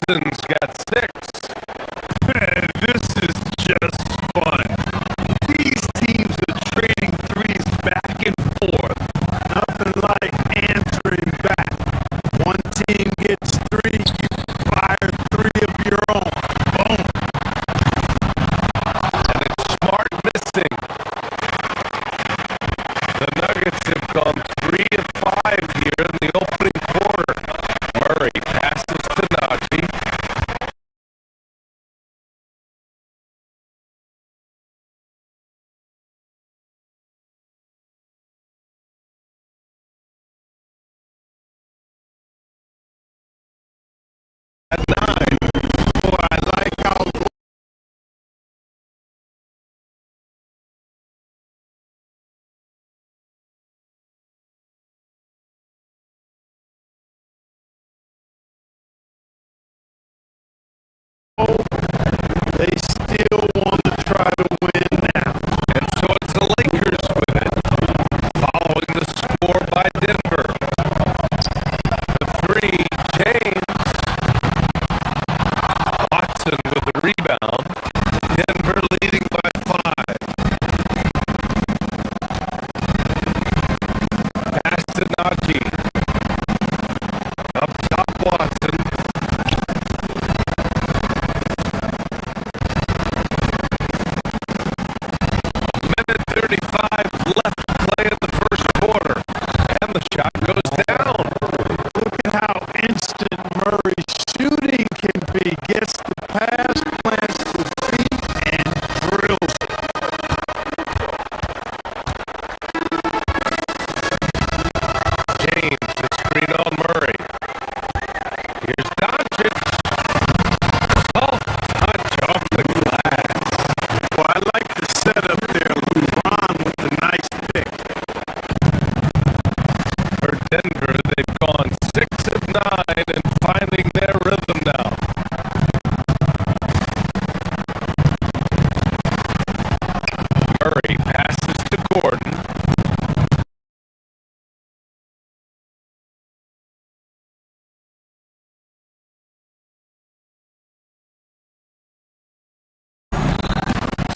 Boston's got 6. This is just fun. These teams are trading threes back and forth. Nothing like answering back. One team gets 3, you fire 3 of your own. Boom. And it's Smart missing. The Nuggets have gone 3 of 5 here in the opening quarter. Murray passes to Najee. At 9. Boy, I like how they still want to try to win now. And so it's the Lakers with it, following the score by Denver. The 3, James. Watson with the rebound. Denver leading by 5. Pass to Najee. Up top, Watson. Minute 35 left to play in the first quarter. And the shot goes down. Look at how instant Murray's shooting can be. Gets the pass, plants the feet, and drills it. James, the screen on Murray. Here's Doncic. Touch off the glass. Well, I like the setup there. LeBron with the nice pick. For Denver, they've gone 6 of 9 and finding their rhythm now. Murray passes to Gordon.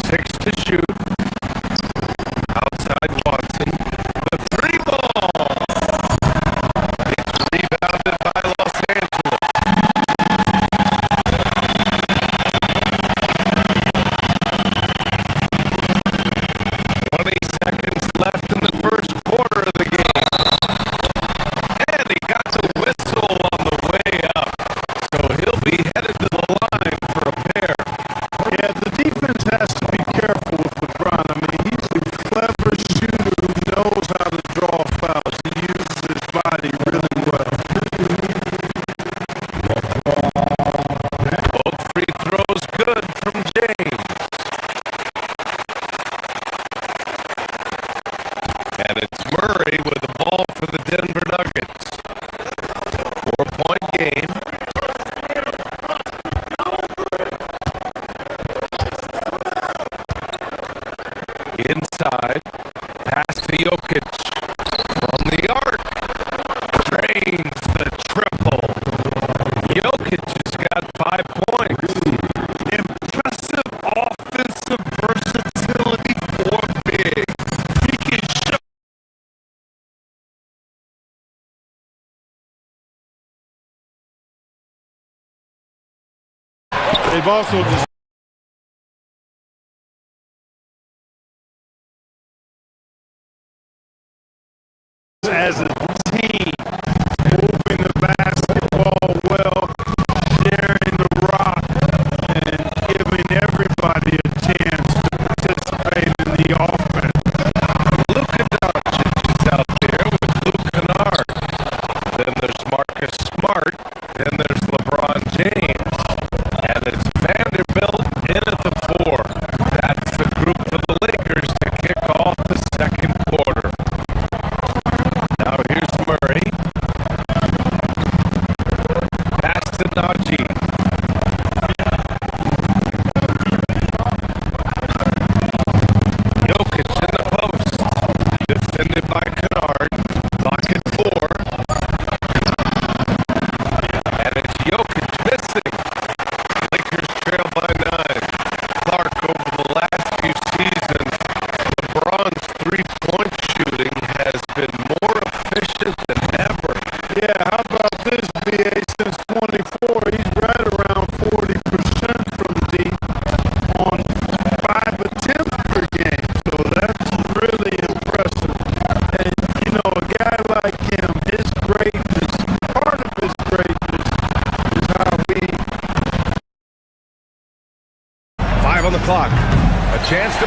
Six to shoot. Outside Watson. The 3 ball. It's rebounded by Los Angeles. 20 seconds left in the first quarter of the game. And he got the whistle on the way up. So he'll be headed to the line for a pair. Yeah, the defense has to be careful with LeBron. I mean, he's a clever shooter who knows how to draw fouls. He uses his body really well. Both free throws good from James. And it's Murray with the ball for the Denver Nuggets. 4-point game. Inside. Pass to Jokic. From the arc. Drains the triple. Jokic has got 5 points. Impressive offensive versatility for big. He can show. They've also just as a team, moving the basketball well, sharing the rock, and giving everybody a chance to participate in the offense. Luka Doncic is out there with Luke Kennard. Then there's Marcus Smart. Then there's LeBron James. And it's Vanderbilt in at the 4. That's the group for the Lakers to kick off the second quarter. Now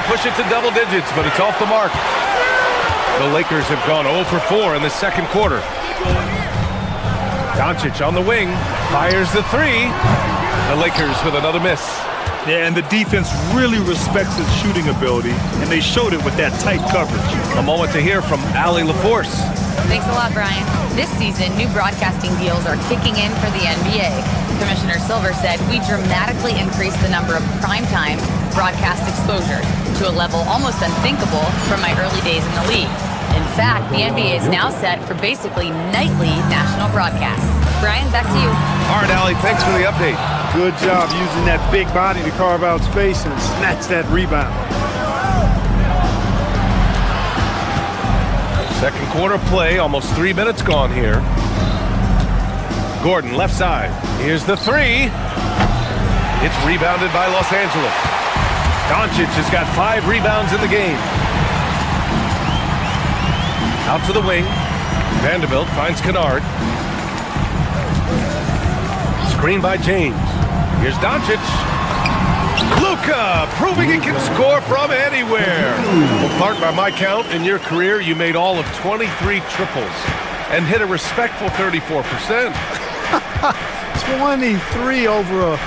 push it to double digits, but it's off the mark. The Lakers have gone 0 for 4 in the second quarter. Doncic on the wing, fires the three. The Lakers with another miss. Yeah, and the defense really respects his shooting ability, and they showed it with that tight coverage. A moment to hear from Allie LaForce. Thanks a lot, Brian. This season, new broadcasting deals are kicking in for the NBA. Commissioner Silver said we dramatically increased the number of primetime broadcast exposures to a level almost unthinkable from my early days in the league. In fact, the NBA is now set for basically nightly national broadcasts. Brian, back to you. All right, Allie, thanks for the update. Good job using that big body to carve out space and snatch that rebound. Second quarter play, almost 3 minutes gone here. Gordon, left side. Here's the three. It's rebounded by Los Angeles. Doncic has got 5 rebounds in the game. Out to the wing. Vanderbilt finds Kennard. Screen by James. Here's Doncic. Luka proving he can score from anywhere. Well, Clark, by my count, in your career, you made all of 23 triples and hit a respectful 34%. 23 over a,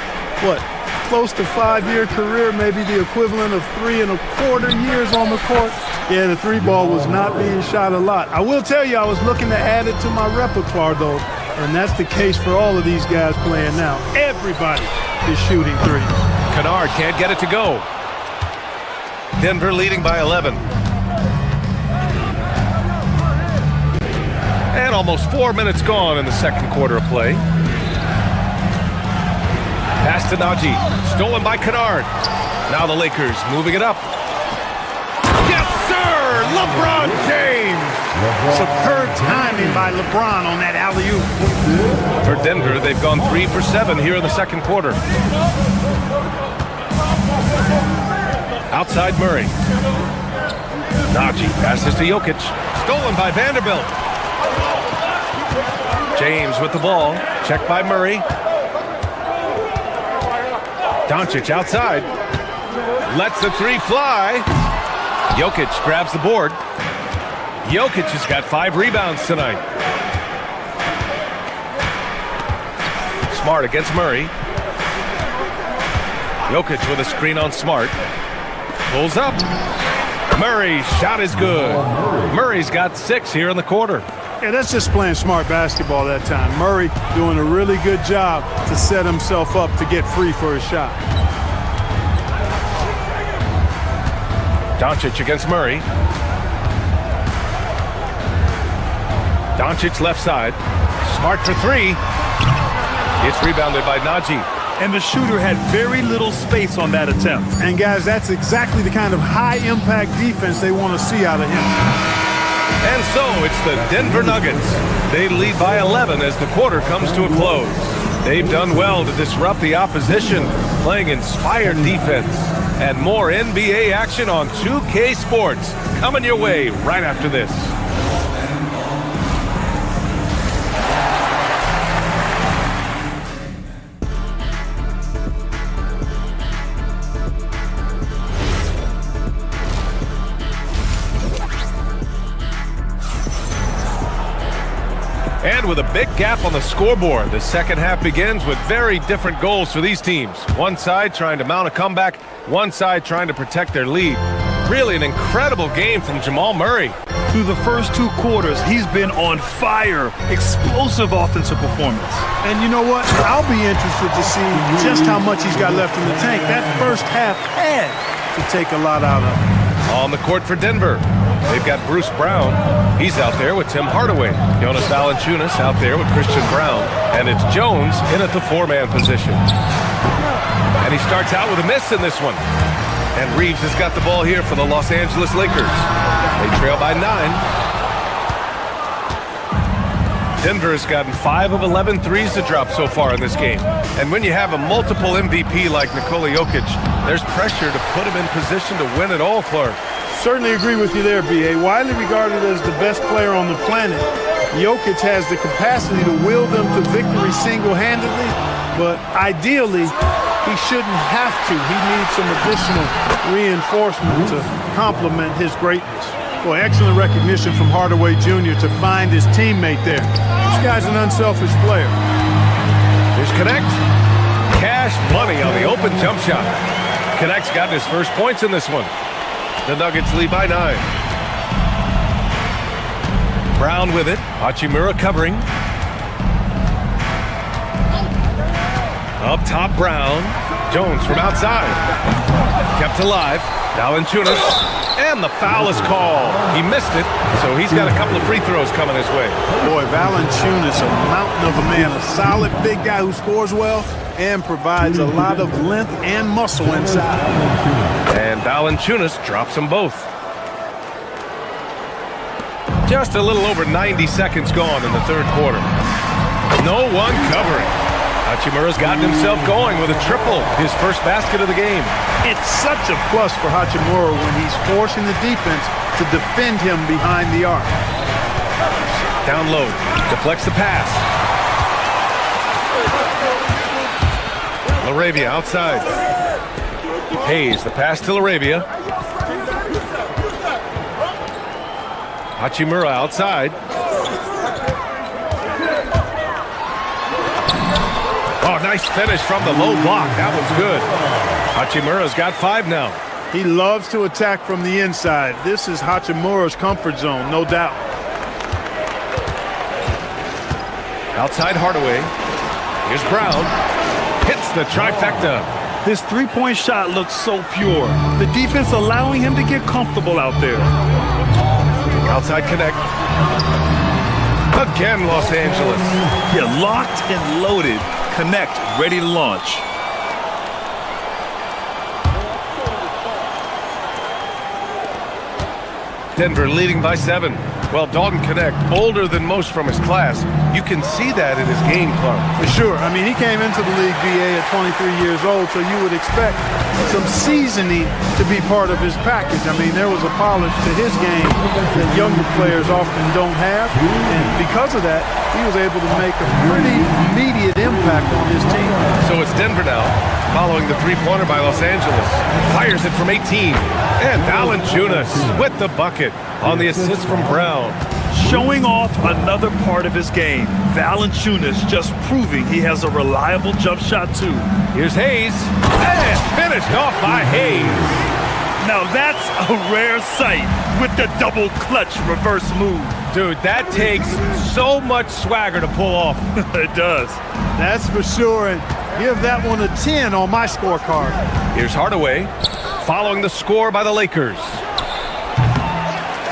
close to 5-year career, maybe the equivalent of 3 1/4 years on the court. Yeah, the three ball was not being shot a lot. I will tell you, I was looking to add it to my repertoire, though, and that's the case for all of these guys playing now. Everybody is shooting threes. Kennard can't get it to go. Denver leading by 11. And almost 4 minutes gone in the second quarter of play. Pass to Najee. Stolen by Kennard. Now the Lakers moving it up. Yes, sir! LeBron James! Superb timing by LeBron on that alley-oop. For Denver, they've gone 3 for 7 here in the second quarter. Outside Murray. Najee passes to Jokic. Stolen by Vanderbilt. James with the ball. Checked by Murray. Doncic outside. Lets the three fly. Jokic grabs the board. Jokic has got 5 rebounds tonight. Smart against Murray. Jokic with a screen on Smart. Pulls up. Murray's shot is good. Murray's got 6 here in the quarter. Yeah, that's just playing smart basketball that time. Murray doing a really good job to set himself up to get free for his shot. Doncic against Murray. Doncic left side. Smart for 3. It's rebounded by Najee. And the shooter had very little space on that attempt. And guys, that's exactly the kind of high-impact defense they want to see out of him. And so it's the Denver Nuggets. They lead by 11 as the quarter comes to a close. They've done well to disrupt the opposition, playing inspired defense. And more NBA action on 2K Sports coming your way right after this. And with a big gap on the scoreboard, the second half begins with very different goals for these teams. One side trying to mount a comeback, one side trying to protect their lead. Really an incredible game from Jamal Murray. Through the first 2 quarters, he's been on fire. Explosive offensive performance. And you know what? I'll be interested to see just how much he's got left in the tank. That first half had to take a lot out of him. On the court for Denver, they've got Bruce Brown. He's out there with Tim Hardaway. Jonas Valanciunas out there with Christian Brown. And it's Jones in at the 4-man position. And he starts out with a miss in this one. And Reeves has got the ball here for the Los Angeles Lakers. They trail by 9. Denver has gotten 5 of 11 threes to drop so far in this game. And when you have a multiple MVP like Nikola Jokic, there's pressure to put him in position to win it all, Clark. Certainly agree with you there, B.A. Widely regarded as the best player on the planet, Jokic has the capacity to will them to victory single-handedly, but ideally, he shouldn't have to. He needs some additional reinforcement to complement his greatness. Boy, excellent recognition from Hardaway Jr. to find his teammate there. This guy's an unselfish player. Here's Connect. Cash money on the open jump shot. Connect's got his first points in this one. The Nuggets lead by 9. Brown with it. Hachimura covering. Up top, Brown. Jones from outside. Kept alive. Valanciunas. And the foul is called. He missed it, so he's got a couple of free throws coming his way. Boy, Valanciunas, a mountain of a man, a solid big guy who scores well and provides a lot of length and muscle inside. And Valanciunas drops them both. Just a little over 90 seconds gone in the third quarter. No one covering. Hachimura's gotten himself going with a triple, his first basket of the game. It's such a plus for Hachimura when he's forcing the defense to defend him behind the arc. Down low, deflects the pass. LaRavia outside. Hayes, the pass to LaRavia. Hachimura outside. Oh, nice finish from the low block. That was good. Hachimura's got 5 now. He loves to attack from the inside. This is Hachimura's comfort zone, no doubt. Outside Hardaway. Here's Brown. Hits the trifecta. His three-point shot looks so pure. The defense allowing him to get comfortable out there. Outside Connect. Again, Los Angeles. Yeah, locked and loaded. Connect, ready to launch. Denver leading by 7. Well, Dalton Connect, older than most from his class. You can see that in his game club. For sure. I mean, he came into the league, BA, at 23 years old, so you would expect some seasoning to be part of his package. I mean, there was a polish to his game that younger players often don't have, and because of that, he was able to make a pretty immediate impact on his team. So it's Denver now, following the three-pointer by Los Angeles. Fires it from 18. And Valanciunas with the bucket on the assist from Brown. Showing off another part of his game. Valanciunas just proving he has a reliable jump shot too. Here's Hayes. And finished off by Hayes. Now that's a rare sight with the double clutch reverse move. Dude, that takes so much swagger to pull off. It does. That's for sure, and give that one a 10 on my scorecard. Here's Hardaway, following the score by the Lakers.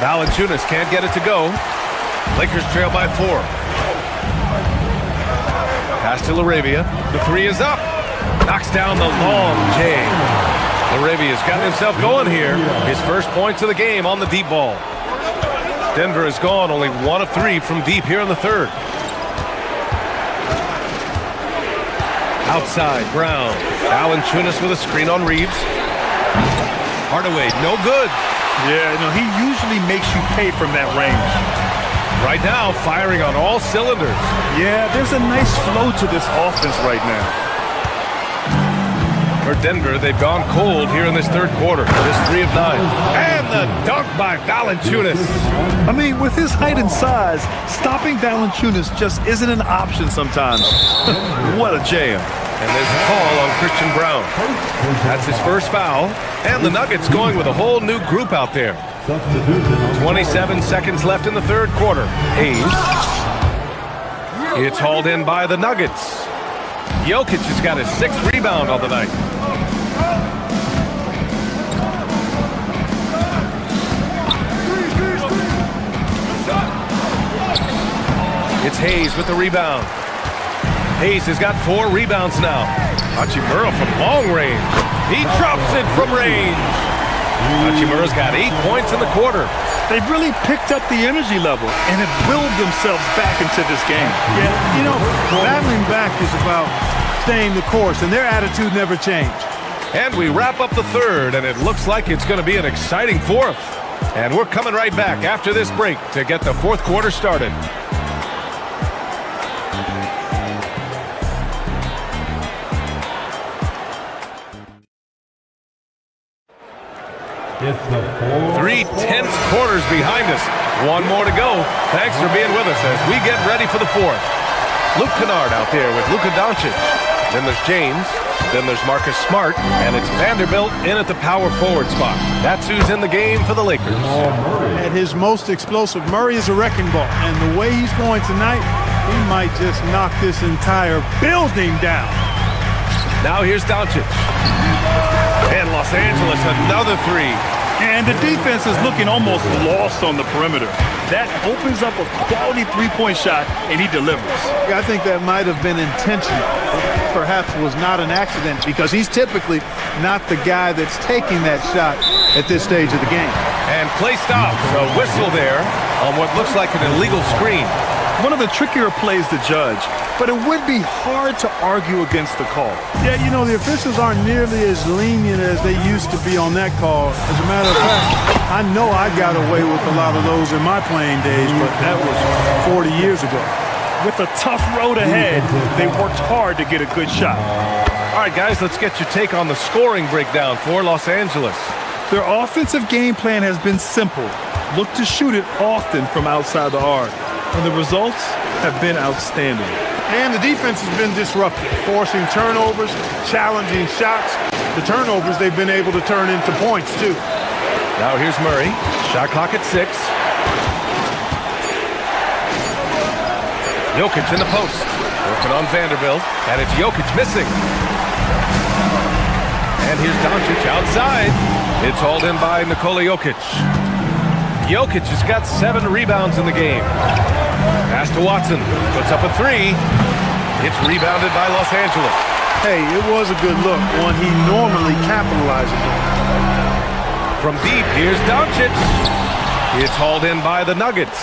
Valanciunas can't get it to go. Lakers trail by 4. Pass to LaRavia. The 3 is up. Knocks down the long J. LaRavia's gotten himself going here. His first points of the game on the deep ball. Denver has gone only 1 of 3 from deep here in the third. Outside, Brown. Valanciunas with a screen on Reeves. Hardaway, no good. Yeah, no, he usually makes you pay from that range. Right now, firing on all cylinders. Yeah, there's a nice flow to this offense right now. For Denver, they've gone cold here in this third quarter. Just 3 of 9. And the dunk by Valanciunas. I mean, with his height and size, stopping Valanciunas just isn't an option sometimes. What a jam. And there's a call on Christian Brown. That's his first foul. And the Nuggets going with a whole new group out there. 27 seconds left in the third quarter. Hayes. It's hauled in by the Nuggets. Jokic has got his 6th rebound on the night. It's Hayes with the rebound. Hayes has got 4 rebounds now. Hachimura from long range. He drops it from range. Hachimura's got 8 points in the quarter. They've really picked up the energy level and have willed themselves back into this game. Yeah, you know, battling back is about staying the course, and their attitude never changed. And we wrap up the third, and it looks like it's going to be an exciting fourth. And we're coming right back after this break to get the fourth quarter started. 3 tense quarters behind us. One more to go. Thanks for being with us as we get ready for the fourth. Luke Kennard out there with Luka Doncic. Then there's James. Then there's Marcus Smart. And it's Vanderbilt in at the power forward spot. That's who's in the game for the Lakers. At his most explosive, Murray is a wrecking ball. And the way he's going tonight, he might just knock this entire building down. Now here's Doncic. And Los Angeles, another three. And the defense is looking almost lost on the perimeter. That opens up a quality three-point shot, and he delivers. I think that might have been intentional. Perhaps was not an accident because he's typically not the guy that's taking that shot at this stage of the game. And play stops. A whistle there on what looks like an illegal screen. One of the trickier plays to judge, but it would be hard to argue against the call. Yeah, you know, the officials aren't nearly as lenient as they used to be on that call. As a matter of fact, I know I got away with a lot of those in my playing days, but that was 40 years ago. With a tough road ahead, they worked hard to get a good shot. All right, guys, let's get your take on the scoring breakdown for Los Angeles. Their offensive game plan has been simple. Look to shoot it often from outside the arc. And the results have been outstanding. And the defense has been disruptive, forcing turnovers, challenging shots. The turnovers they've been able to turn into points, too. Now here's Murray. Shot clock at 6. Jokic in the post. Working on Vanderbilt. And it's Jokic missing. And here's Doncic outside. It's hauled in by Nikola Jokic. Jokic has got 7 rebounds in the game. Pass to Watson. Puts up a 3. It's rebounded by Los Angeles. Hey, it was a good look, one he normally capitalizes on. From deep, here's Doncic. It's hauled in by the Nuggets.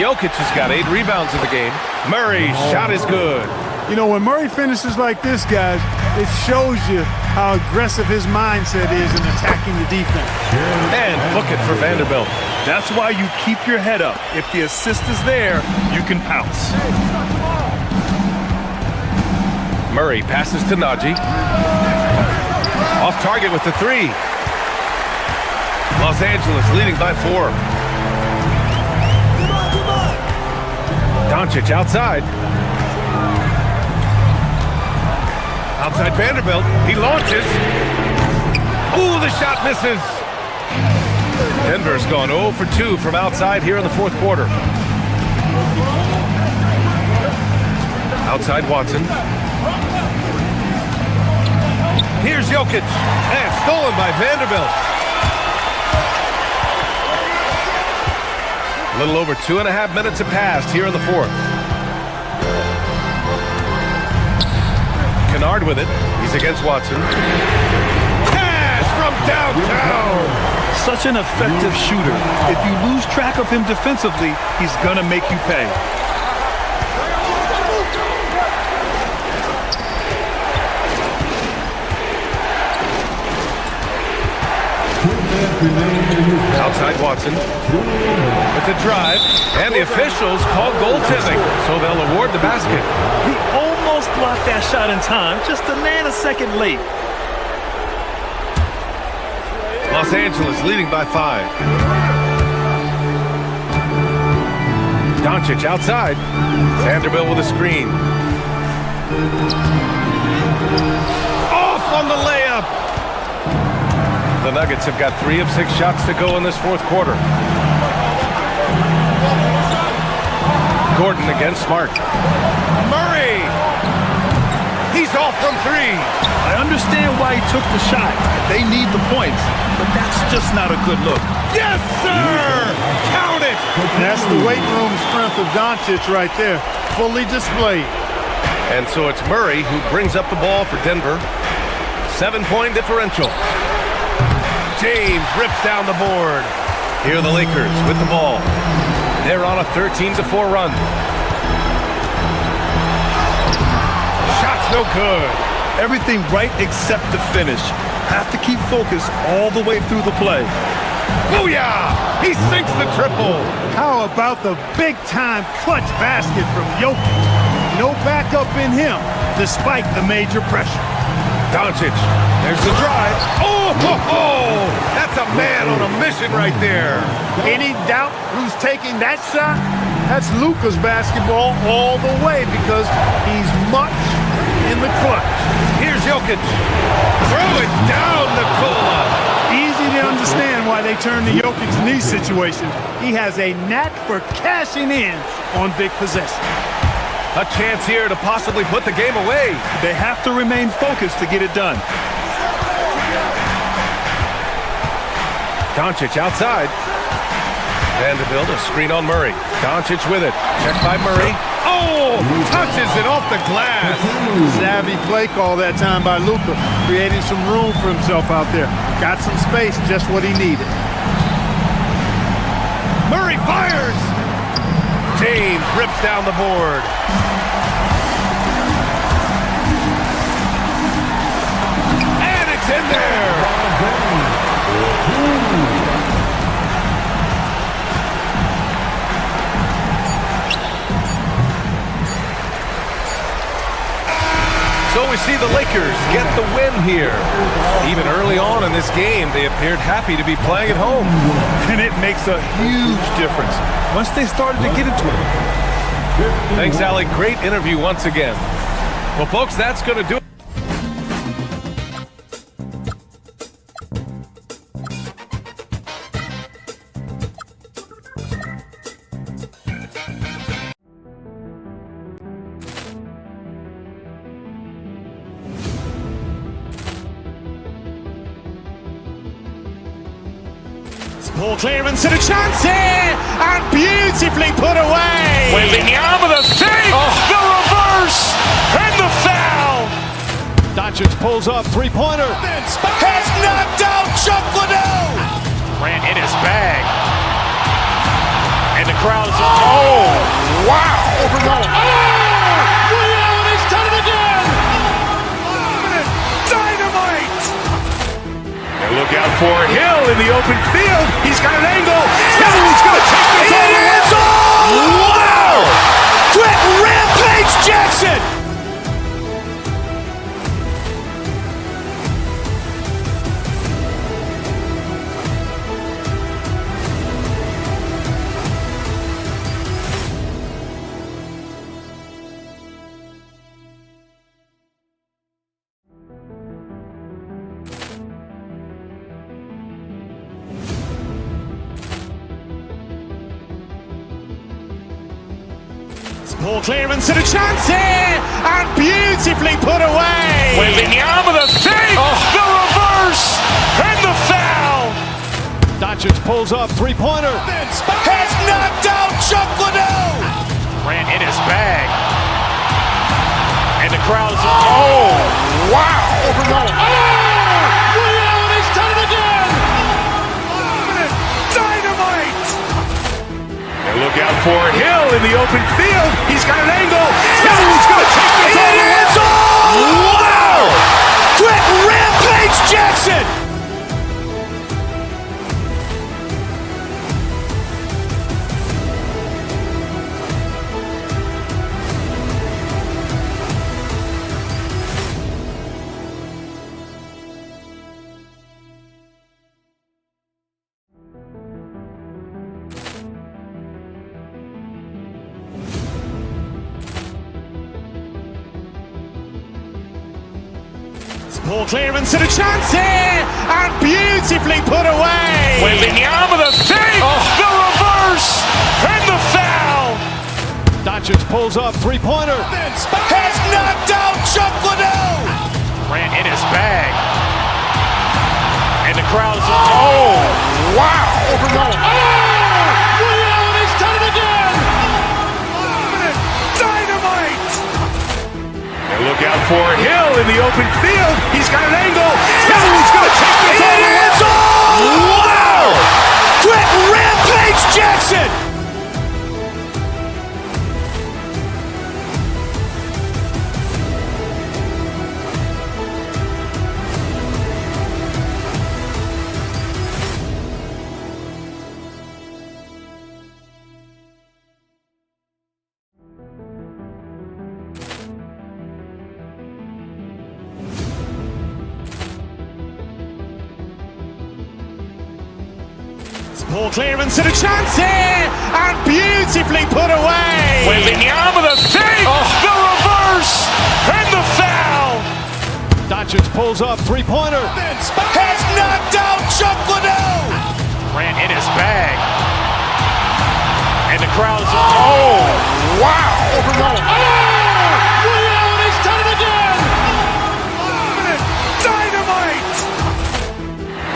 Jokic has got 8 rebounds in the game. Murray's shot is good. You know, when Murray finishes like this, guys, it shows you how aggressive his mindset is in attacking the defense. And looking for Vanderbilt. That's why you keep your head up. If the assist is there, you can pounce. Murray passes to Najee. Off target with the 3. Los Angeles leading by 4. Doncic outside. Outside Vanderbilt. He launches. Ooh, the shot misses. Denver's gone 0 for 2 from outside here in the fourth quarter. Outside Watson. Here's Jokic. And stolen by Vanderbilt. A little over 2.5 minutes have passed here in the fourth. Kennard with it. He's against Watson. Cash from downtown. Such an effective shooter. If you lose track of him defensively, he's gonna make you pay. Outside Watson with the drive, and the officials call goaltending, so they'll award the basket. He almost blocked that shot in time, just a nanosecond late. Los Angeles leading by 5. Doncic outside. Vanderbilt with a screen. Off on the layup. The Nuggets have got 3 of 6 shots to go in this fourth quarter. Gordon against Smart. Murray! He's off from 3. I understand why he took the shot. They need the points, but that's just not a good look. Yes, sir! Count it! That's the weight room strength of Doncic right there, fully displayed. And so it's Murray who brings up the ball for Denver. 7-point differential. James rips down the board. Here are the Lakers with the ball. They're on a 13-4 run. Shot's no good. Everything right except the finish. Have to keep focused all the way through the play. Booyah! He sinks the triple. How about the big-time clutch basket from Jokic? No backup in him, despite the major pressure. Doncic, there's the drive. Oh, that's a man on a mission right there. Any doubt who's taking that shot? That's Luka's basketball all the way because he's much in the clutch. Here's Jokic. Throw it down, Nikola. Easy to understand why they turn to Jokic in these situations. He has a knack for cashing in on big possessions. A chance here to possibly put the game away. They have to remain focused to get it done. Doncic outside. Vanderbilt, a screen on Murray. Doncic with it. Checked by Murray. Oh, touches it off the glass. Savvy play call that time by Luka, creating some room for himself out there. Got some space, just what he needed. Murray fires. James rips down the board. And it's in there. So we see the Lakers get the win here. Even early on in this game, they appeared happy to be playing at home. And it makes a huge difference once they started to get into it. Thanks, Alec. Great interview once again. Well, folks, that's going to do it. Ball clearance and a chance here, and beautifully put away. Wembanyama the fake, the reverse, and the foul. Doncic pulls up, three-pointer. Has knocked out Chuck Liddell. Ran in his bag. And the crowd is... Oh, wow. Overrun. Oh, Realty's done it again. Dynamite. Look out for Hill in the open field. He's got an angle. He's going to take this all the way. Wow! Quick Rampage Jackson. Ball clearance and a chance here, and beautifully put away. Wembanyama the fake, the reverse, and the foul. Doncic pulls up, three-pointer. Has knocked out Chuck Liddell. Ran in his bag. And the crowd is... Oh, wow. Overrun. Oh, Realty's done it again. Dynamite. Look out for Hill in the open field. He's got an angle. He's going to take this all the way. Wow! Quick Rampage Jackson. Ball clearance and a chance here, and beautifully put away. Wembanyama the fake, the reverse, and the foul. Doncic pulls up, three-pointer. Has knocked out Chuck Liddell. Ran in his bag. And the crowd is... Oh, wow. Overrun. Oh, Realty's done it again. Dynamite. Look out for Hill in the open field. He's got an angle. He's going to take this all the way. Wow! Quick Rampage Jackson. Poor clearance and a chance here, and beautifully put away. Wembanyama the save, the reverse, and the foul. Doncic pulls up, three-pointer. Has knocked out Chuck Liddell. Ran in his bag. And the crowd's Wow! He's done it again. Dynamite.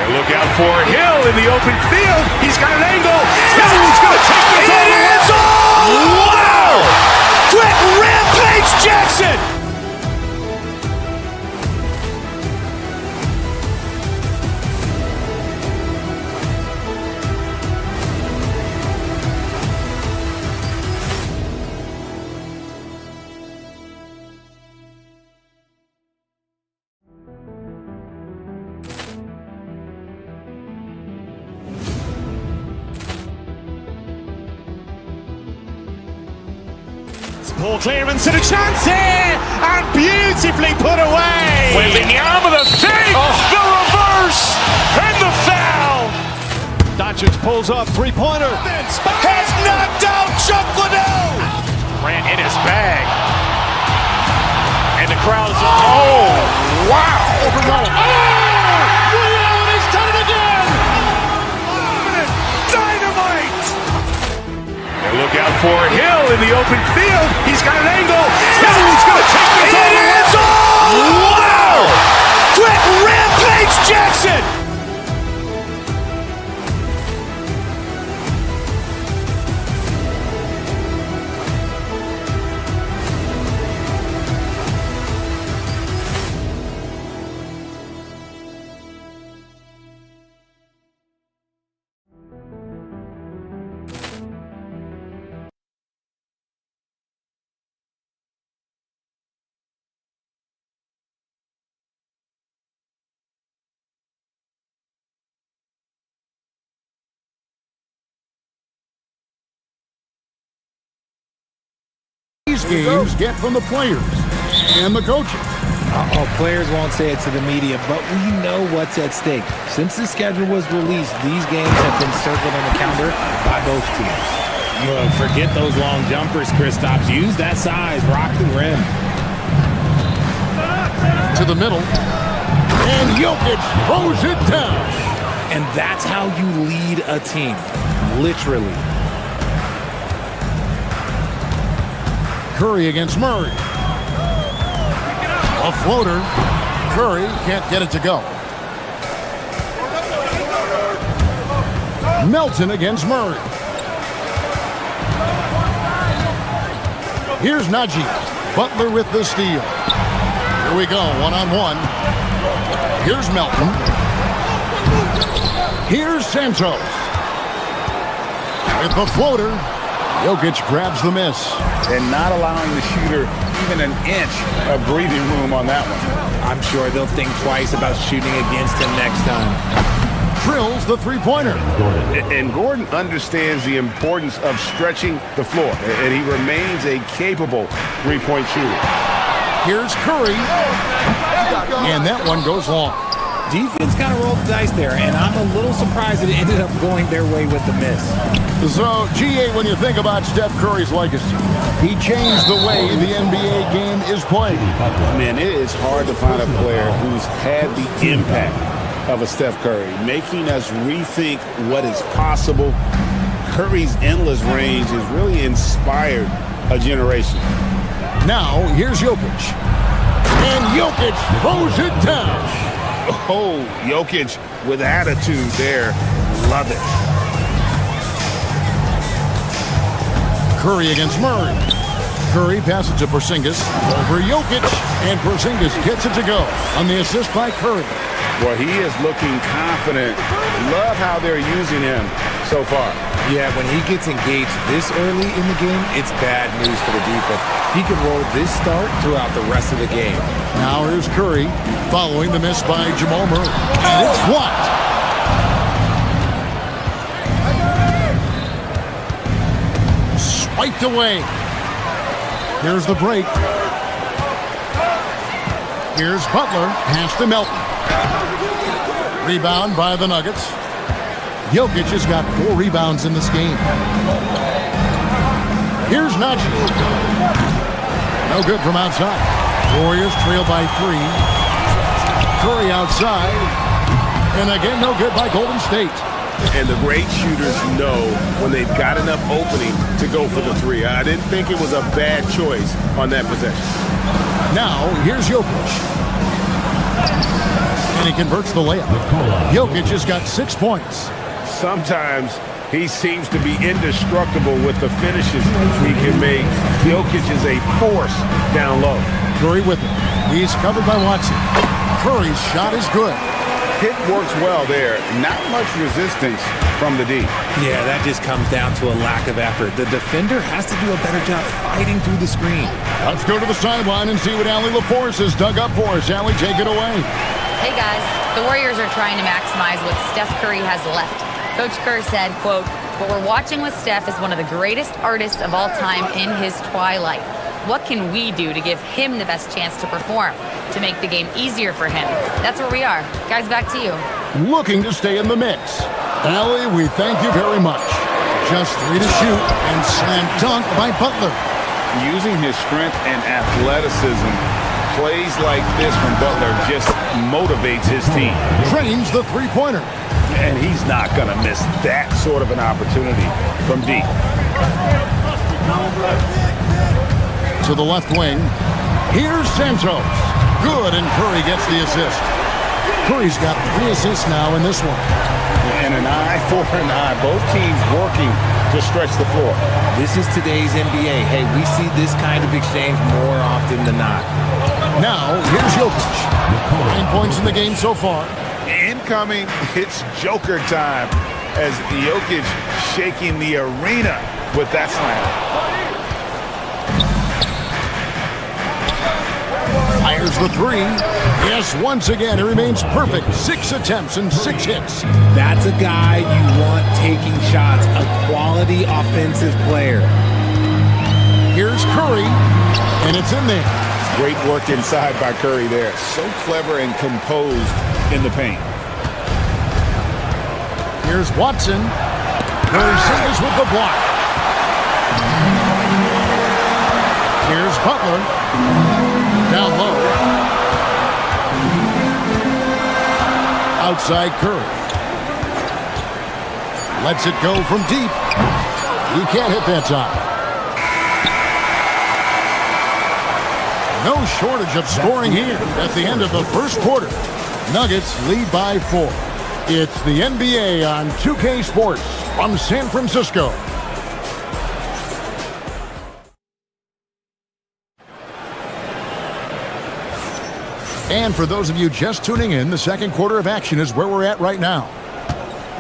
And look out for Hill in the open field. He's got an angle. He's going to take this all the way. It's all! Wow! Quick Rampage Jackson. Poor clearance and a chance here, and beautifully put away. Wembanyama the save, the reverse, and the foul. Doncic pulls up, three-pointer. Has knocked out Chuck Liddell. Ran in his bag. And the crowd's Wow! He's done it again. Dynamite. And look out for Hill in the open field. He's got an angle. He's going to take this all the way. Wow! Quick Rampage Jackson. These games get from the players and the coaches. Players won't say it to the media, but we know what's at stake. Since the schedule was released, these games have been circled on the calendar by both teams. Look, forget those long jumpers, Kristaps. Use that size, rock the rim. To the middle, and Jokic throws it down. And that's how you lead a team, literally. Curry against Murray. A floater. Curry can't get it to go. Melton against Murray. Here's Najee. Butler with the steal. Here we go, one-on-one. Here's Melton. Here's Santos. With the floater. Jokic grabs the miss. And not allowing the shooter even an inch of breathing room on that one. I'm sure they'll think twice about shooting against him next time. Drills the three-pointer. And Gordon understands the importance of stretching the floor. And he remains a capable three-point shooter. Here's Curry. And that one goes long. Defense kind of rolled the dice there, and I'm a little surprised it ended up going their way with the miss. So, GA, when you think about Steph Curry's legacy, he changed the way the NBA game is played. Man, it is hard to find a player who's had the impact of a Steph Curry, making us rethink what is possible. Curry's endless range has really inspired a generation. Now, here's Jokic. And Jokic throws it down. Oh, Jokic with attitude there. Love it. Curry against Murray. Curry passes to Porzingis. Over Jokic. And Porzingis gets it to go on the assist by Curry. Well, he is looking confident. Love how they're using him so far. Yeah, when he gets engaged this early in the game, it's bad news for the defense. He could roll this start throughout the rest of the game. Now here's Curry following the miss by Jamal Murray. And it's blocked. Swiped away. Here's the break. Here's Butler. Pass to Melton. Rebound by the Nuggets. Jokic has got 4 rebounds in this game. Here's Najee. No good from outside. Warriors trail by 3. Curry outside. And again, no good by Golden State. And the great shooters know when they've got enough opening to go for the 3. I didn't think it was a bad choice on that possession. Now, here's Jokic. And he converts the layup. Jokic has got 6 points. Sometimes he seems to be indestructible with the finishes he can make. Jokic is a force down low. Curry with him. He's covered by Watson. Curry's shot is good. Hit works well there. Not much resistance from the D. Yeah, that just comes down to a lack of effort. The defender has to do a better job fighting through the screen. Let's go to the sideline and see what Allie LaForce has dug up for us. Allie, take it away. Hey guys, the Warriors are trying to maximize what Steph Curry has left. Coach Kerr said, quote, "What we're watching with Steph is one of the greatest artists of all time in his twilight. What can we do to give him the best chance to perform, to make the game easier for him?" That's where we are. Guys, back to you. Looking to stay in the mix. Allie, we thank you very much. Just 3 to shoot and slam dunk by Butler. Using his strength and athleticism, plays like this from Butler just motivates his team. Drains the 3-pointer. And he's not going to miss that sort of an opportunity from deep. To the left wing. Here's Santos. Good, and Curry gets the assist. Curry's got 3 assists now in this one. And an eye for an eye. Both teams working to stretch the floor. This is today's NBA. Hey, we see this kind of exchange more often than not. Now, here's Jokic. 9 points in the game so far. Incoming, it's Joker time as Jokic shaking the arena with that slam. Fires the 3. Yes, once again, it remains perfect. 6 attempts and 6 hits. That's a guy you want taking shots, a quality offensive player. Here's Curry, and it's in there. Great work inside by Curry there. So clever and composed in the paint. Here's Watson. Porzingis with the block. Here's Butler. Down low. Outside Curry. Lets it go from deep. He can't hit that time. No shortage of scoring here at the end of the first quarter. Nuggets lead by 4. It's the NBA on 2K Sports from San Francisco. And for those of you just tuning in, the second quarter of action is where we're at right now.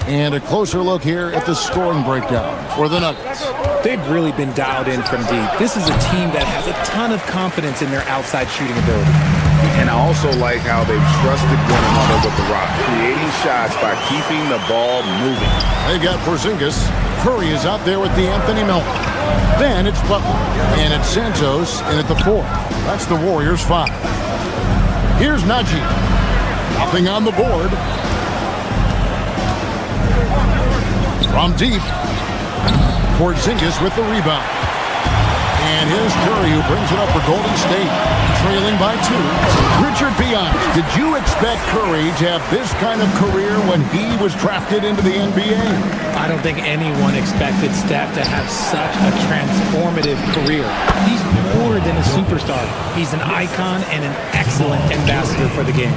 And a closer look here at the scoring breakdown for the Nuggets. They've really been dialed in from deep. This is a team that has a ton of confidence in their outside shooting ability. And I also like how they've trusted one another with the rock, creating shots by keeping the ball moving. They've got Porzingis. Curry is out there with the Anthony Melton. Then it's Butler. And it's Santos in at the 4. That's the Warriors' 5. Here's Najee. Nothing on the board. From deep. Porzingis with the rebound. And here's Curry who brings it up for Golden State. Trailing by 2. Richard, be honest, did you expect Curry to have this kind of career when he was drafted into the NBA? I don't think anyone expected Steph to have such a transformative career. He's more than a superstar. He's an icon and an excellent ambassador for the game.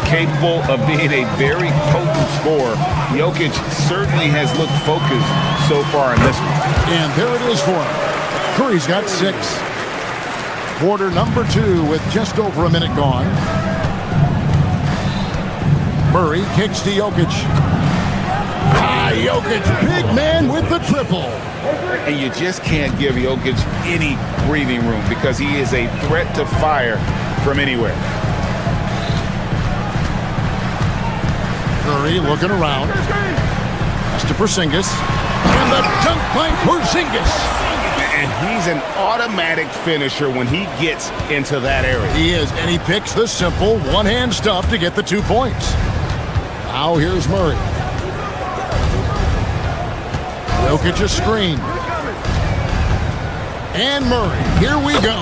Capable of being a very potent scorer, Jokic certainly has looked focused so far in this one. And there it is for him. Curry's got 6. Quarter number 2 with just over a minute gone. Murray kicks to Jokic. Jokic, big man with the triple. And you just can't give Jokic any breathing room because he is a threat to fire from anywhere. Curry looking around. Pass to Porzingis. And the dunk by Porzingis. And he's an automatic finisher when he gets into that area. He is, and he picks the simple one-hand stuff to get the 2 points. Now here's Murray. Jokic a screen. And Murray, here we go.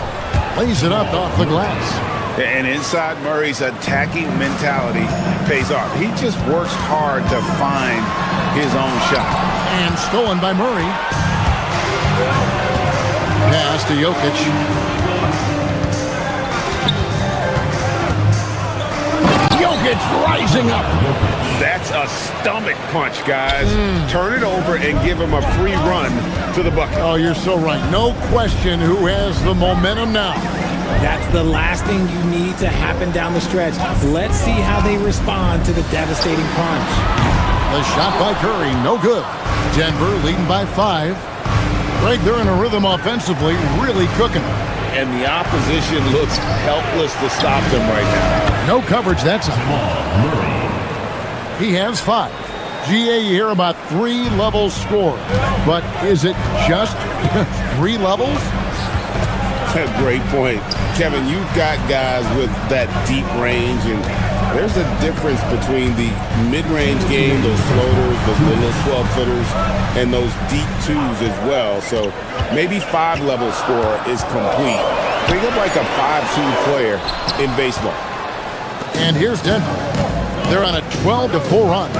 Lays it up off the glass. And inside Murray's attacking mentality pays off. He just works hard to find his own shot. And stolen by Murray. Pass to Jokic. Jokic rising up. That's a stomach punch, guys. Turn it over and give him a free run to the bucket. Oh, you're so right. No question who has the momentum now. That's the last thing you need to happen down the stretch. Let's see how they respond to the devastating punch. The shot by Curry, no good. Denver leading by 5. Greg, they're in a rhythm offensively, really cooking. And the opposition looks helpless to stop them right now. No coverage, that's a He has 5. GA, you hear about 3 levels scored. But is it just 3 levels? Great point. Kevin, you've got guys with that deep range, and there's a difference between the mid-range game, those floaters, those little 12-footers, and those deep 2s as well. So maybe 5-level score is complete. Think of like a 5-2 player in baseball. And here's Denver. They're on a 12-4 run.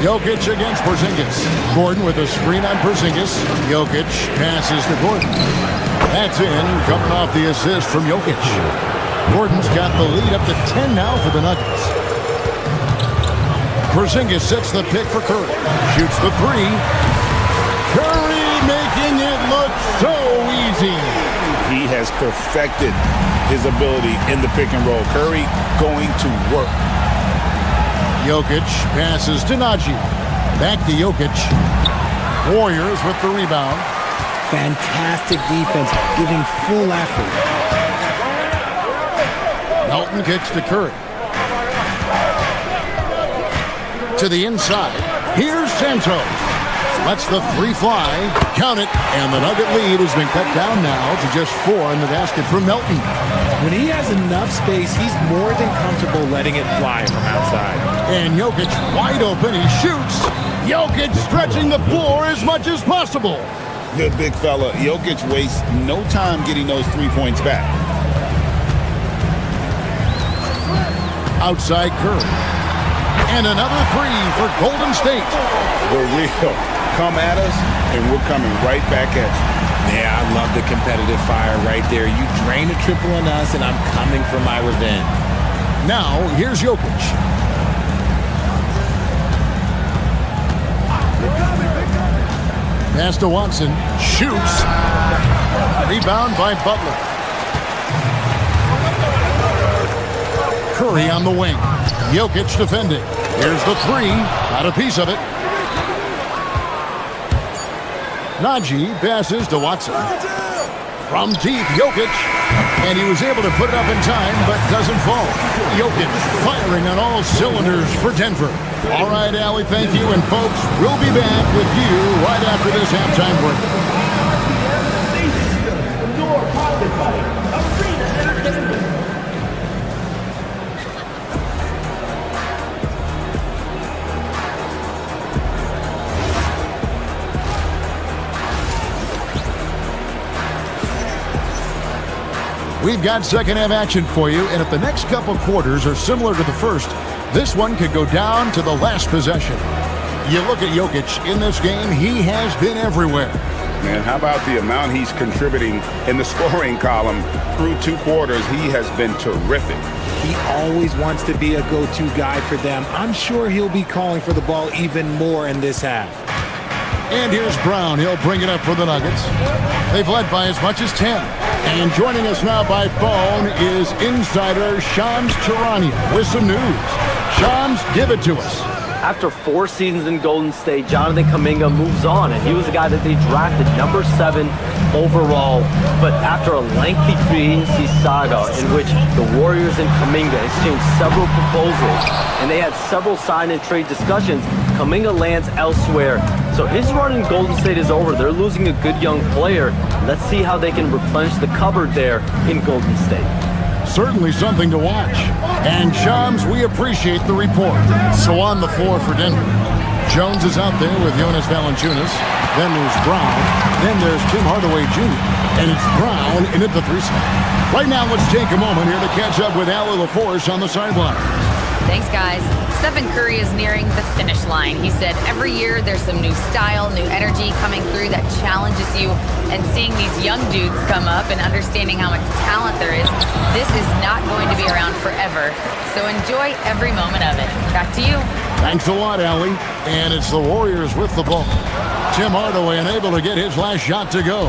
Jokic against Porzingis. Gordon with a screen on Porzingis. Jokic passes to Gordon. That's in, coming off the assist from Jokic. Gordon's got the lead up to 10 now for the Nuggets. Porzingis sets the pick for Curry. Shoots the 3. Curry making it look so easy. He has perfected his ability in the pick and roll. Curry going to work. Jokic passes to Najee. Back to Jokic. Warriors with the rebound. Fantastic defense, giving full effort. Melton kicks to Curry. To the inside. Here's Santos. Lets the 3 fly. Count it. And the Nugget lead has been cut down now to just 4 in the basket for Melton. When he has enough space, he's more than comfortable letting it fly from outside. And Jokic wide open. He shoots. Jokic stretching the floor as much as possible. Good big fella. Jokic wastes no time getting those 3 points back. Outside Curry. And another 3 for Golden State. We're real. Come at us, and we're coming right back at you. Yeah, I love the competitive fire right there. You drain a triple on us, and I'm coming for my revenge. Now, here's Jokic. Pass to Watson. Shoots. Rebound by Butler. Curry on the wing. Jokic defending. Here's the 3. Got a piece of it. Najee passes to Watson. From deep, Jokic. And he was able to put it up in time, but doesn't fall. Jokic firing on all cylinders for Denver. All right, Allie, thank you. And folks, we'll be back with you right after this halftime break. We've got second half action for you, and if the next couple quarters are similar to the first, this one could go down to the last possession. You look at Jokic in this game, he has been everywhere. Man, how about the amount he's contributing in the scoring column through 2 quarters? He has been terrific. He always wants to be a go-to guy for them. I'm sure he'll be calling for the ball even more in this half. And here's Brown. He'll bring it up for the Nuggets. They've led by as much as 10. And joining us now by phone is insider Shams Charania with some news. Shams, give it to us. After 4 seasons in Golden State, Jonathan Kuminga moves on, and he was a guy that they drafted number 7 overall. But after a lengthy free agency saga in which the Warriors and Kuminga exchanged several proposals, and they had several sign and trade discussions, Kuminga lands elsewhere. So his run in Golden State is over. They're losing a good young player. Let's see how they can replenish the cupboard there in Golden State. Certainly something to watch. And, chums, we appreciate the report. So on the floor for Denver, Jones is out there with Jonas Valanciunas. Then there's Brown. Then there's Tim Hardaway Jr. And it's Brown in at the 3 spot. Right now, let's take a moment here to catch up with Allie LaForce on the sideline. Thanks, guys. Stephen Curry is nearing the finish line. He said every year there's some new style, new energy coming through that challenges you. And seeing these young dudes come up and understanding how much talent there is, this is not going to be around forever. So enjoy every moment of it. Back to you. Thanks a lot, Allie. And it's the Warriors with the ball. Tim Hardaway unable to get his last shot to go.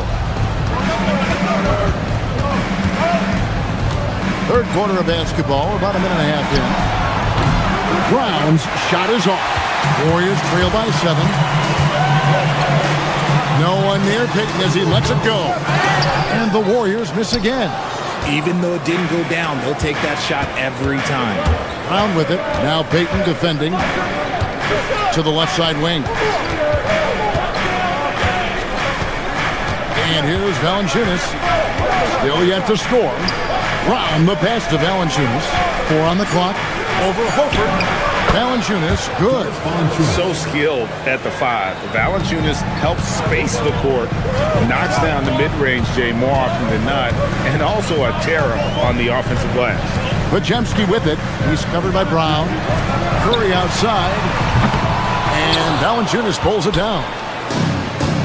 Third quarter of basketball, about a minute and a half in. Brown's shot is off. Warriors trail by 7. No one near Payton as he lets it go. And the Warriors miss again. Even though it didn't go down, they'll take that shot every time. Brown with it. Now Payton defending to the left side wing. And here's Valanciunas. Still yet to score. Brown the pass to Valanciunas. 4 on the clock. Over Horford. Valanciunas, good. So skilled at the 5. Valanciunas helps space the court, knocks down the mid-range Jay more often than not, and also a terror on the offensive glass. Podziemski with it. He's covered by Brown. Curry outside. And Valanciunas pulls it down.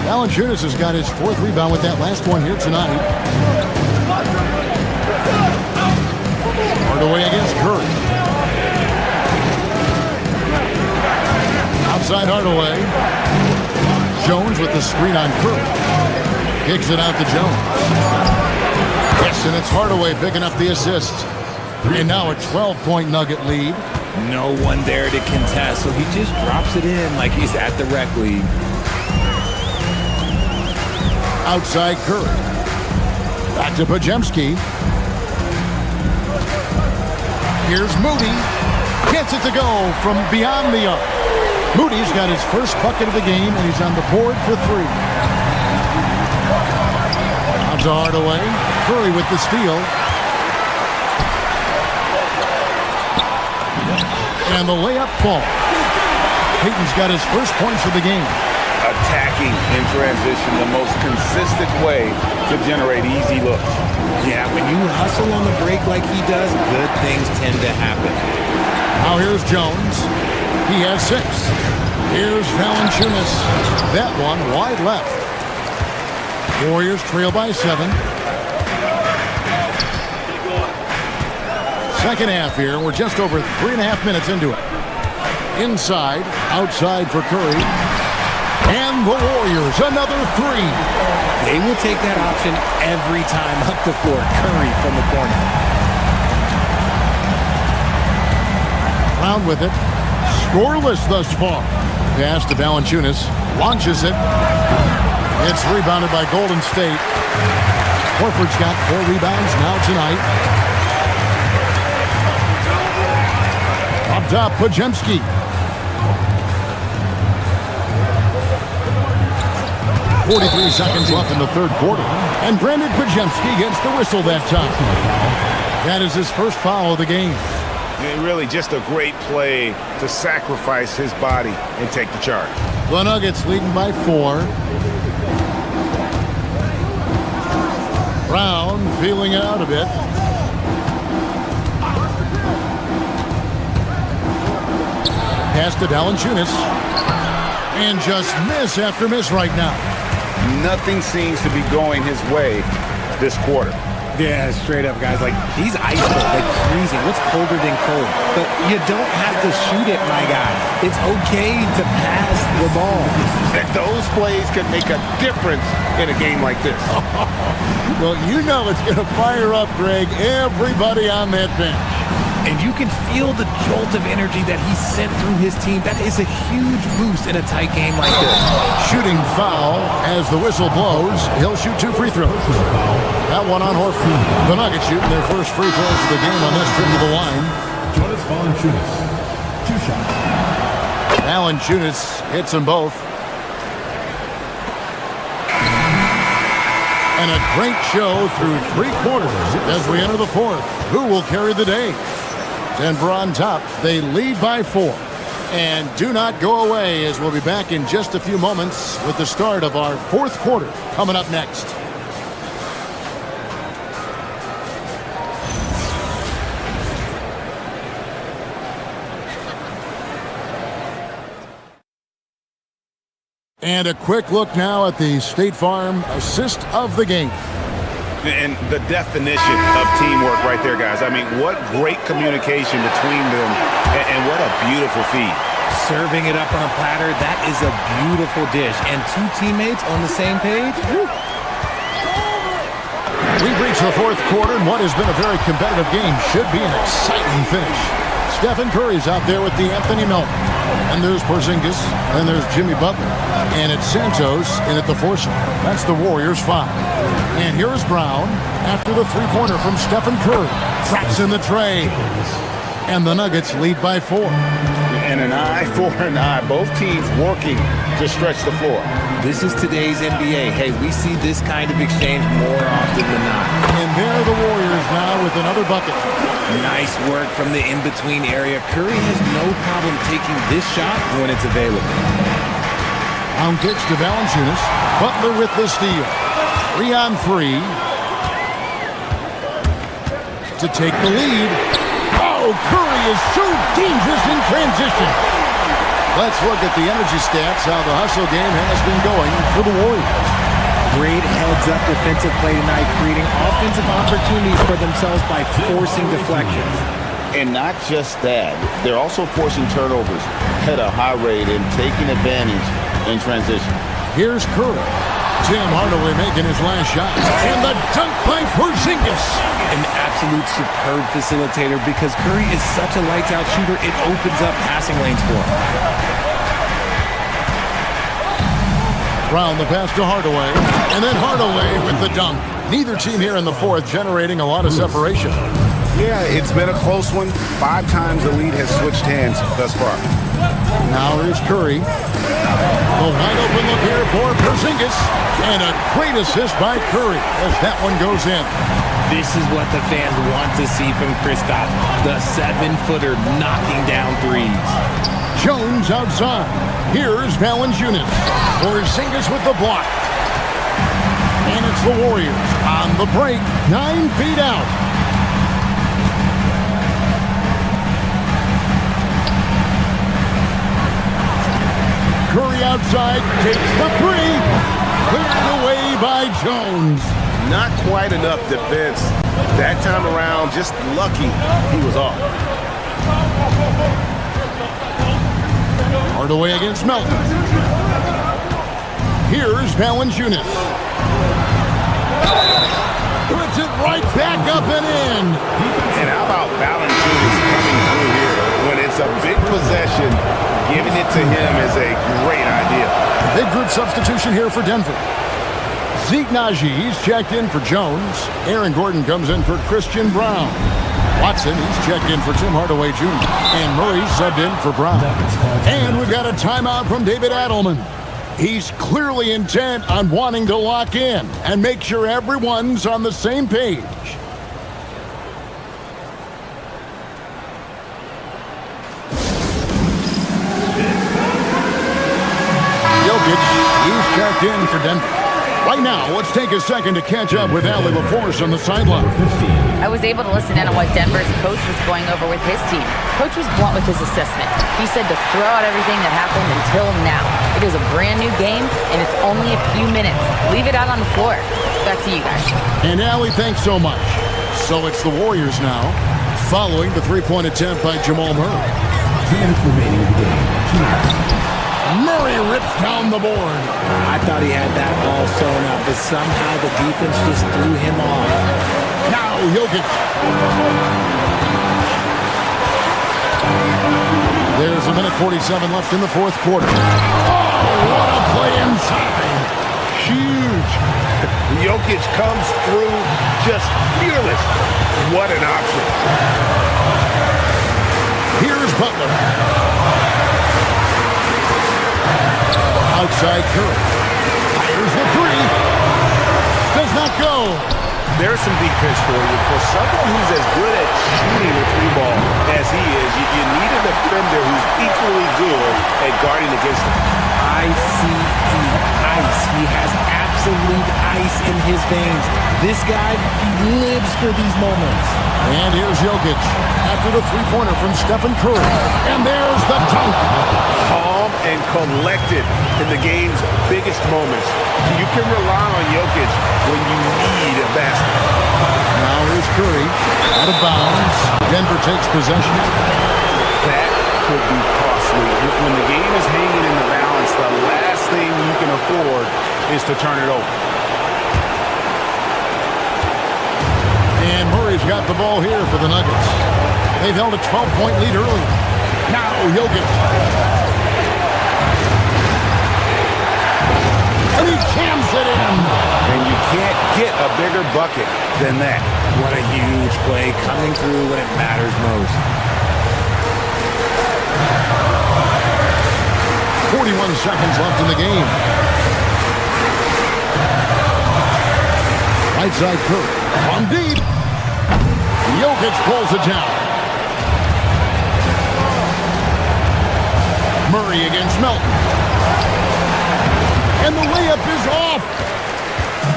Valanciunas has got his 4th rebound with that last one here tonight. Hardaway against Curry. Outside Hardaway. Jones with the screen on Curry. Kicks it out to Jones. Yes, and it's Hardaway picking up the assist. And now a 12-point Nugget lead. No one there to contest, so he just drops it in like he's at the rec league. Outside Curry. Back to Podziemski. Here's Moody. Gets it to go from beyond the arc. Moody's got his first bucket of the game, and he's on the board for 3. Out to Hardaway. Curry with the steal. And the layup falls. Payton's got his first points of the game. Attacking in transition, the most consistent way to generate easy looks. Yeah, when you hustle on the break like he does, good things tend to happen. Now here's Jones. He has 6. Here's Valanciunas. That one wide left. Warriors trail by 7. Second half here. We're just over 3.5 minutes into it. Inside, outside for Curry. And the Warriors, another 3. They will take that option every time up the floor. Curry from the corner. Brown with it. Scoreless thus far. Pass to Valanciunas. Launches it. It's rebounded by Golden State. Horford's got 4 rebounds now tonight. Up top, Podziemski. 43 seconds left in the third quarter. And Brandon Podziemski gets the whistle that time. That is his first foul of the game. Really just a great play to sacrifice his body and take the charge. The Nuggets leading by 4. Brown feeling it out a bit. Pass to Valanciunas. And just miss after miss right now. Nothing seems to be going his way this quarter. Yeah, straight up, guys. Like, he's ice cold, like freezing. What's colder than cold? But you don't have to shoot it, my guy. It's okay to pass the ball. Those plays can make a difference in a game like this. Well, you know it's going to fire up, Greg, everybody on that bench. And you can feel the jolt of energy that he sent through his team. That is a huge boost in a tight game like this. Shooting foul as the whistle blows. He'll shoot 2 free throws. That one on Horford. The Nuggets shooting their first free throws of the game on this trip to the line. Jonas Valanciunas, 2 shots. Valanciunas hits them both. And And a great show through 3 quarters as we enter the 4th. Who will carry the day? Denver on top. They lead by 4. And do not go away, as we'll be back in just a few moments with the start of our 4th quarter coming up next. And a quick look now at the State Farm assist of the game. And the definition of teamwork right there, guys. I mean, what great communication between them, and what a beautiful feed. Serving it up on a platter, that is a beautiful dish. And 2 teammates on the same page. Woo. We've reached the 4th quarter, and what has been a very competitive game should be an exciting finish. Stephen Curry's out there with D'Anthony Melton. And there's Porzingis, and there's Jimmy Butler. And it's Santos in at the foursome. That's the Warriors' 5. And here's Brown after the 3-pointer from Stephen Curry. Traps in the tray. And the Nuggets lead by 4. And an eye for an eye. Both teams working to stretch the floor. This is today's NBA. Hey, we see this kind of exchange more often than not. And there are the Warriors now with another bucket. Nice work from the in-between area. Curry has no problem taking this shot when it's available. Down kicks to Valanciunas. Butler with the steal. 3-on-3. To take the lead. Oh, Curry is so dangerous in transition. Let's look at the energy stats, how the hustle game has been going for the Warriors. Great heads-up defensive play tonight, creating offensive opportunities for themselves by forcing deflections. And not just that, they're also forcing turnovers at a high rate and taking advantage in transition. Here's Curry. Tim Hardaway making his last shot. And the dunk by Porzingis. An absolute superb facilitator because Curry is such a lights-out shooter, it opens up passing lanes for him. Brown the pass to Hardaway. And then Hardaway with the dunk. Neither team here in the 4th generating a lot of separation. Yeah, it's been a close one. 5 times the lead has switched hands thus far. Now here's Curry. The wide open look here for Porzingis. And a great assist by Curry as that one goes in. This is what the fans want to see from Kristaps. The 7-footer knocking down threes. Jones outside. Here's Valanciunas. Porzingis with the block. And it's the Warriors on the break. 9 feet out. Curry outside, takes the 3. Cleared away by Jones. Not quite enough defense. That time around, just lucky he was off. Hardaway against Melton. Here's Valanciunas. Puts it right back up and in. And how about Valanciunas coming through here? When it's a big possession, giving it to him is a great idea. Big group substitution here for Denver. Zeke Najee's checked in for Jones. Aaron Gordon comes in for Christian Brown. Watson, he's checked in for Tim Hardaway Jr. And Murray subbed in for Brown. And we've got a timeout from David Adelman. He's clearly intent on wanting to lock in and make sure everyone's on the same page. Jokic, he's checked in for Denver. Right now, let's take a second to catch up with Allie LaForce on the sideline. I was able to listen in on what Denver's coach was going over with his team. Coach was blunt with his assessment. He said to throw out everything that happened until now. It is a brand new game, and it's only a few minutes. Leave it out on the floor. Back to you guys. And Allie, thanks so much. So it's the Warriors now, following the 3-point attempt by Jamal Murray. 2 minutes remaining in the game. 2 minutes. Murray rips down the board. I thought he had that ball sewn up, but somehow the defense just threw him off. Now Jokic. There's a minute 47 left in the 4th quarter. Oh, what a play inside. Huge. Jokic comes through just fearless. What an option. Here's Butler. Outside Curry. Fires the 3. Does not go. there's some defense for you. For someone who's as good at shooting the three ball as he is, you need a defender who's equally good at guarding against him. Ice. He has absolute ice in his veins. This guy, he lives for these moments. And here's Jokic after the three-pointer from Stephen Curry. And there's the dunk. Calm and collected in the game's biggest moments. You can rely on Jokic when you need a basket. Now here's Curry out of bounds. Denver takes possession. That could be costly. When the game is hanging in the balance, the last thing you can afford is to turn it over. And Murray's got the ball here for the Nuggets. They've held a 12-point lead earlier. Now Jokic. And he jams it in. And you can't get a bigger bucket than that. What a huge play coming through when it matters most. 41 seconds left in the game. Right side Curry. From deep. Jokic pulls it down. Murray against Melton. And the layup is off.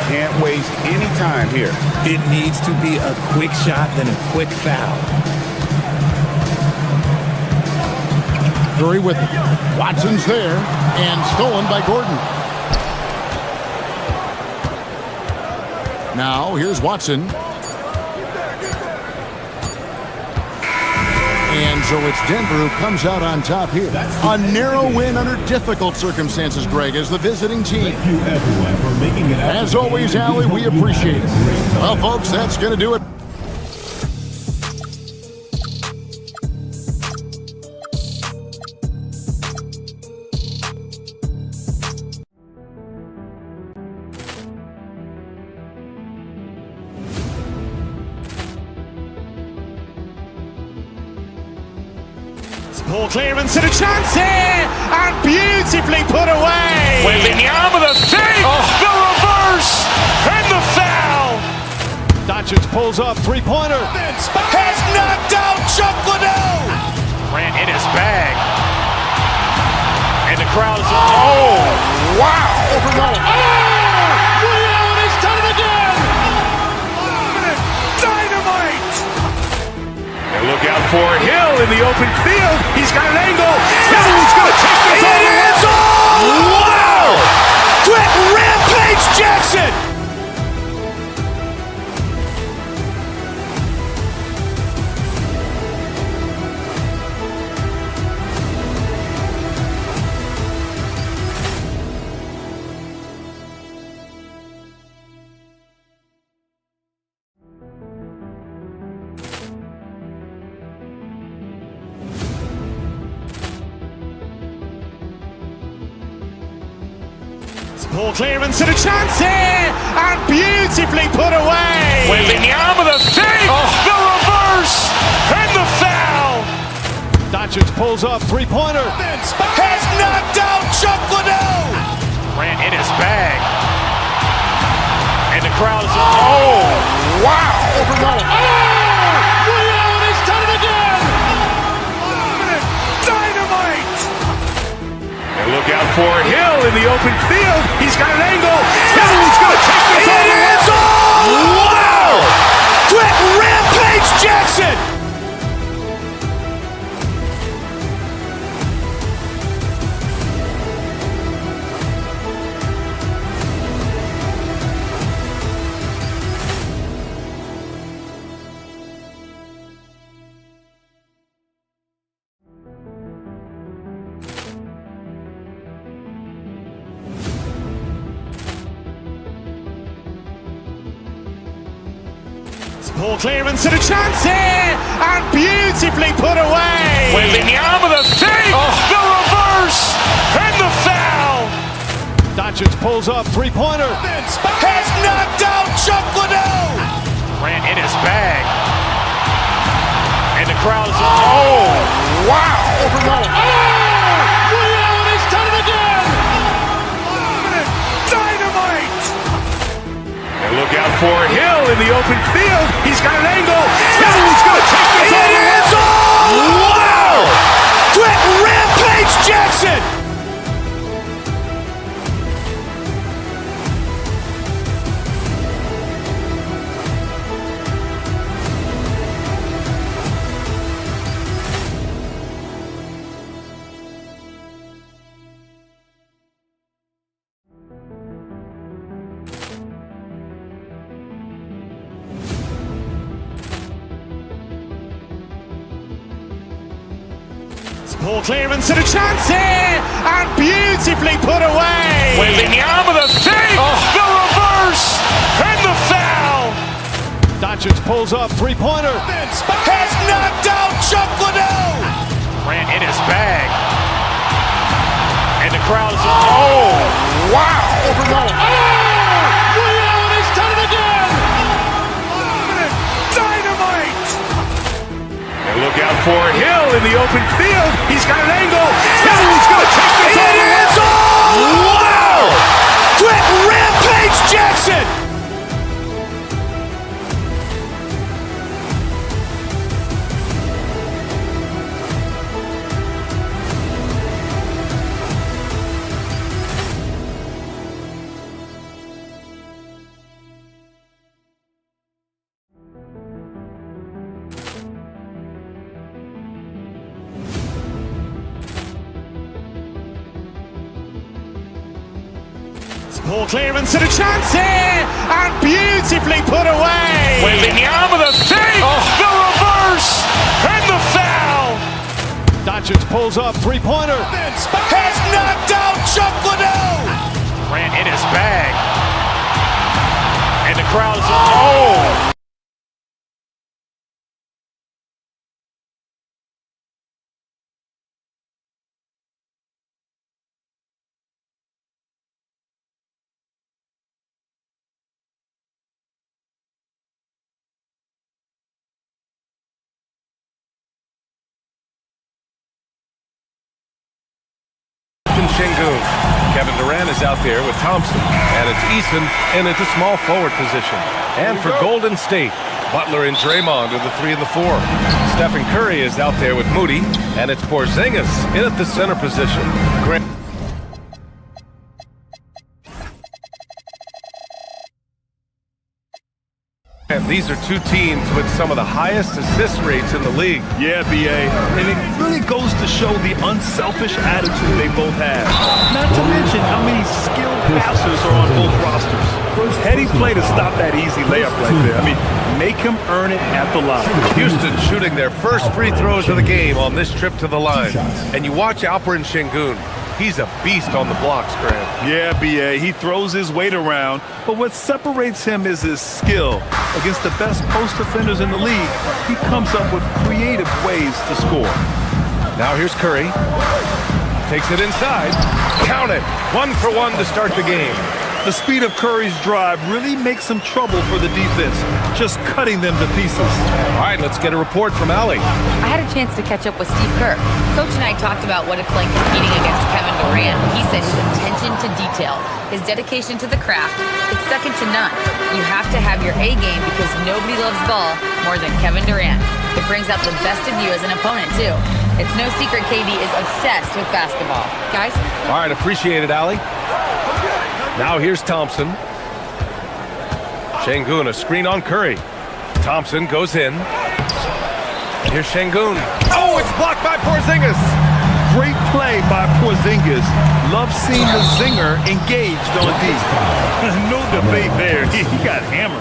Can't waste any time here. It needs to be a quick shot, then a quick foul. Curry with it. Watson's there. And stolen by Gordon. Now, here's Watson. And so it's Denver who comes out on top here. A narrow win under difficult circumstances, Greg, as the visiting team. Thank you, everyone, for making it. As always, Allie, we appreciate it. Well, folks, that's going to do it. Ball clearance and a chance here, and beautifully put away. Wembanyama with a save, the reverse, and the foul. Doncic pulls up, three-pointer. Has knocked out Chuck Liddell. Ran in his bag. And the crowd is, oh, wow. Liddell has done it again. Dynamite. And look out for Hill in the open field. He's got an angle. Hill's going to take this all the way. Wow! Quick Rampage Jackson. Ball clearance and a chance here, and beautifully put away. Wembanyama with a save, the reverse, and the foul. Doncic pulls up, three-pointer. Has knocked out Chuck Liddell. Ran in his bag. And the crowd is, oh, wow. Liddell has done it again. Dynamite. And look out for Hill in the open field. He's got an angle. Hill's going to take this all the way. Wow! Quick Rampage Jackson. Ball clearance and a chance here, and beautifully put away. Wembanyama with a save, the reverse, and the foul. Doncic pulls up, three-pointer. Has knocked out Chuck Liddell. Ran in his bag. And the crowd is, oh, wow. Liddell has done it again. Dynamite. And look out for Hill in the open field. He's got an angle. Hill's going to take this all the way. Wow! Quick Rampage Jackson! Ball clearance and a chance here, and beautifully put away. Wembanyama the save, the reverse, and the foul. Doncic pulls up, three-pointer. Has knocked out Chuck Liddell. Ran in his bag, and the crowd is. Oh, wow! Liddell has done it again. Dynamite! And look out for Hill in the open field. He's got an angle. Hill's going to take this all the way. Wow! Quick Rampage Jackson! Ball clearance and a chance here, and beautifully put away. Wembanyama the save, the reverse, and the foul. Doncic pulls up, three-pointer. Has knocked out Chuck Liddell. Ran in his bag, and the crowd is. Oh! Shingun. Kevin Durant is out there with Thompson, and it's Easton in at the small forward position. And for Golden State, Butler and Draymond are the 3 and the 4. Stephen Curry is out there with Moody, and it's Porzingis in at the center position. And these are two teams with some of the highest assist rates in the league. Yeah, B.A. And it really goes to show the unselfish attitude they both have. Not to mention how many skilled passers are on both rosters. Heady play to stop that easy layup right there. I mean, make him earn it at the line. Houston shooting their first free throws of the game on this trip to the line. And you watch Alperen Şengün. He's a beast on the blocks, Grant. Yeah, B.A. He throws his weight around, but what separates him is his skill. Against the best post defenders in the league, he comes up with creative ways to score. Now here's Curry. Takes it inside. Count it. 1 for 1 to start the game. The speed of Curry's drive really makes some trouble for the defense, just cutting them to pieces. All right, let's get a report from Allie. I had a chance to catch up with Steve Kerr. Coach and I talked about what it's like competing against Kevin Durant. He said his attention to detail, his dedication to the craft, it's second to none. You have to have your A game because nobody loves ball more than Kevin Durant. It brings out the best of you as an opponent, too. It's no secret KD is obsessed with basketball. Guys? All right, appreciate it, Allie. Now here's Thompson. Şengün, a screen on Curry. Thompson goes in. And here's Şengün. Oh, it's blocked by Porzingis. Great play by Porzingis. Love seeing the zinger engaged on D. No debate there. He got hammered.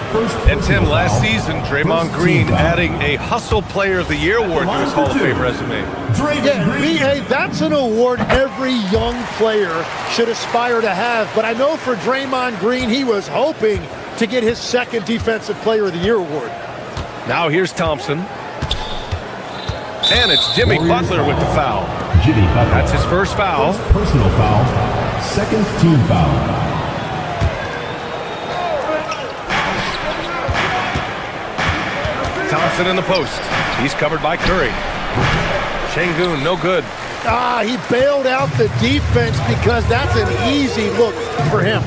And Tim, last season, Draymond Green adding a Hustle Player of the Year award to his Hall of Fame resume. Yeah, B.A., that's an award every young player should aspire to have. But I know for Draymond Green, he was hoping to get his second Defensive Player of the Year award. Now here's Thompson. And it's Jimmy Butler with the foul. Jimmy Butler. That's his first foul. First personal foul. Second team foul. Thompson in the post. He's covered by Curry. Şengün, no good. He bailed out the defense because that's an easy look for him.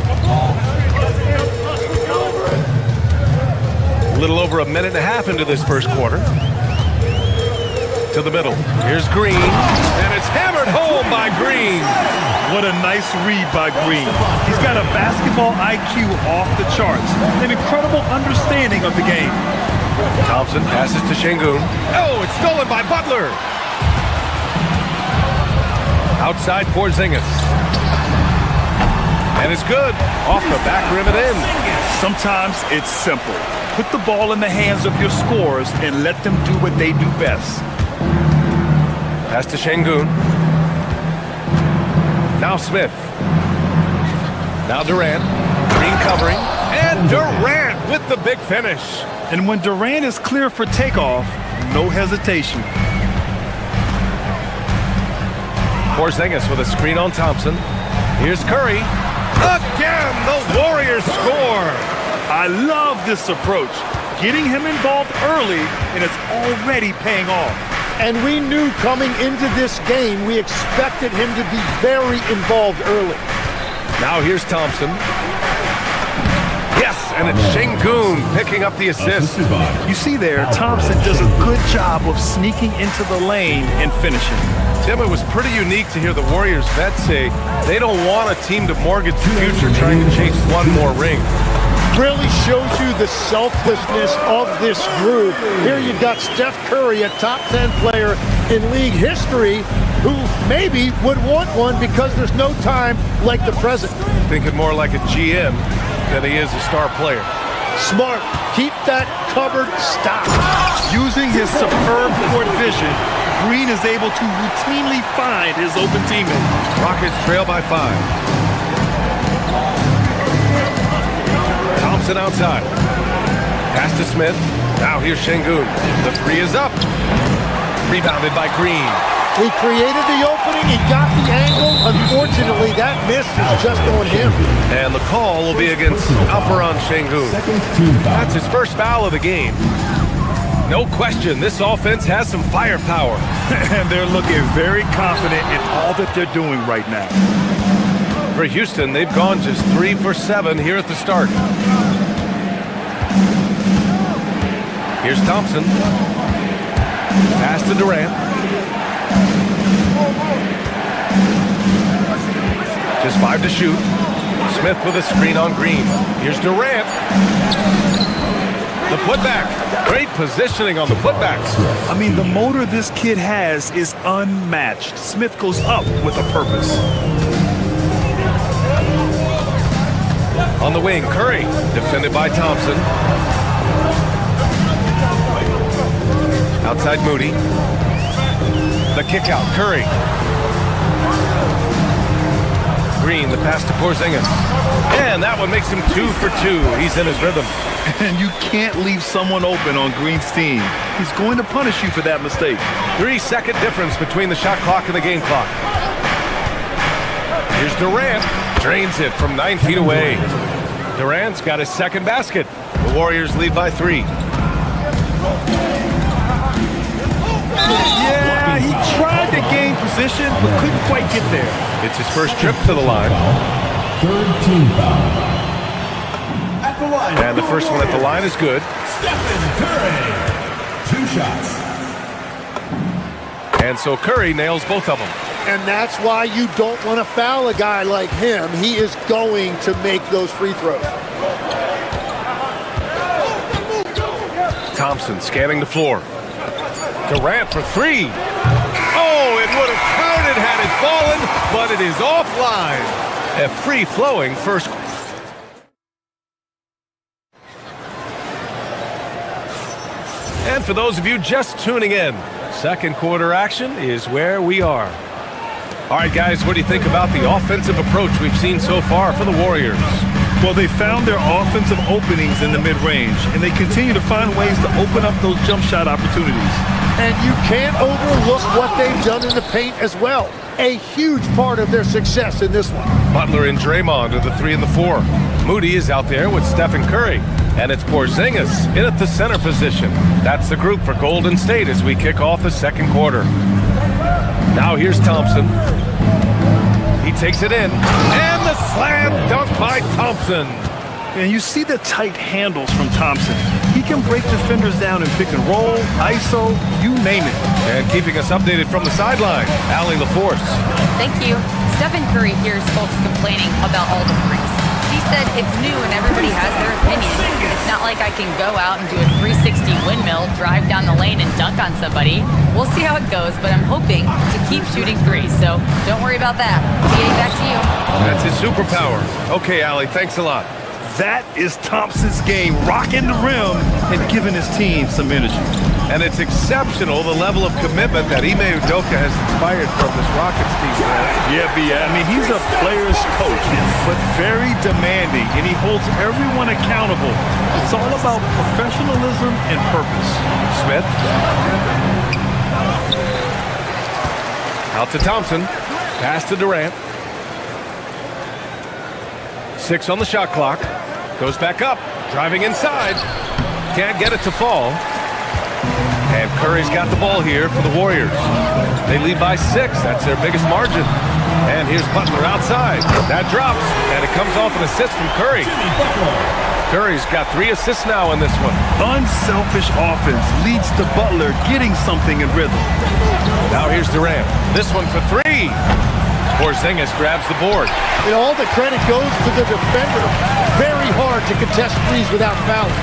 little over a minute and a half into this first quarter. To the middle. Here's Green, and it's hammered home by Green. What a nice read by Green. He's got a basketball IQ off the charts, an incredible understanding of the game. Thompson passes to Şengün. Oh, it's stolen by Butler. Outside Porzingis. And it's good. Off the back rim and in. Sometimes it's simple. Put the ball in the hands of your scorers and let them do what they do best. Pass to Şengün. Now Smith. Now Durant. Green covering. And Durant with the big finish. And when Durant is clear for takeoff, no hesitation. Porzingis with a screen on Thompson. Here's Curry. Again, the Warriors score. I love this approach. Getting him involved early, and it's already paying off. And we knew coming into this game, we expected him to be very involved early. Now here's Thompson. Yes, and it's Şengün picking up the assist. You see there, Thompson does a good job of sneaking into the lane and finishing. Tim, it was pretty unique to hear the Warriors vets say they don't want a team to mortgage the future trying to chase one more ring. Really shows you the selflessness of this group. Here you've got Steph Curry, a top 10 player in league history, who maybe would want one because there's no time like the present. Thinking more like a GM than he is a star player. Smart. Keep that cupboard stocked. Using his superb court vision, Green is able to routinely find his open teammate. Rockets trail by 5. Thompson outside. Pass to Smith. Now here's Şengün. The three is up. Rebounded by Green. He created the opening. He got the angle. Unfortunately, that miss is just on him. And the call will be against Alperen Şengün. That's his first foul of the game. No question, this offense has some firepower. And they're looking very confident in all that they're doing right now. For Houston, they've gone just 3 for 7 here at the start. Here's Thompson. Pass to Durant. Just 5 to shoot. Smith with a screen on Green. Here's Durant. The putback. Great positioning on the putbacks. I mean, the motor this kid has is unmatched. Smith goes up with a purpose. On the wing, Curry, defended by Thompson. Outside Moody. The kick out, Curry. Green, the pass to Porzingis. And that one makes him 2 for 2. He's in his rhythm. And you can't leave someone open on Green's team. He's going to punish you for that mistake. 3-second difference between the shot clock and the game clock. Here's Durant. Drains it from 9 feet away. Durant's got his second basket. The Warriors lead by 3. Yeah, he tried to gain position, but couldn't quite get there. It's his first trip to the line. Third team foul. At the line. And the first one at the line is good. Stephen Curry. 2 shots. And so Curry nails both of them. And that's why you don't want to foul a guy like him. He is going to make those free throws. Thompson scanning the floor. Durant for 3. Oh, it would have counted had it fallen, but it is offline. A free-flowing first. And for those of you just tuning in, second quarter action is where we are. All right, guys, what do you think about the offensive approach we've seen so far for the Warriors? Well, they found their offensive openings in the mid-range, and they continue to find ways to open up those jump shot opportunities. And you can't overlook what they've done in the paint as well. A huge part of their success in this one. Butler and Draymond are the 3 and the 4. Moody is out there with Stephen Curry. And it's Porzingis in at the center position. That's the group for Golden State as we kick off the second quarter. Now here's Thompson. He takes it in. And the slam dunk by Thompson. And you see the tight handles from Thompson. He can break defenders down in pick and roll, ISO, you name it. And keeping us updated from the sideline, Allie LaForce. Thank you. Stephen Curry hears folks complaining about all the threes. He said it's new and everybody has their opinion. It's not like I can go out and do a 360 windmill, drive down the lane, and dunk on somebody. We'll see how it goes, but I'm hoping to keep shooting threes, so don't worry about that. PA, back to you. That's his superpower. Okay, Allie, thanks a lot. That is Thompson's game, rocking the rim and giving his team some energy. And it's exceptional, the level of commitment that Ime Udoka has inspired from this Rockets team. Yeah, B. I mean, he's a player's coach, but very demanding, and he holds everyone accountable. It's all about professionalism and purpose. Smith. Out to Thompson. Pass to Durant. 6 on the shot clock. Goes back up. Driving inside. Can't get it to fall. And Curry's got the ball here for the Warriors. They lead by 6. That's their biggest margin. And here's Butler outside. That drops. And it comes off an assist from Curry. Curry's got 3 assists now in this one. Unselfish offense leads to Butler getting something in rhythm. Now here's Durant. This one for 3. Porzingis grabs the board. And all the credit goes to the defender. Very hard to contest threes without fouling.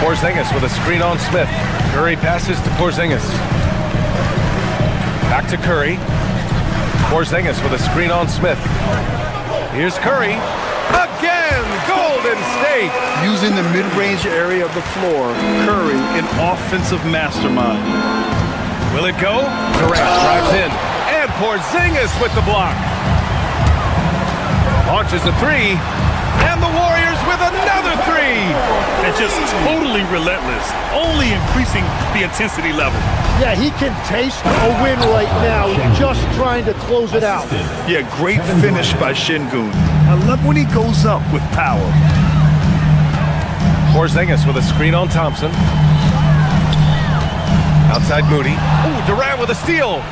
Porzingis with a screen on Smith. Curry passes to Porzingis. Back to Curry. Porzingis with a screen on Smith. Here's Curry. Again, Golden State. Using the mid-range area of the floor, Curry, an offensive mastermind. Will it go? Durant drives in. And Porzingis with the block. Launches a 3. And the Warriors with another 3. And just totally relentless, only increasing the intensity level. Yeah, he can taste a win right now, just trying to close it out. Yeah, great finish by Şengün. I love when he goes up with power. Porzingis with a screen on Thompson. Outside Moody. Ooh, Durant with a steal.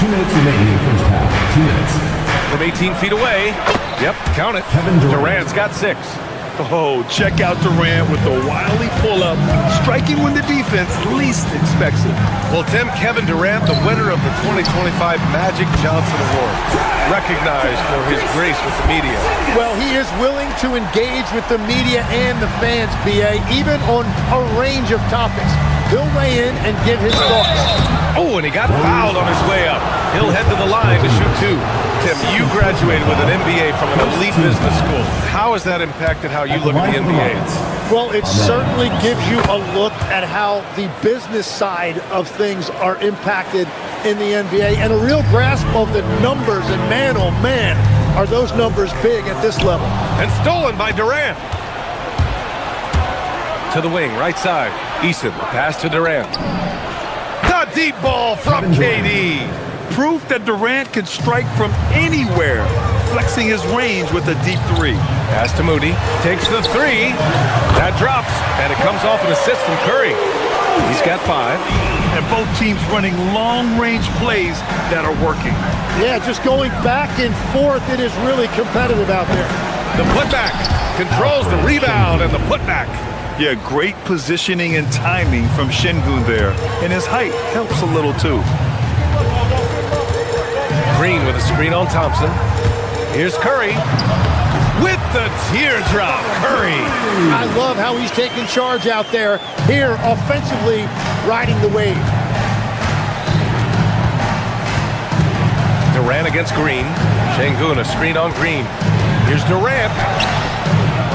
2 minutes remaining in the first half. 2 minutes. From 18 feet away. Yep, count it. Durant's got 6. Oh, check out Durant with the wily pull-up, striking when the defense least expects it. Well, Tim, Kevin Durant, the winner of the 2025 Magic Johnson Award, recognized for his grace with the media. Well, he is willing to engage with the media and the fans, BA, even on a range of topics. He'll weigh in and give his thoughts. Oh, and he got fouled on his way up. He'll head to the line to shoot 2. Tim, you graduated with an MBA from an elite business school. How has that impacted how you look at the NBA? Well, it certainly gives you a look at how the business side of things are impacted in the NBA and a real grasp of the numbers. And man, oh man, are those numbers big at this level. And stolen by Durant. To the wing, right side. Eason, pass to Durant. The deep ball from KD. Proof that Durant can strike from anywhere, flexing his range with a deep 3. Pass to Moody, takes the 3. That drops, and it comes off an assist from Curry. He's got 5. And both teams running long-range plays that are working. Yeah, just going back and forth, it is really competitive out there. The putback controls the rebound and the putback. Yeah, great positioning and timing from Şengün there. And his height helps a little too. Green with a screen on Thompson. Here's Curry. With the teardrop, Curry. I love how he's taking charge out there. Here, offensively, riding the wave. Durant against Green. Şengün, a screen on Green. Here's Durant.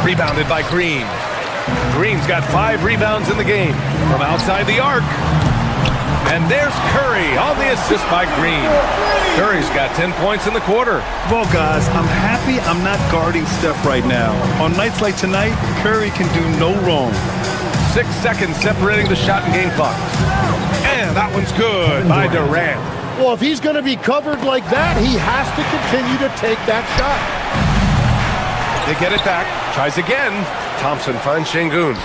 Rebounded by Green. Green's got 5 rebounds in the game from outside the arc. And there's Curry on the assist by Green. Curry's got 10 points in the quarter. Well, guys, I'm happy I'm not guarding Steph right now. On nights like tonight, Curry can do no wrong. 6 seconds separating the shot and game clock. And that one's good by Durant. Well, if he's going to be covered like that, he has to continue to take that shot. They get it back. Tries again. Thompson finds Şengün.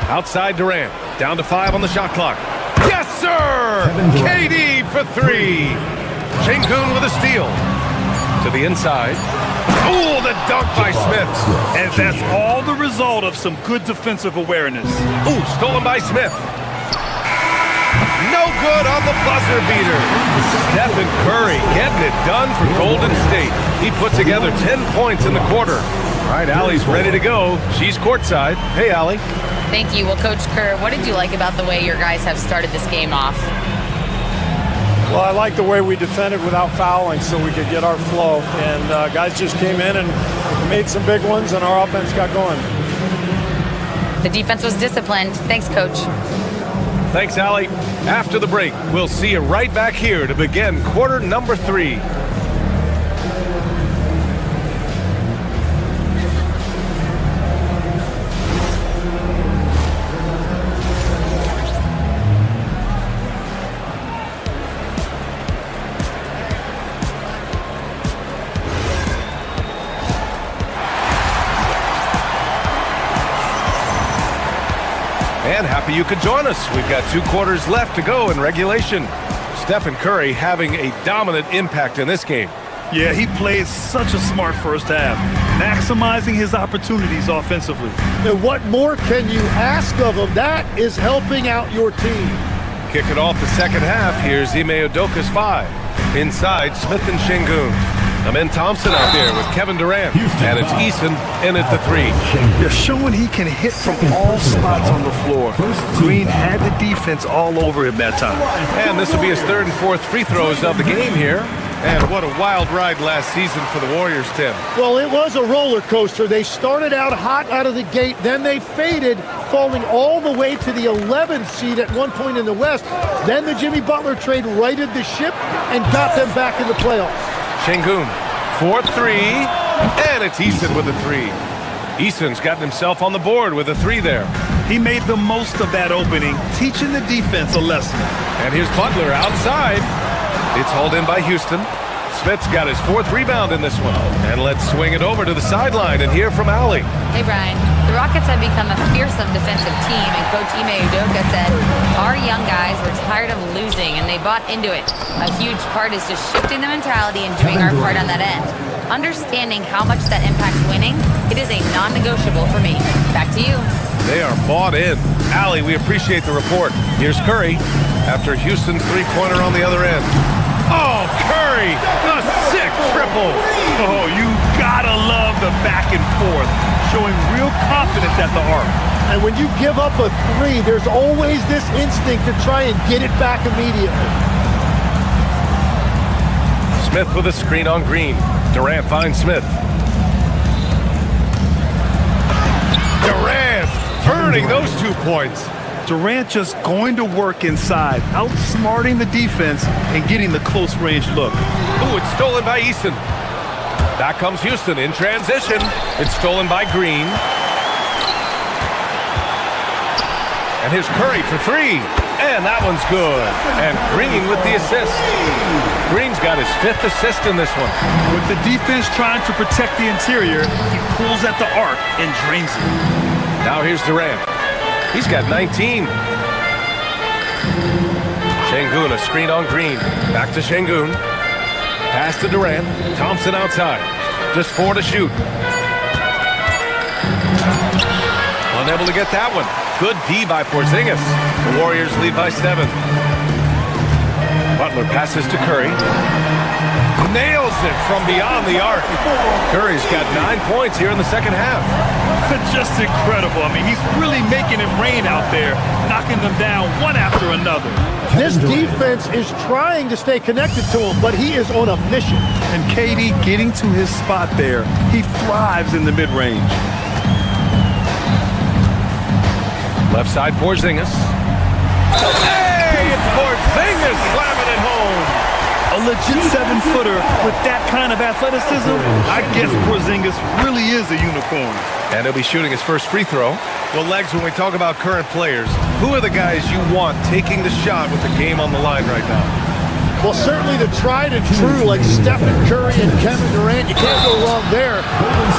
Outside Durant. Down to 5 on the shot clock. Yes, sir! KD for 3. Şengün with a steal. To To the inside. Oh, the dunk by Smith. And that's all the result of some good defensive awareness. Ooh, stolen by Smith. No good on the buzzer beater. Stephen Curry getting it done for Golden State. He put together 10 points in the quarter. All right, Allie's ready to go. She's courtside. Hey, Allie. Thank you. Well, Coach Kerr, what did you like about the way your guys have started this game off? Well, I like the way we defended without fouling so we could get our flow. And guys just came in and made some big ones, and our offense got going. The defense was disciplined. Thanks, Coach. Thanks, Allie. After the break, we'll see you right back here to begin quarter number 3. And happy you could join us. We've got 2 quarters left to go in regulation. Stephen Curry having a dominant impact in this game. Yeah, he played such a smart first half, maximizing his opportunities offensively. And what more can you ask of him? That is helping out your team. Kick it off the second half. Here's Ime Udoka's 5. Inside, Smith and Şengün. Amen Thompson out there with Kevin Durant. And it's Eason in at the 3. They're showing he can hit from all spots on the floor. Green had the defense all over him that time. And this will be his 3rd and 4th free throws of the game here. And what a wild ride last season for the Warriors, Tim. Well, it was a roller coaster. They started out hot out of the gate, then they faded, falling all the way to the 11th seed at one point in the West. Then the Jimmy Butler trade righted the ship and got them back in the playoffs. Şengün, 4-3, and it's Eason with a 3. Eason's gotten himself on the board with a 3 there. He made the most of that opening, teaching the defense a lesson. And here's Butler outside. It's hauled in by Houston. Smith's got his 4th rebound in this one. And let's swing it over to the sideline and hear from Allie. Hey, Brian. The Rockets have become a fearsome defensive team, and Coach Ime Udoka said, our young guys were tired of losing, and they bought into it. A huge part is just shifting the mentality and doing our part on that end. Understanding how much that impacts winning, it is a non-negotiable for me. Back to you. They are bought in. Allie, we appreciate the report. Here's Curry after Houston's 3-pointer on the other end. Oh, Curry, a sick triple. Oh, you gotta love the back and forth, showing real confidence at the arc. And when you give up a 3, there's always this instinct to try and get it back immediately. Smith with a screen on Green. Durant finds Smith. Durant earning those 2 points. Durant just going to work inside, outsmarting the defense and getting the close-range look. Ooh, it's stolen by Eason. Back comes Houston in transition. It's stolen by Green. And here's Curry for 3. And that one's good. And Green with the assist. Green's got his 5th assist in this one. With the defense trying to protect the interior, he pulls at the arc and drains it. Now here's Durant. He's got 19. Şengün, a screen on Green. Back to Şengün. Pass to Durant. Thompson outside. Just 4 to shoot. Unable to get that one. Good D by Porzingis. The Warriors lead by 7. Butler passes to Curry. Nails it from beyond the arc. Curry's got 9 points here in the second half. Just incredible. I mean, he's really making it rain out there, knocking them down one after another. This defense is trying to stay connected to him, but he is on a mission. And KD getting to his spot there. He thrives in the mid-range. Left side, Porzingis. Hey, it's Porzingis slamming it home. A legit 7-footer with that kind of athleticism, I guess Porzingis really is a unicorn. And he'll be shooting his first free throw. Well, Legs, when we talk about current players, who are the guys you want taking the shot with the game on the line right now? Well, certainly the tried and true, like Stephen Curry and Kevin Durant. You can't go wrong there.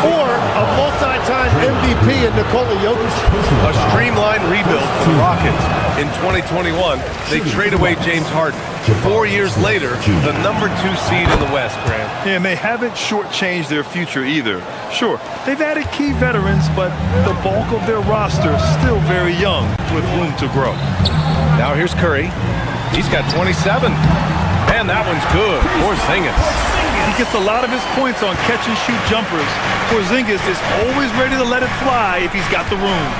Or a multi-time MVP in Nikola Jokic. A streamlined rebuild for the Rockets. In 2021, they trade away James Harden. 4 years later, the number 2 seed in the West, Grant. And they haven't shortchanged their future either. Sure, they've added key veterans, but the bulk of their roster is still very young with room to grow. Now here's Curry. He's got 27. Man, that one's good. Porzingis. He gets a lot of his points on catch-and-shoot jumpers. Porzingis is always ready to let it fly if he's got the room.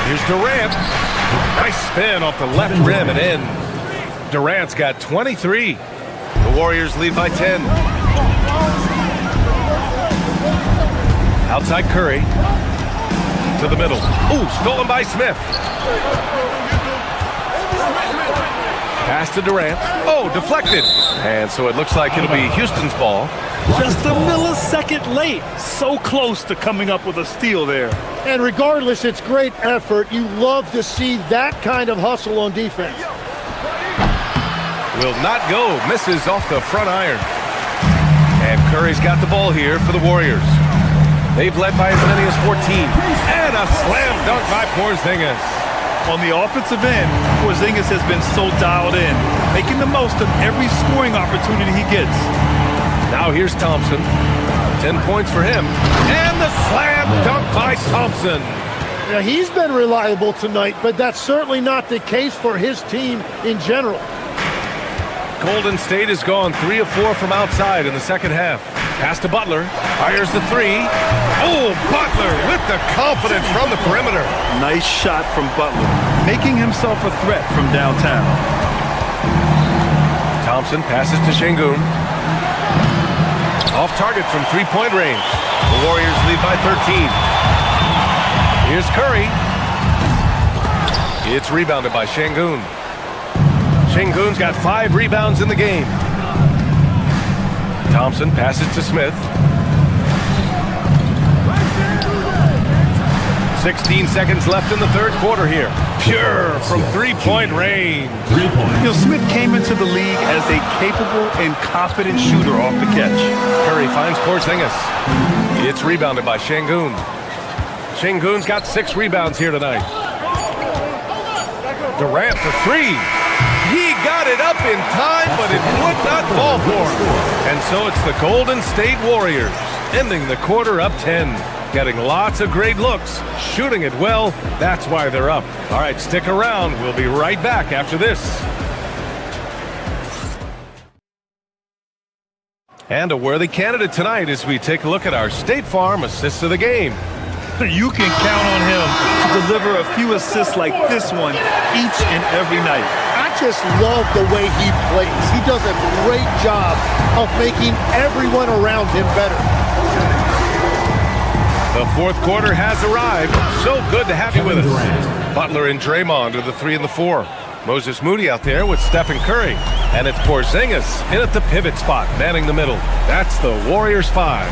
Here's Durant. Nice spin off the left rim and in. Durant's got 23. The Warriors lead by 10. Outside Curry. To the middle. Ooh, stolen by Smith. Pass to Durant. Oh, deflected. And so it looks like it'll be Houston's ball. Just a millisecond late. So close to coming up with a steal there. And regardless, it's great effort. You love to see that kind of hustle on defense. Will not go. Misses off the front iron. And Curry's got the ball here for the Warriors. They've led by as many as 14. And a slam dunk by Porzingis. On the offensive end, Porzingis has been so dialed in, making the most of every scoring opportunity he gets. Now here's Thompson. 10 points for him. And the slam dunk by Thompson. Now, he's been reliable tonight, but that's certainly not the case for his team in general. Golden State has gone 3 of 4 from outside in the second half. Pass to Butler. Fires the 3. Oh, Butler with the confidence from the perimeter. Nice shot from Butler, making himself a threat from downtown. Thompson passes to Şengün. Off target from three-point range. The Warriors lead by 13. Here's Curry. It's rebounded by Şengün. Şengün's got 5 rebounds in the game. Thompson passes to Smith. 16 seconds left in the third quarter here. Pure from three-point range. Smith came into the league as a capable and confident shooter off the catch. Curry finds Porzingis. It's rebounded by Şengün. Şengün's got 6 rebounds here tonight. Durant for 3. He got it up in time, but it would not fall for him. And so it's the Golden State Warriors, ending the quarter up 10. Getting lots of great looks, shooting it well. That's why they're up. All right, stick around. We'll be right back after this. And a worthy candidate tonight as we take a look at our State Farm assists of the game. You can count on him to deliver a few assists like this one each and every night. I just love the way he plays. He does a great job of making everyone around him better. The fourth quarter has arrived. So good to have you with us. Butler and Draymond are the 3 and the 4. Moses Moody out there with Stephen Curry. And it's Porzingis in at the pivot spot, manning the middle. That's the Warriors 5.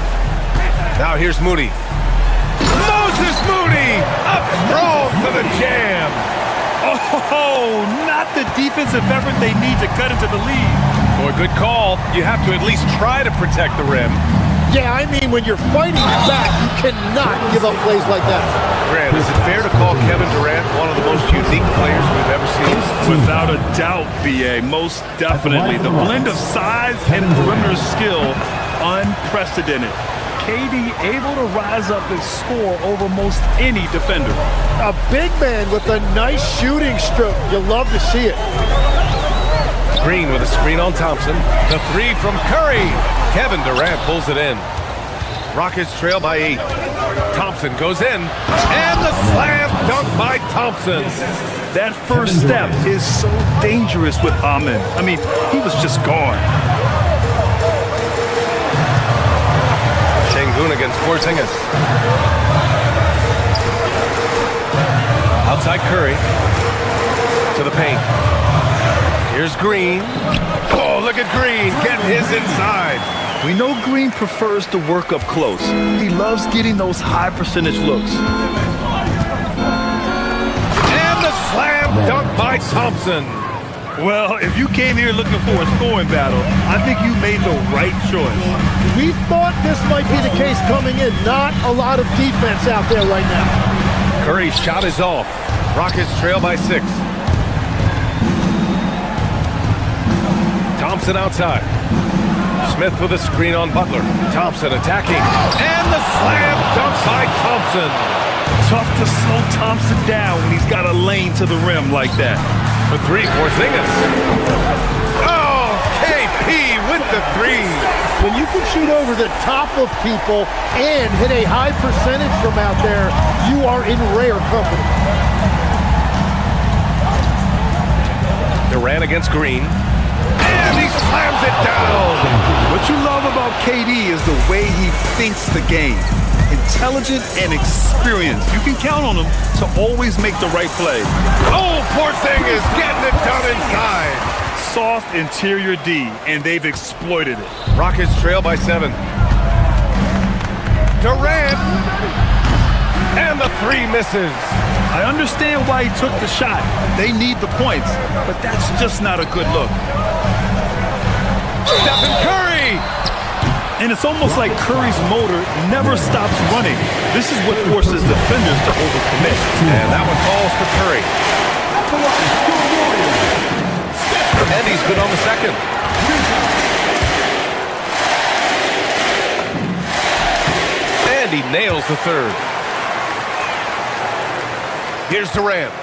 Now here's Moody. Moses Moody up strong for the jam. Oh, not the defensive effort they need to cut into the lead. Boy, good call. You have to at least try to protect the rim. Yeah, I mean, when you're fighting back, you cannot give up plays like that. Grant, is it fair to call Kevin Durant one of the most unique players we've ever seen? Without a doubt, B.A., most definitely. The blend of size and perimeter skill, unprecedented. KD able to rise up and score over most any defender. A big man with a nice shooting stroke. You'll love to see it. Green with a screen on Thompson. The 3 from Curry. Kevin Durant pulls it in. Rockets trail by 8. Thompson goes in. And the slam dunk by Thompson. That first step is so dangerous with Amen. I mean, he was just gone. Şengün against Porzingis. Outside Curry. To the paint. Here's Green. Oh, look at Green getting his inside. We know Green prefers to work up close. He loves getting those high percentage looks. And the slam dunk by Thompson. Well, if you came here looking for a scoring battle, I think you made the right choice. We thought this might be the case coming in. Not a lot of defense out there right now. Curry's shot is off. Rockets trail by 6. Thompson outside. Smith with a screen on Butler. Thompson attacking. And the slam dunk by Thompson. Tough to slow Thompson down when he's got a lane to the rim like that. For 3, Porzingis. Oh, KP with the 3. When you can shoot over the top of people and hit a high percentage from out there, you are in rare company. Durant against Green. And he slams it down. What you love about KD is the way he thinks the game. Intelligent and experienced. You can count on him to always make the right play. Oh, Porzingis getting it done inside. Soft interior D, and they've exploited it. Rockets trail by 7. Durant. And the 3 misses. I understand why he took the shot. They need the points, but that's just not a good look. Stephen Curry. And it's almost like Curry's motor never stops running. This is what forces defenders to overcommit. And that one falls to Curry. And he's good on the second. And he nails the third. Here's Durant.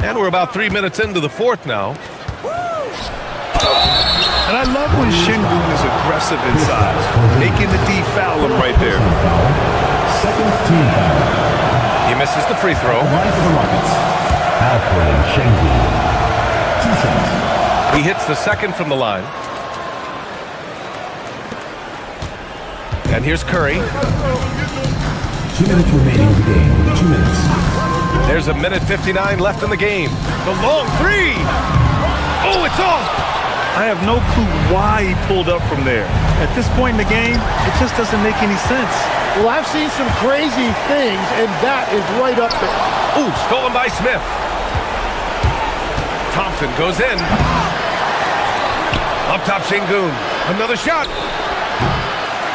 And we're about 3 minutes into the fourth now. And I love when Şengün is aggressive inside, making the D foul him right there. Second team foul. He misses the free throw. Line for the Rockets. Alfred Şengün. 2 shots. He hits the second from the line. And here's Curry. 2 minutes remaining in the game. 2 minutes. There's a minute 59 left in the game. The long 3. Oh, it's off. I have no clue why he pulled up from there. At this point in the game, it just doesn't make any sense. Well, I've seen some crazy things, and that is right up there. Ooh, stolen by Smith. Thompson goes in. Up top, Şengün. Another shot.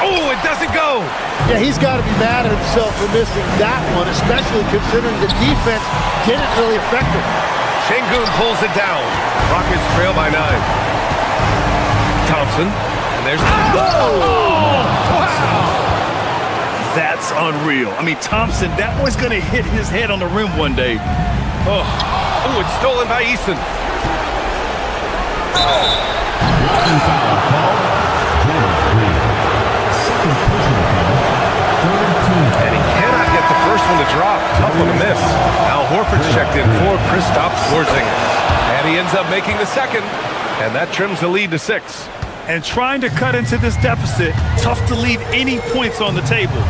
Oh, it doesn't go. Yeah, he's got to be mad at himself for missing that one, especially considering the defense didn't really affect him. Şengün pulls it down. Rockets trail by 9. Thompson, and there's... Oh! Wow! That's unreal. I mean, Thompson, that boy's going to hit his head on the rim one day. Oh, it's stolen by Eason. And he cannot get the first one to drop. Tough one to miss. Al Horford's checked in for Kristaps Porzingis. And he ends up making the second. And that trims the lead to 6. And trying to cut into this deficit, tough to leave any points on the table.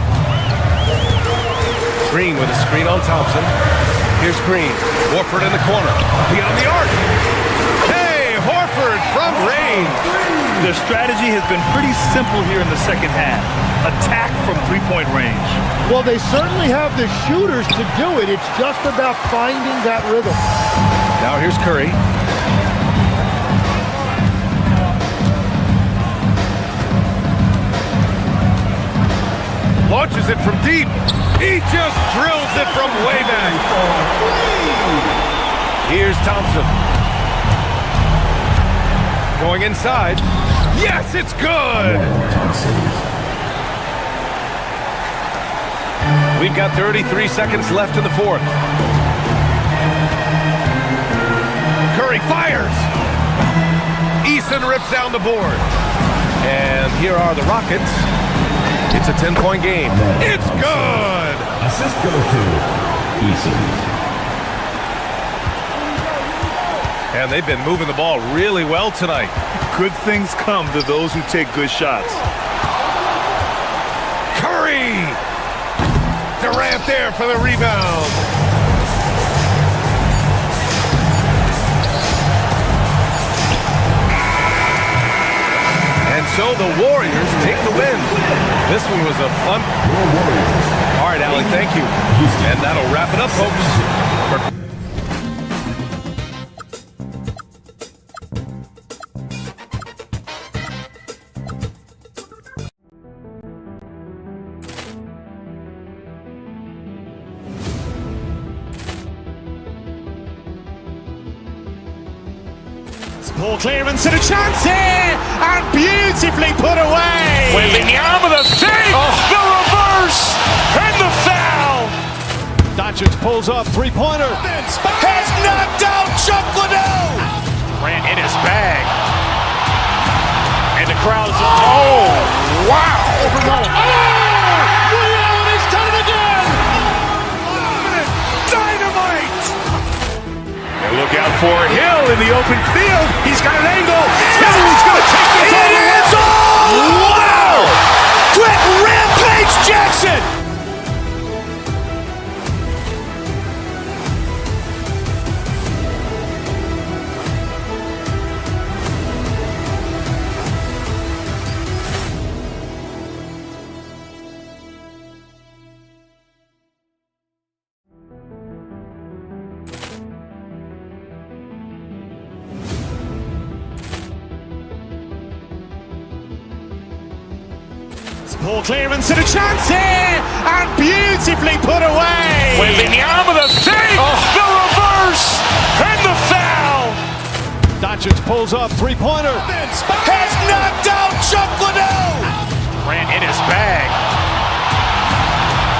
Green with a screen on Thompson. Here's Green. Horford in the corner. Beyond the arc. Hey, Horford from range. Their strategy has been pretty simple here in the second half. Attack from three-point range. Well, they certainly have the shooters to do it. It's just about finding that rhythm. Now here's Curry. Launches it from deep. He just drills it from way back. Here's Thompson. Going inside. Yes, it's good. We've got 33 seconds left in the fourth. Curry fires. Eason rips down the board. And here are the Rockets. It's a 10-point game. It's good! Assist goes to Eason. And they've been moving the ball really well tonight. Good things come to those who take good shots. Curry! Durant there for the rebound. And so the Warriors take the win. This one was a fun... All right, Allie, thank you. And that'll wrap it up, folks. Ball clearance and a chance here, and beautifully put away. Willingham with a save, the reverse, and the foul. Doncic pulls up, three-pointer. Has knocked out Chuck Liddell. Ran in his bag. And the crowd is, oh, wow. Ray Allen has done it again. Dynamite. And look out for Hill in the open field. He's got an angle. He's going to take this all the way. Wow. Quick Rampage Jackson. Ball clearance and a chance here, and beautifully put away. Willingham with a save, the reverse, and the foul. Doncic pulls up, three-pointer. Has knocked out Chuck Liddell. Ran in his bag.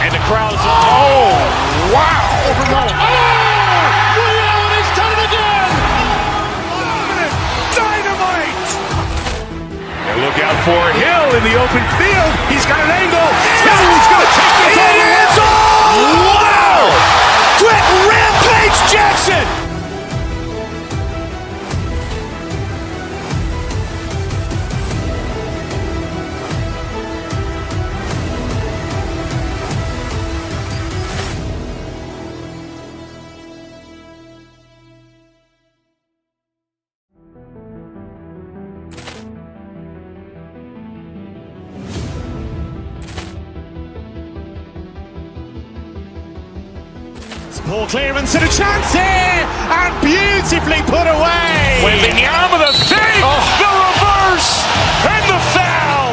And the crowd is, oh, wow. Ray Allen has done it again. Dynamite. And look out for Hill in the open field. He's got an angle. He's going to take this all the way. Wow. Quick Rampage Jackson. Ball clearance and a chance here, and beautifully put away. Willingham with a save, the reverse, and the foul.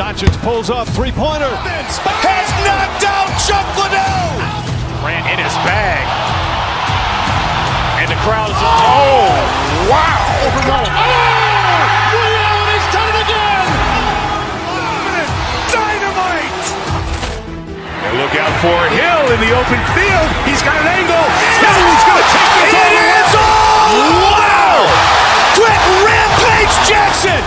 Doncic pulls up, three-pointer. Has knocked out Chuck Liddell. Ran in his bag. And the crowd is, oh, wow. Ray Allen has done it again. Dynamite. And look out for Hill in the open field. He's got an angle. He's going to take this all the way. Wow. Quick Rampage Jackson.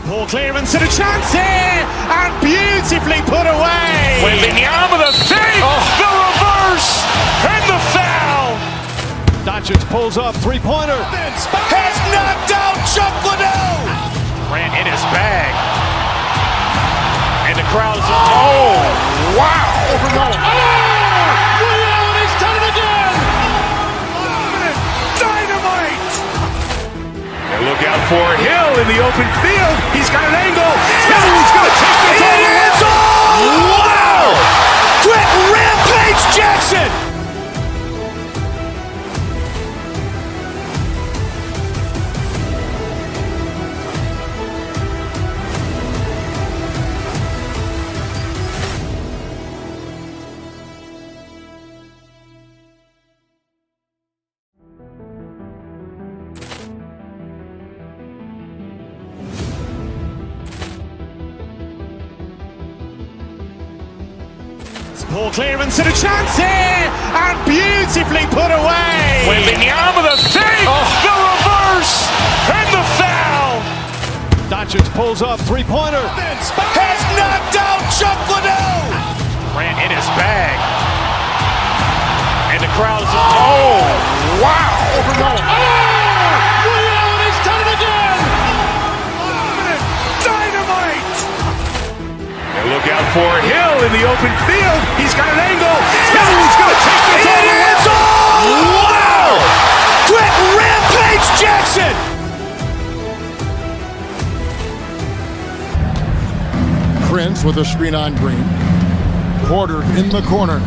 Ball clearance and a chance here, and beautifully put away. Willingham with a save, the reverse, and the foul. Doncic pulls up, three-pointer. Has knocked out Chuck Liddell. Ran in his bag. And the crowd is, oh, wow. Ray Allen has done it again. Dynamite. And look out for Hill in the open field. He's got an angle. He's going to take this all the way. Wow. Quick Rampage Jackson. Ball clearance and a chance here, and beautifully put away. Willingham with a save, the reverse, and the foul. Doncic pulls up, three-pointer. Has knocked out Chuck Liddell. Ran in his bag. And the crowd is, oh, wow. Ray Allen has done it again. Dynamite. And look out for Hill in the open field. He's got an angle. He's going to take this all the way. Wow. Quick Rampage Jackson. Prince with a screen on Green. Porter in the corner.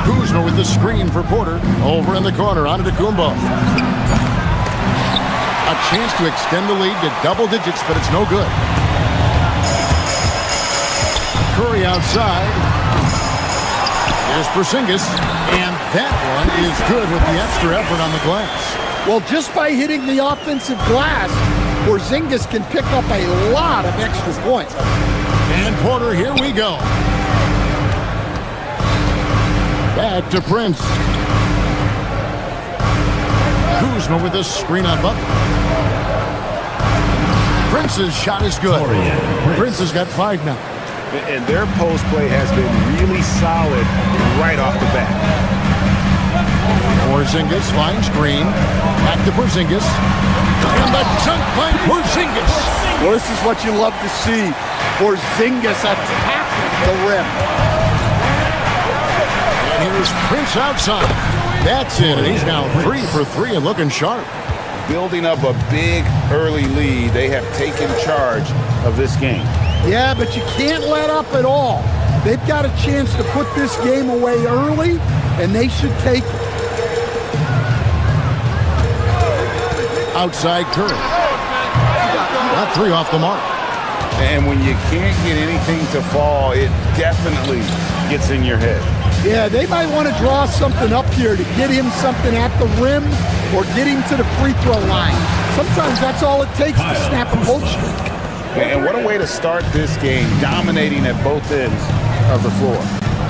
Kuzma with the screen for Porter. Over in the corner, Antetokounmpo. A chance to extend the lead to double digits, but it's no good. Curry outside. Here's Porzingis, and that one is good with the extra effort on the glass. Well, just by hitting the offensive glass, Porzingis can pick up a lot of extra points. And Porter, here we go. Back to Prince. Kuzma with a screen on Butler. Prince's shot is good. Prince has got 5 now. And their post play has been really solid right off the bat. Porzingis finds Green. Back to Porzingis. And the dunk by Porzingis. Well, this is what you love to see. Porzingis attacking the rim. And here's Prince outside. That's it. And he's now 3 for 3 and looking sharp. Building up a big early lead. They have taken charge of this game. Yeah, but you can't let up at all. They've got a chance to put this game away early, and they should take it. Outside Curry. Got 3 off the mark. And when you can't get anything to fall, it definitely gets in your head. Yeah, they might want to draw something up here to get him something at the rim or get him to the free throw line. Sometimes that's all it takes to snap a cold streak. And what a way to start this game, dominating at both ends of the floor.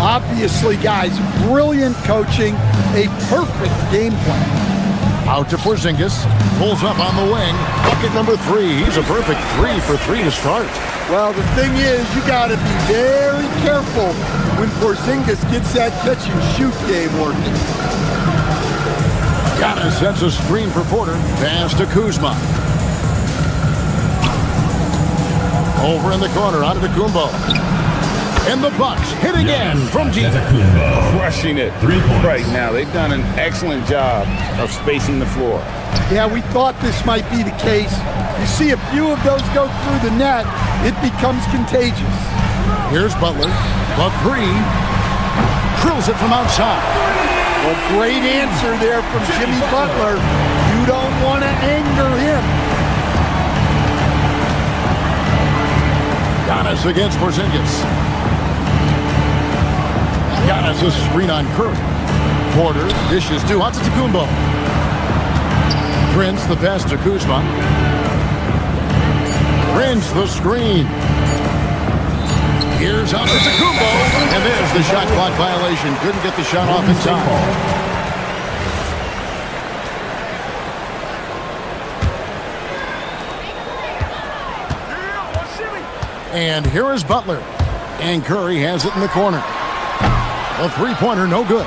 Obviously, guys, brilliant coaching, a perfect game plan. Out to Porzingis, pulls up on the wing. Bucket number 3. He's a perfect 3 for 3 to start. Well, the thing is, you got to be very careful when Porzingis gets that catch and shoot game working. Giannis sets a screen for Porter. Pass to Kuzma. Over in the corner, Antetokounmpo. And the Bucks hit again from deep. Crushing it right now. They've done an excellent job of spacing the floor. Yeah, we thought this might be the case. You see a few of those go through the net, it becomes contagious. Here's Butler. The 3. Drills it from outside. Well, great answer there from Jimmy Butler. You don't want to anger him. Giannis against Porzingis. Giannis a screen on Curry. Porter dishes to Antetokounmpo. Prince the pass to Kuzma. Prince the screen. Here's Antetokounmpo. And there's the shot clock violation. Couldn't get the shot off in time. And here is Butler. And Curry has it in the corner. A 3-pointer, no good.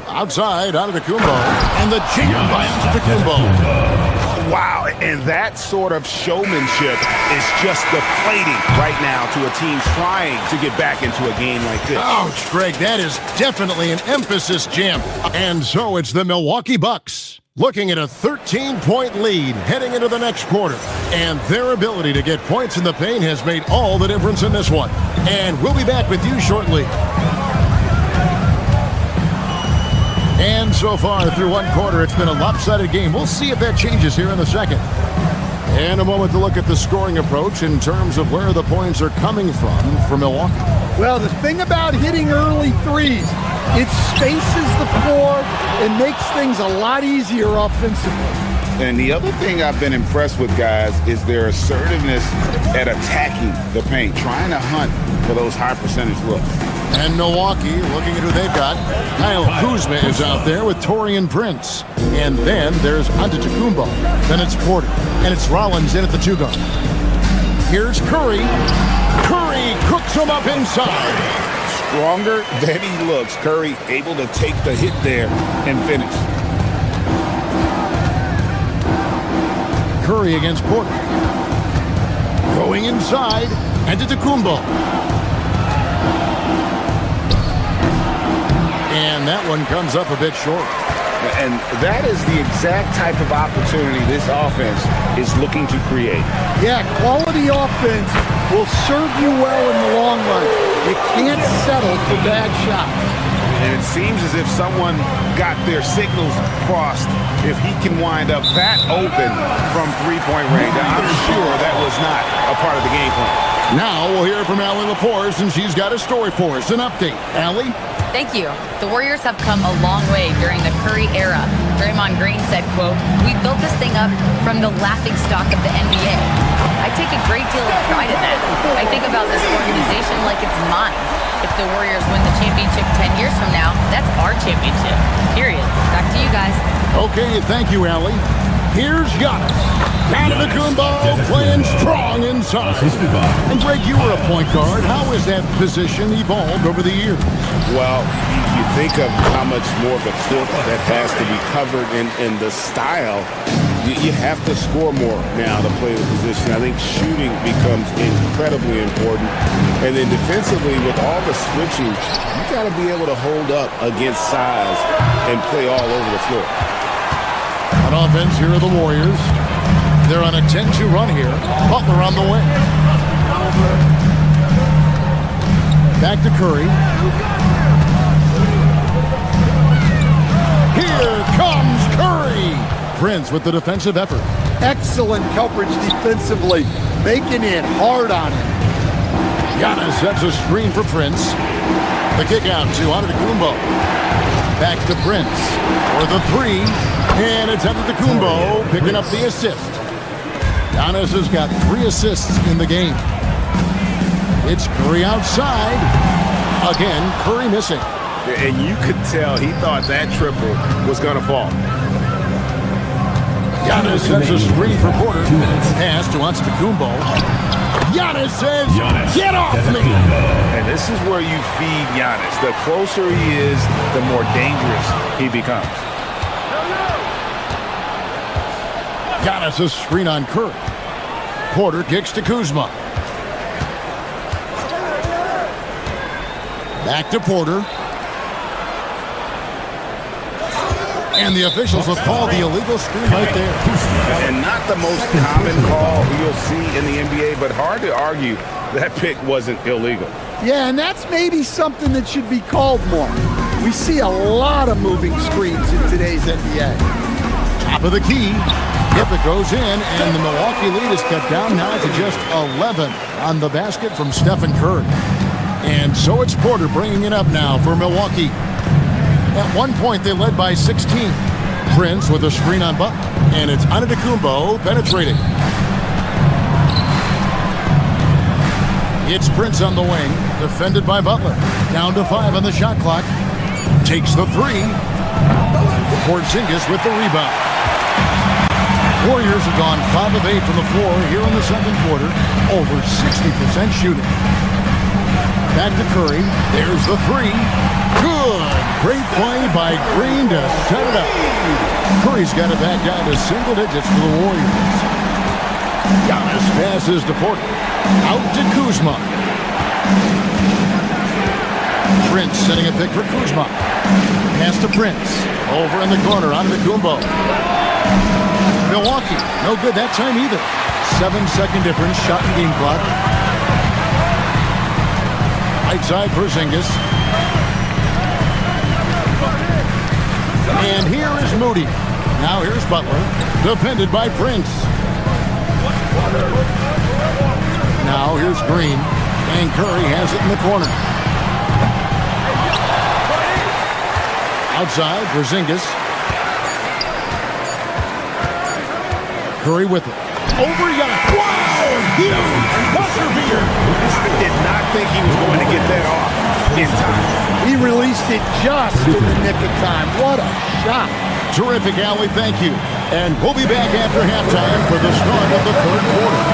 Outside, Antetokounmpo. And the jam by Antetokounmpo. Wow, and that sort of showmanship is just deflating right now to a team trying to get back into a game like this. Ouch, Greg, that is definitely an emphasis jam. And so it's the Milwaukee Bucks looking at a 13-point lead heading into the next quarter. And their ability to get points in the paint has made all the difference in this one. And we'll be back with you shortly. And so far through one quarter, it's been a lopsided game. We'll see if that changes here in the second. And a moment to look at the scoring approach in terms of where the points are coming from for Milwaukee. Well, the thing about hitting early threes, it spaces the floor and makes things a lot easier offensively. And the other thing I've been impressed with, guys, is their assertiveness at attacking the paint, trying to hunt for those high percentage looks. And Milwaukee, looking at who they've got, Kyle Kuzma is out there with Taurean Prince. And then there's Antetokounmpo. Then it's Porter. And it's Rollins in at the 2-guard. Here's Curry. Curry cooks him up inside. Stronger than he looks. Curry able to take the hit there and finish. Curry against Porter. Going inside. Antetokounmpo. And that one comes up a bit short. And that is the exact type of opportunity this offense is looking to create. Yeah, quality offense will serve you well in the long run. You can't settle for bad shots. And it seems as if someone got their signals crossed if he can wind up that open from three-point range. I'm sure that was not a part of the game plan. Now we'll hear from Allie LaForce, and she's got a story for us. An update. Allie? Thank you. The Warriors have come a long way during the Curry era. Draymond Green said, quote, "We built this thing up from the laughingstock of the NBA. I take a great deal of pride in that. I think about this organization like it's mine. If the Warriors win the championship 10 years from now, that's our championship. Period." Back to you guys. Okay, thank you, Allie. Here's Giannis. Antetokounmpo playing strong inside. And Greg, you were a point guard. How has that position evolved over the years? Well, if you think of how much more of a court that has to be covered in the style, you have to score more now to play the position. I think shooting becomes incredibly important. And then defensively, with all the switching, you got to be able to hold up against size and play all over the floor. On offense, here are the Warriors. They're on a 10-2 run here. Butler on the wing. Back to Curry. Here comes Curry. Prince with the defensive effort. Excellent coverage defensively, making it hard on him. Giannis sets a screen for Prince. The kick out to Antetokounmpo. Back to Prince for the three. And it's Antetokounmpo picking up the assist. Giannis has got 3 assists in the game. It's Curry outside. Again, Curry missing. And you could tell he thought that triple was going to fall. Giannis sends a screen for Porter. Pass to Antetokounmpo. Giannis says, "Get off me!" And this is where you feed Giannis. The closer he is, the more dangerous he becomes. Giannis a screen on Curry. Porter kicks to Kuzma. Back to Porter. And the officials have called the illegal screen right there. And not the most common call you'll see in the NBA, but hard to argue that pick wasn't illegal. Yeah, and that's maybe something that should be called more. We see a lot of moving screens in today's NBA. Top of the key. Yep, it goes in, and the Milwaukee lead is cut down now to just 11 on the basket from Stephen Curry. And so it's Porter bringing it up now for Milwaukee. At one point, they led by 16. Prince with a screen on Butler, and it's Antetokounmpo penetrating. It's Prince on the wing, defended by Butler. Down to 5 on the shot clock. Takes the three. Porzingis with the rebound. Warriors have gone 5 of 8 from the floor here in the second quarter. Over 60% shooting. Back to Curry. There's the three. Good. Great play by Green to set it up. Curry's got it back down to single digits for the Warriors. Giannis passes to Porter. Out to Kuzma. Prince setting a pick for Kuzma. Pass to Prince. Over in the corner. Antetokounmpo. Milwaukee, no good that time either. 7-second difference, shot and game clock. Right side, Porzingis. And here is Moody. Now here's Butler, defended by Prince. Now here's Green, and Curry has it in the corner. Outside, Porzingis. Curry with it. Over Giannis. Wow! Huge buzzer beater. Did not think he was going to get that off in time. He released it just in the nick of time. What a shot. Terrific, Allie. Thank you. And we'll be back after halftime for the start of the third quarter.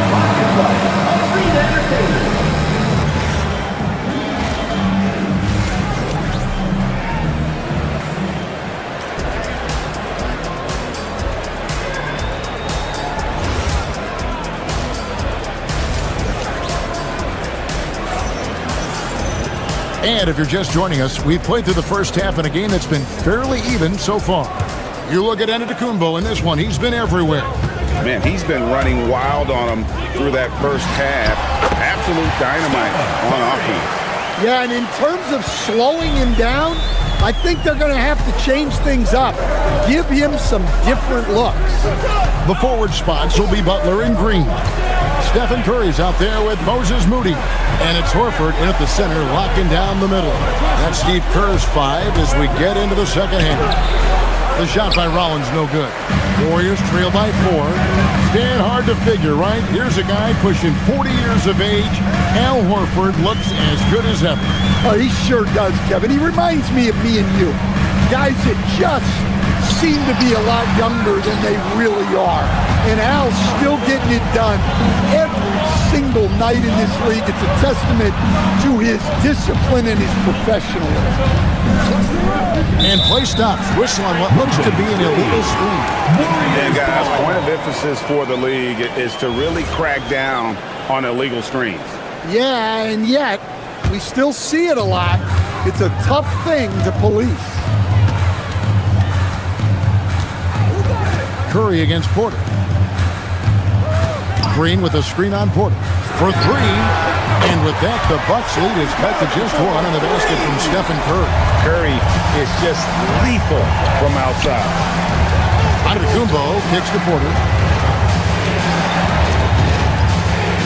And if you're just joining us, we've played through the first half in a game that's been fairly even so far. You look at Antetokounmpo in this one. He's been everywhere. Man, he's been running wild on him through that first half. Absolute dynamite on offense. Yeah, and in terms of slowing him down, I think they're going to have to change things up. Give him some different looks. The forward spots will be Butler and Green. Stephen Curry's out there with Moses Moody. And it's Horford in at the center, locking down the middle. That's Steve Kerr's 5 as we get into the second half. The shot by Rollins, no good. Warriors trail by 4. Stand hard to figure, right? Here's a guy pushing 40 years of age. Al Horford looks as good as ever. Oh, he sure does, Kevin. He reminds me of me and you. Guys that just seem to be a lot younger than they really are. And Al's still getting it done every single night in this league. It's a testament to his discipline and his professionalism. And play stops. Whistle on what looks to be an illegal screen. And guys, point of emphasis for the league is to really crack down on illegal screens. Yeah, and yet we still see it a lot. It's a tough thing to police. Curry against Porter. Green with a screen on Porter for 3. And with that, the Bucks lead is cut to just 1 on the basket from Stephen Curry. Curry is just lethal from outside. Antetokounmpo kicks to Porter.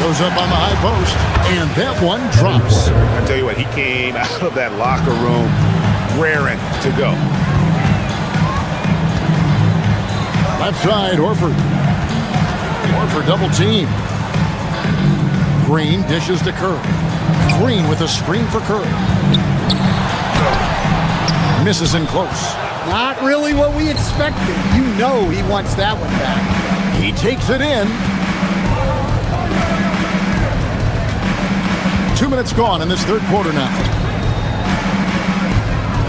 Goes up on the high post, and that one drops. I tell you what, he came out of that locker room raring to go. Left side, Horford. Horford double team. Green dishes to Curry. Green with a screen for Curry. Misses in close. Not really what we expected. You know he wants that one back. He takes it in. 2 minutes gone in this third quarter now.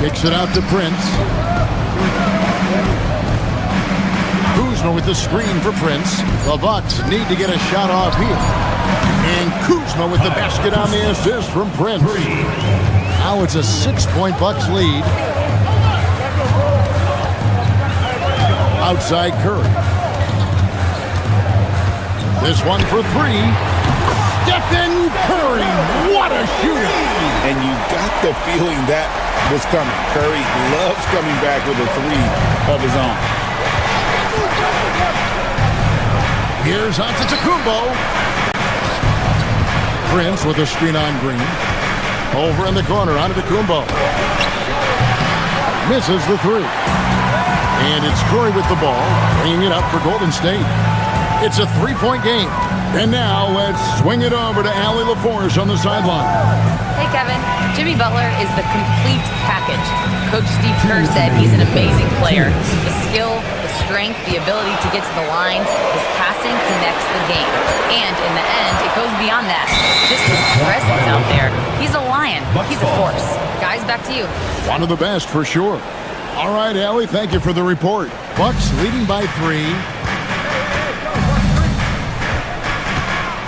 Kicks it out to Prince. Kuzma with the screen for Prince. The Bucks need to get a shot off here. And Kuzma with the basket on the assist from Prince. Now it's a 6-point Bucks lead. Outside Curry. This one for 3. Stephen Curry, what a shooter! And you got the feeling that was coming. Curry loves coming back with a 3 of his own. Here's Antetokounmpo. Prince with a screen on Green. Over in the corner, Antetokounmpo. Misses the 3. And it's Curry with the ball, bringing it up for Golden State. It's a 3-point game. And now let's swing it over to Allie LaForce on the sideline. Hey, Kevin. Jimmy Butler is the complete package. Coach Steve Kerr said he's an amazing player. The skill, the strength, the ability to get to the line, his passing connects the game. And in the end, it goes beyond that. Just his presence out there. He's a lion. He's a force. Guys, back to you. One of the best for sure. All right, Allie, thank you for the report. Bucks leading by 3.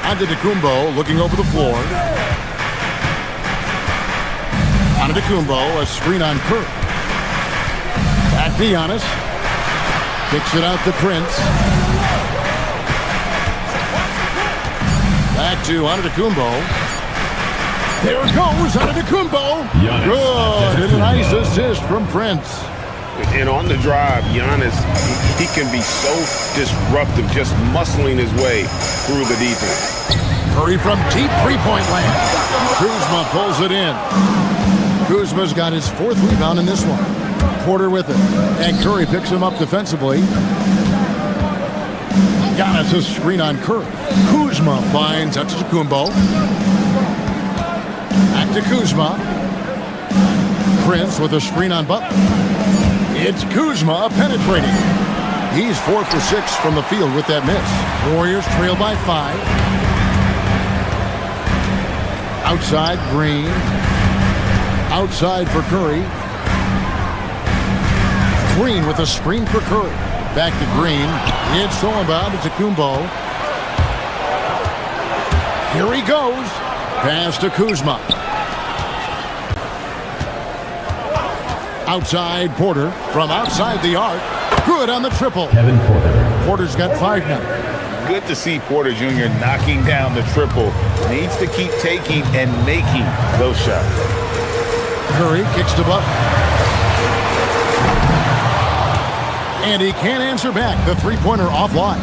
Antetokounmpo looking over the floor. Antetokounmpo, a screen on Curry. Back to Giannis. Kicks it out to Prince. Back to Antetokounmpo. There it goes, Antetokounmpo. Good, and a nice assist from Prince. And on the drive, Giannis, he can be so disruptive, just muscling his way through the defense. Curry from deep three-point land. Kuzma pulls it in. Kuzma's got his 4th rebound in this one. Porter with it. And Curry picks him up defensively. Giannis a screen on Curry. Kuzma finds Antetokounmpo. Back to Kuzma. Prince with a screen on Butler. It's Kuzma penetrating. He's 4 for 6 from the field with that miss. Warriors trail by 5. Outside, Green. Outside for Curry. Green with a screen for Curry. Back to Green. It's all about Antetokounmpo. Here he goes. Pass to Kuzma. Outside Porter from outside the arc. Good on the triple. Kevin Porter. Porter's got 5 now. Good to see Porter Jr. knocking down the triple. Needs to keep taking and making those shots. Curry kicks to Butler. And he can't answer back. The three-pointer offline.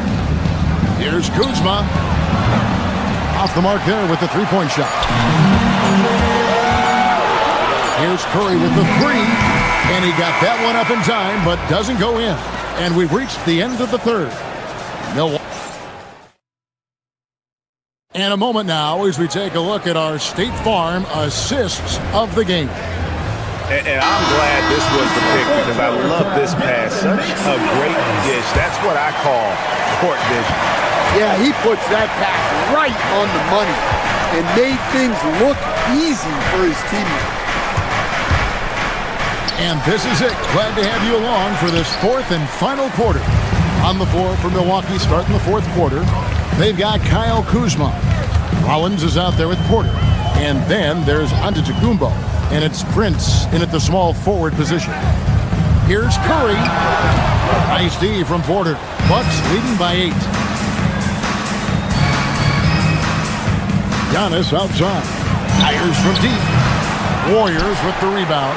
Here's Kuzma. Off the mark there with the three-point shot. Here's Curry with the three. And he got that one up in time, but doesn't go in. And we've reached the end of the third. Milwaukee. And a moment now as we take a look at our State Farm assists of the game. And I'm glad this was the pick because I love this pass. Such a great dish. That's what I call court vision. Yeah, he puts that pass right on the money and made things look easy for his teammates. And this is it. Glad to have you along for this fourth and final quarter. On the floor for Milwaukee starting the fourth quarter. They've got Kyle Kuzma. Rollins is out there with Porter. And then there's Antetokounmpo. And it's Prince in at the small forward position. Here's Curry. Nice D from Porter. Bucks leading by 8. Giannis outside. Fires from deep. Warriors with the rebound.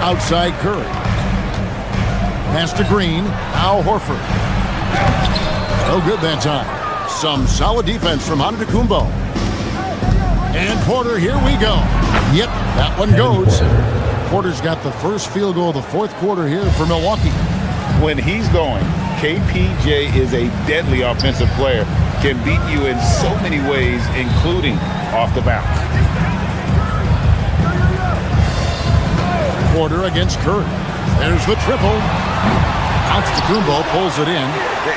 Outside Curry. Pass to Green. Al Horford. No good that time. Some solid defense from Antetokounmpo. And Porter, here we go. Yep, that one goes. Porter's got the first field goal of the fourth quarter here for Milwaukee. When he's going, KPJ is a deadly offensive player. Can beat you in so many ways, including off the bounce. Porter against Curry. There's the triple. Antetokounmpo pulls it in.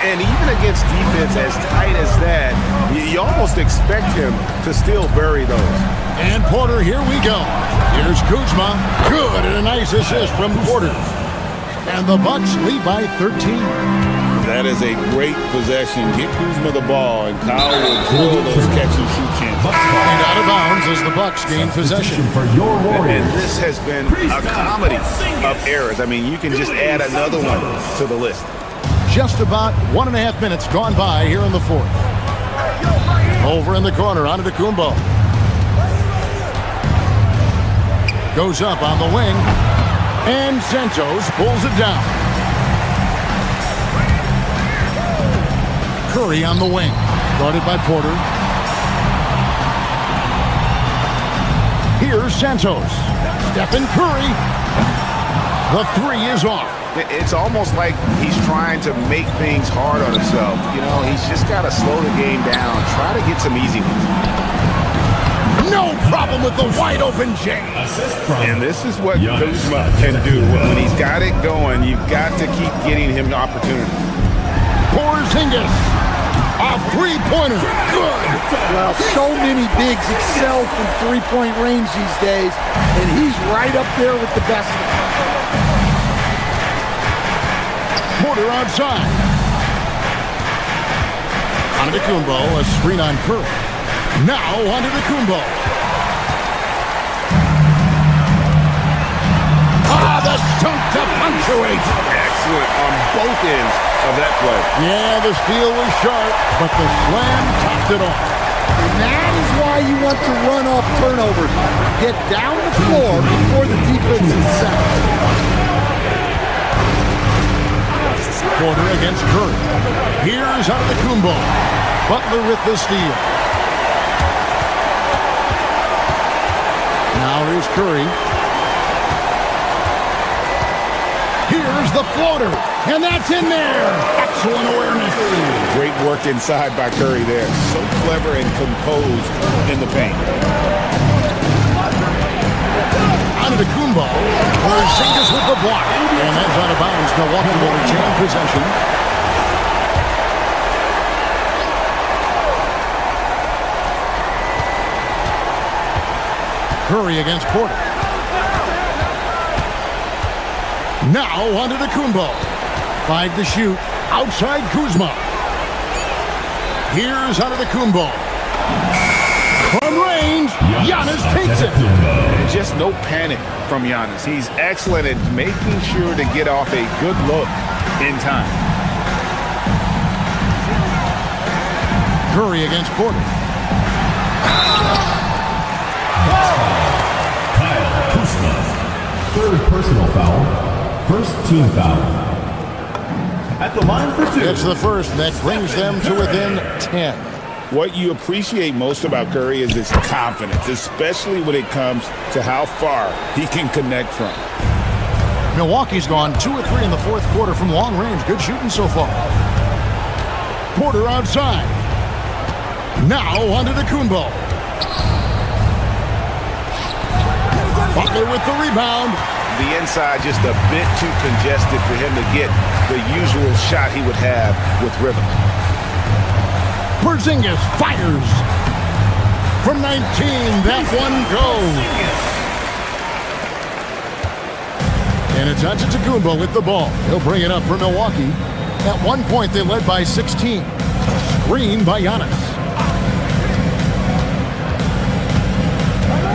And even against defense as tight as that, you almost expect him to still bury those. And Porter, here we go. Here's Kuzma. Good, and a nice assist from Porter. And the Bucks lead by 13. That is a great possession. Get Kuzma the ball, and Kyle will drill those catch-and-shoot chances. And out of bounds as the Bucks gain possession. For your Warriors. And this has been a comedy of errors. I mean, you can just add another one to the list. Just about 1.5 minutes gone by here in the fourth. Over in the corner, Antetokounmpo. Goes up on the wing. And Santos pulls it down. Curry on the wing. Guarded by Porter. Here's Santos. Stephen Curry. The three is off. It's almost like he's trying to make things hard on himself. You know, he's just got to slow the game down. Try to get some easy ones. No problem with the wide open J. And this is what Kuzma can do. When he's got it going, you've got to keep getting him opportunities. Porzingis. A three-pointer. Good. Well, so many bigs excel from three-point range these days, and he's right up there with the best. Porter outside. Antetokounmpo, a screen on Curry. Now Antetokounmpo. The dunk to punctuate. Excellent on both ends of that play. Yeah, the steal was sharp, but the slam topped it off. And that is why you want to run off turnovers. Get down the floor before the defense is set. Porter against Curry. Here's Antetokounmpo. Butler with the steal. Now here's Curry. Here's the floater. And that's in there. Excellent awareness. Great work inside by Curry there. So clever and composed in the paint. Antetokounmpo. Porzingis with the block. And that's out of bounds. Milwaukee will retain possession. Curry against Porter. Now Antetokounmpo. 5 to shoot. Outside Kuzma. Here's Antetokounmpo. From range, Giannis takes it. And just no panic from Giannis. He's excellent at making sure to get off a good look in time. Curry against Porter. Kyle Kuzma. Third personal foul. First team foul. At the line for two. It's the first that brings them to within 10. What you appreciate most about Curry is his confidence, especially when it comes to how far he can connect from. Milwaukee's gone 2 or 3 in the fourth quarter from long range. Good shooting so far. Porter outside. Now onto the Kumbo. Butler with the rebound. The inside just a bit too congested for him to get the usual shot he would have with rhythm. Porzingis fires. From 19, that one goes. And it's Antetokounmpo with the ball. He'll bring it up for Milwaukee. At one point, they led by 16. Screen by Giannis.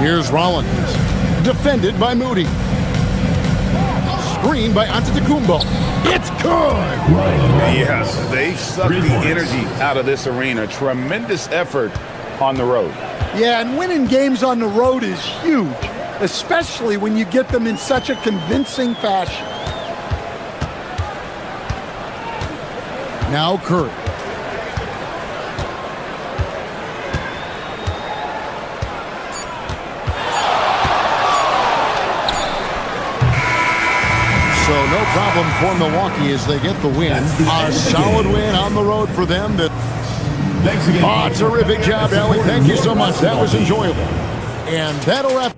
Here's Rollins. Defended by Moody. Screen by Antetokounmpo. It's good! Yes, they sucked the energy out of this arena. Tremendous effort on the road. Yeah, and winning games on the road is huge, especially when you get them in such a convincing fashion. Now Curry. So no problem for Milwaukee as they get the win. A solid win on the road for them. Thanks again. Terrific job, Ellie. Thank you so much. That was enjoyable. And that'll wrap.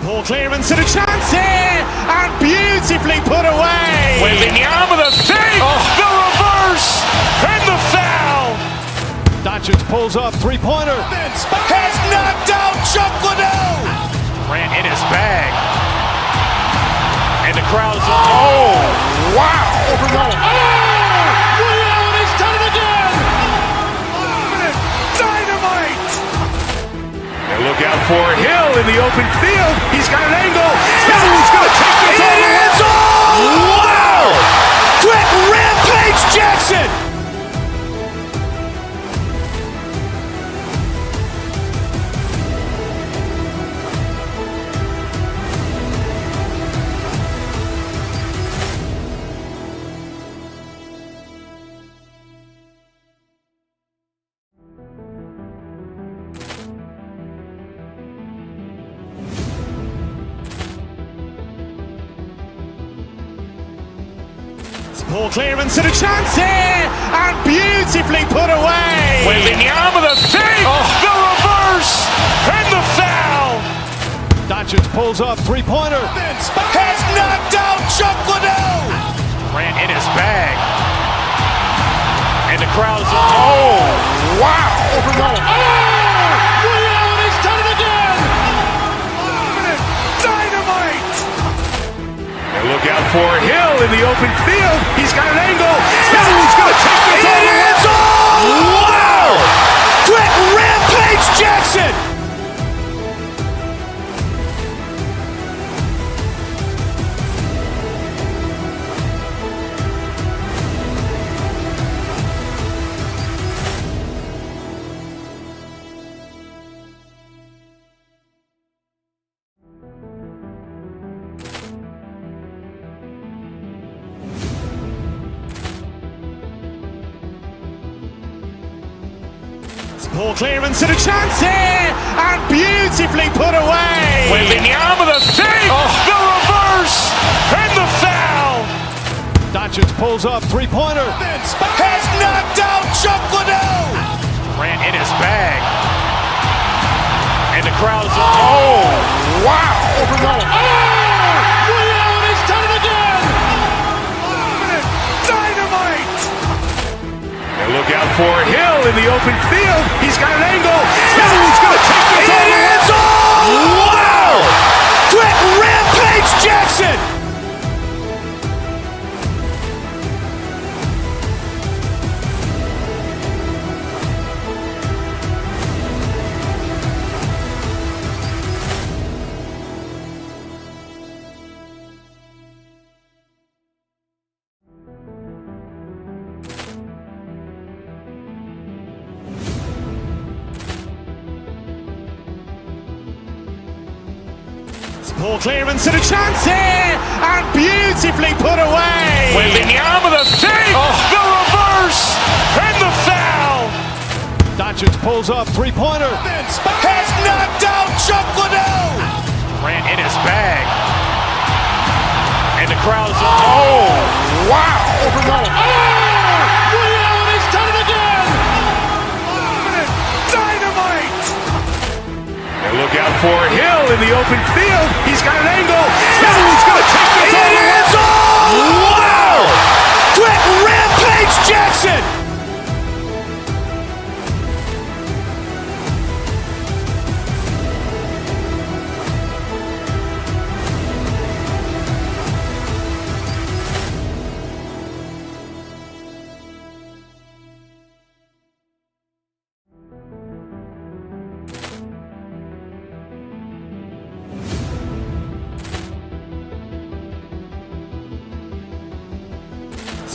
Ball clearance and a chance here, and beautifully put away. Wembanyama the save, the reverse, and the foul. Doncic pulls up, three-pointer. Has knocked out Chuck Liddell. Grant in his bag, and the crowd's wow! Liddell has done it again. Dynamite. And look out for Hill in the open field. He's got an angle. He's going to take this all the way. Wow! Quick Rampage Jackson. Ball clearance and a chance here, and beautifully put away. Wembanyama the save, the reverse, and the foul. Doncic pulls up, three-pointer. Has knocked out Chuck Liddell. Grant in his bag, and the crowd's wow! Liddell has done it again. Dynamite. And look out for Hill in the open field. He's got an angle. He's going to take this all the way. Wow! Quick Rampage Jackson. Ball clearance and a chance here, and beautifully put away. Wembanyama the save, the reverse, and the foul. Doncic pulls up, three-pointer. Has knocked out Chuck Liddell. Grant in his bag, and the crowd's wow! Liddell has done it again. Dynamite. And look out for Hill in the open Jackson! Ball clearance and a chance here, and beautifully put away. Wembanyama the fake, the reverse, and the foul. Doncic pulls up, three-pointer. Has knocked out Chuck Liddell. Ran in his bag, and the crowd's oh wow! Liddell, and he's done it again. Dynamite! And look out for Hill in the open field. He's got an angle. He's going to take this all the way. Wow! Quick Rampage Jackson!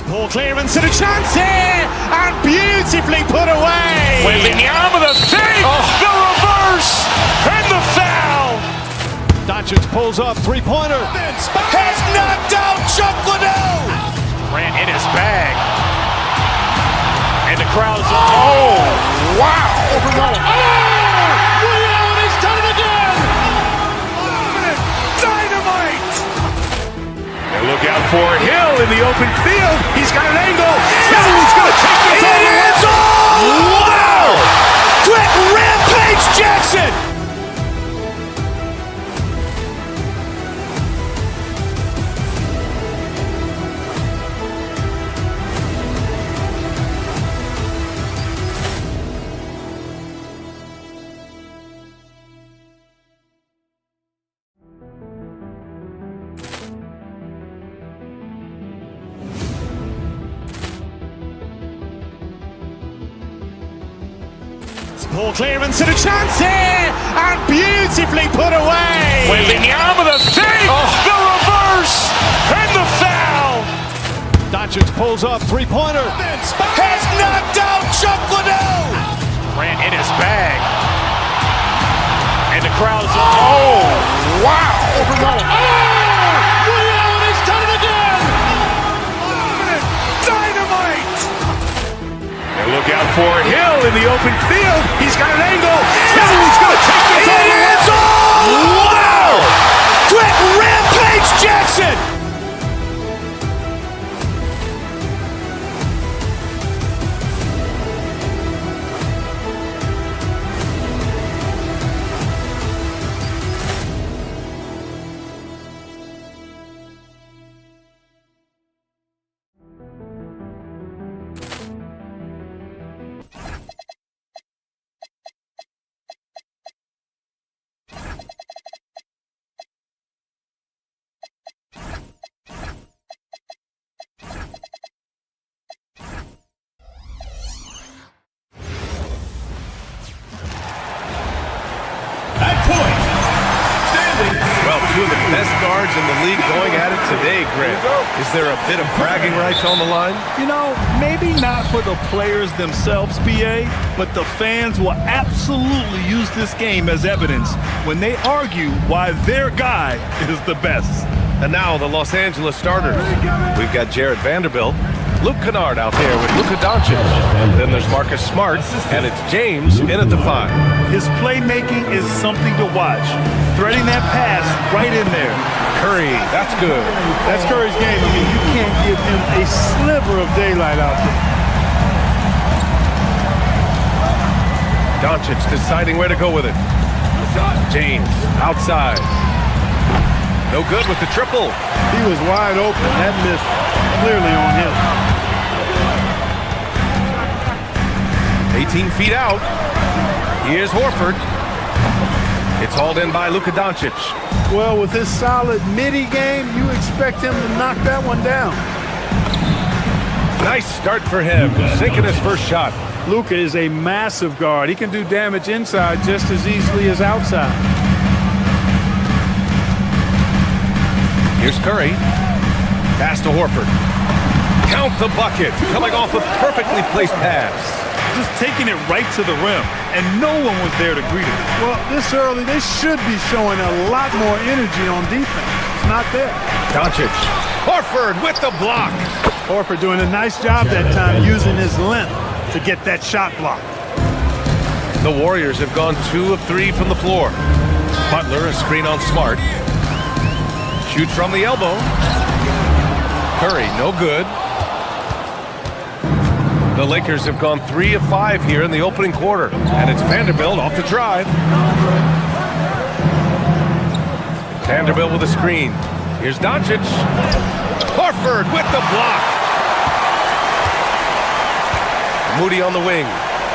Ball clearance and a chance here, and beautifully put away. Wembanyama the fake, the reverse, and the foul. Doncic pulls up, three-pointer. Has knocked out Chuck Liddell. Ran in his bag, and the crowd's oh wow! Liddell, and he's done it again. Dynamite! And look out for Hill in the open field. He's got an angle. He's going to take this all the way. Wow! Quick Rampage Jackson! Ball clearance and a chance here, and beautifully put away. Wembanyama the fake, the reverse, and the foul. Doncic pulls up, three-pointer. Has knocked out Chuck Liddell. Ran in his bag, and the crowd's oh wow! Liddell, and he's done it again. Dynamite! And look out for Hill in the open field. He's got an angle. He's going to take this all the way. Wow! Quick Rampage Jackson! Well, two of the best guards in the league going at it today, Grant. Is there a bit of bragging rights on the line? You know, maybe not for the players themselves, BA, but the fans will absolutely use this game as evidence when they argue why their guy is the best. And now the Los Angeles starters. We've got Jared Vanderbilt, Luke Kennard out there with Luka Doncic. Then there's Marcus Smart, and it's James in at the 5. His playmaking is something to watch. Threading that pass right in there. Curry, that's good. That's Curry's game. I mean, you can't give him a sliver of daylight out there. Doncic deciding where to go with it. James outside. No good with the triple. He was wide open. That missed clearly on him. 18 feet out. Here's Horford. It's hauled in by Luka Doncic. Well, with his solid midi game, you expect him to knock that one down. Nice start for him, sinking his first shot. Luka is a massive guard. He can do damage inside just as easily as outside. Here's Curry. Pass to Horford. Count the bucket. Coming off a perfectly placed pass. Just taking it right to the rim, and no one was there to greet him. Well, this early, they should be showing a lot more energy on defense. It's not there. Doncic. Horford with the block. Horford doing a nice job that time using his length to get that shot block. The Warriors have gone 2 of 3 from the floor. Butler, a screen on Smart. Shoot from the elbow. Curry, no good. The Lakers have gone 3 of 5 here in the opening quarter. And it's Vanderbilt off the drive. Vanderbilt with a screen. Here's Doncic. Horford with the block. Moody on the wing.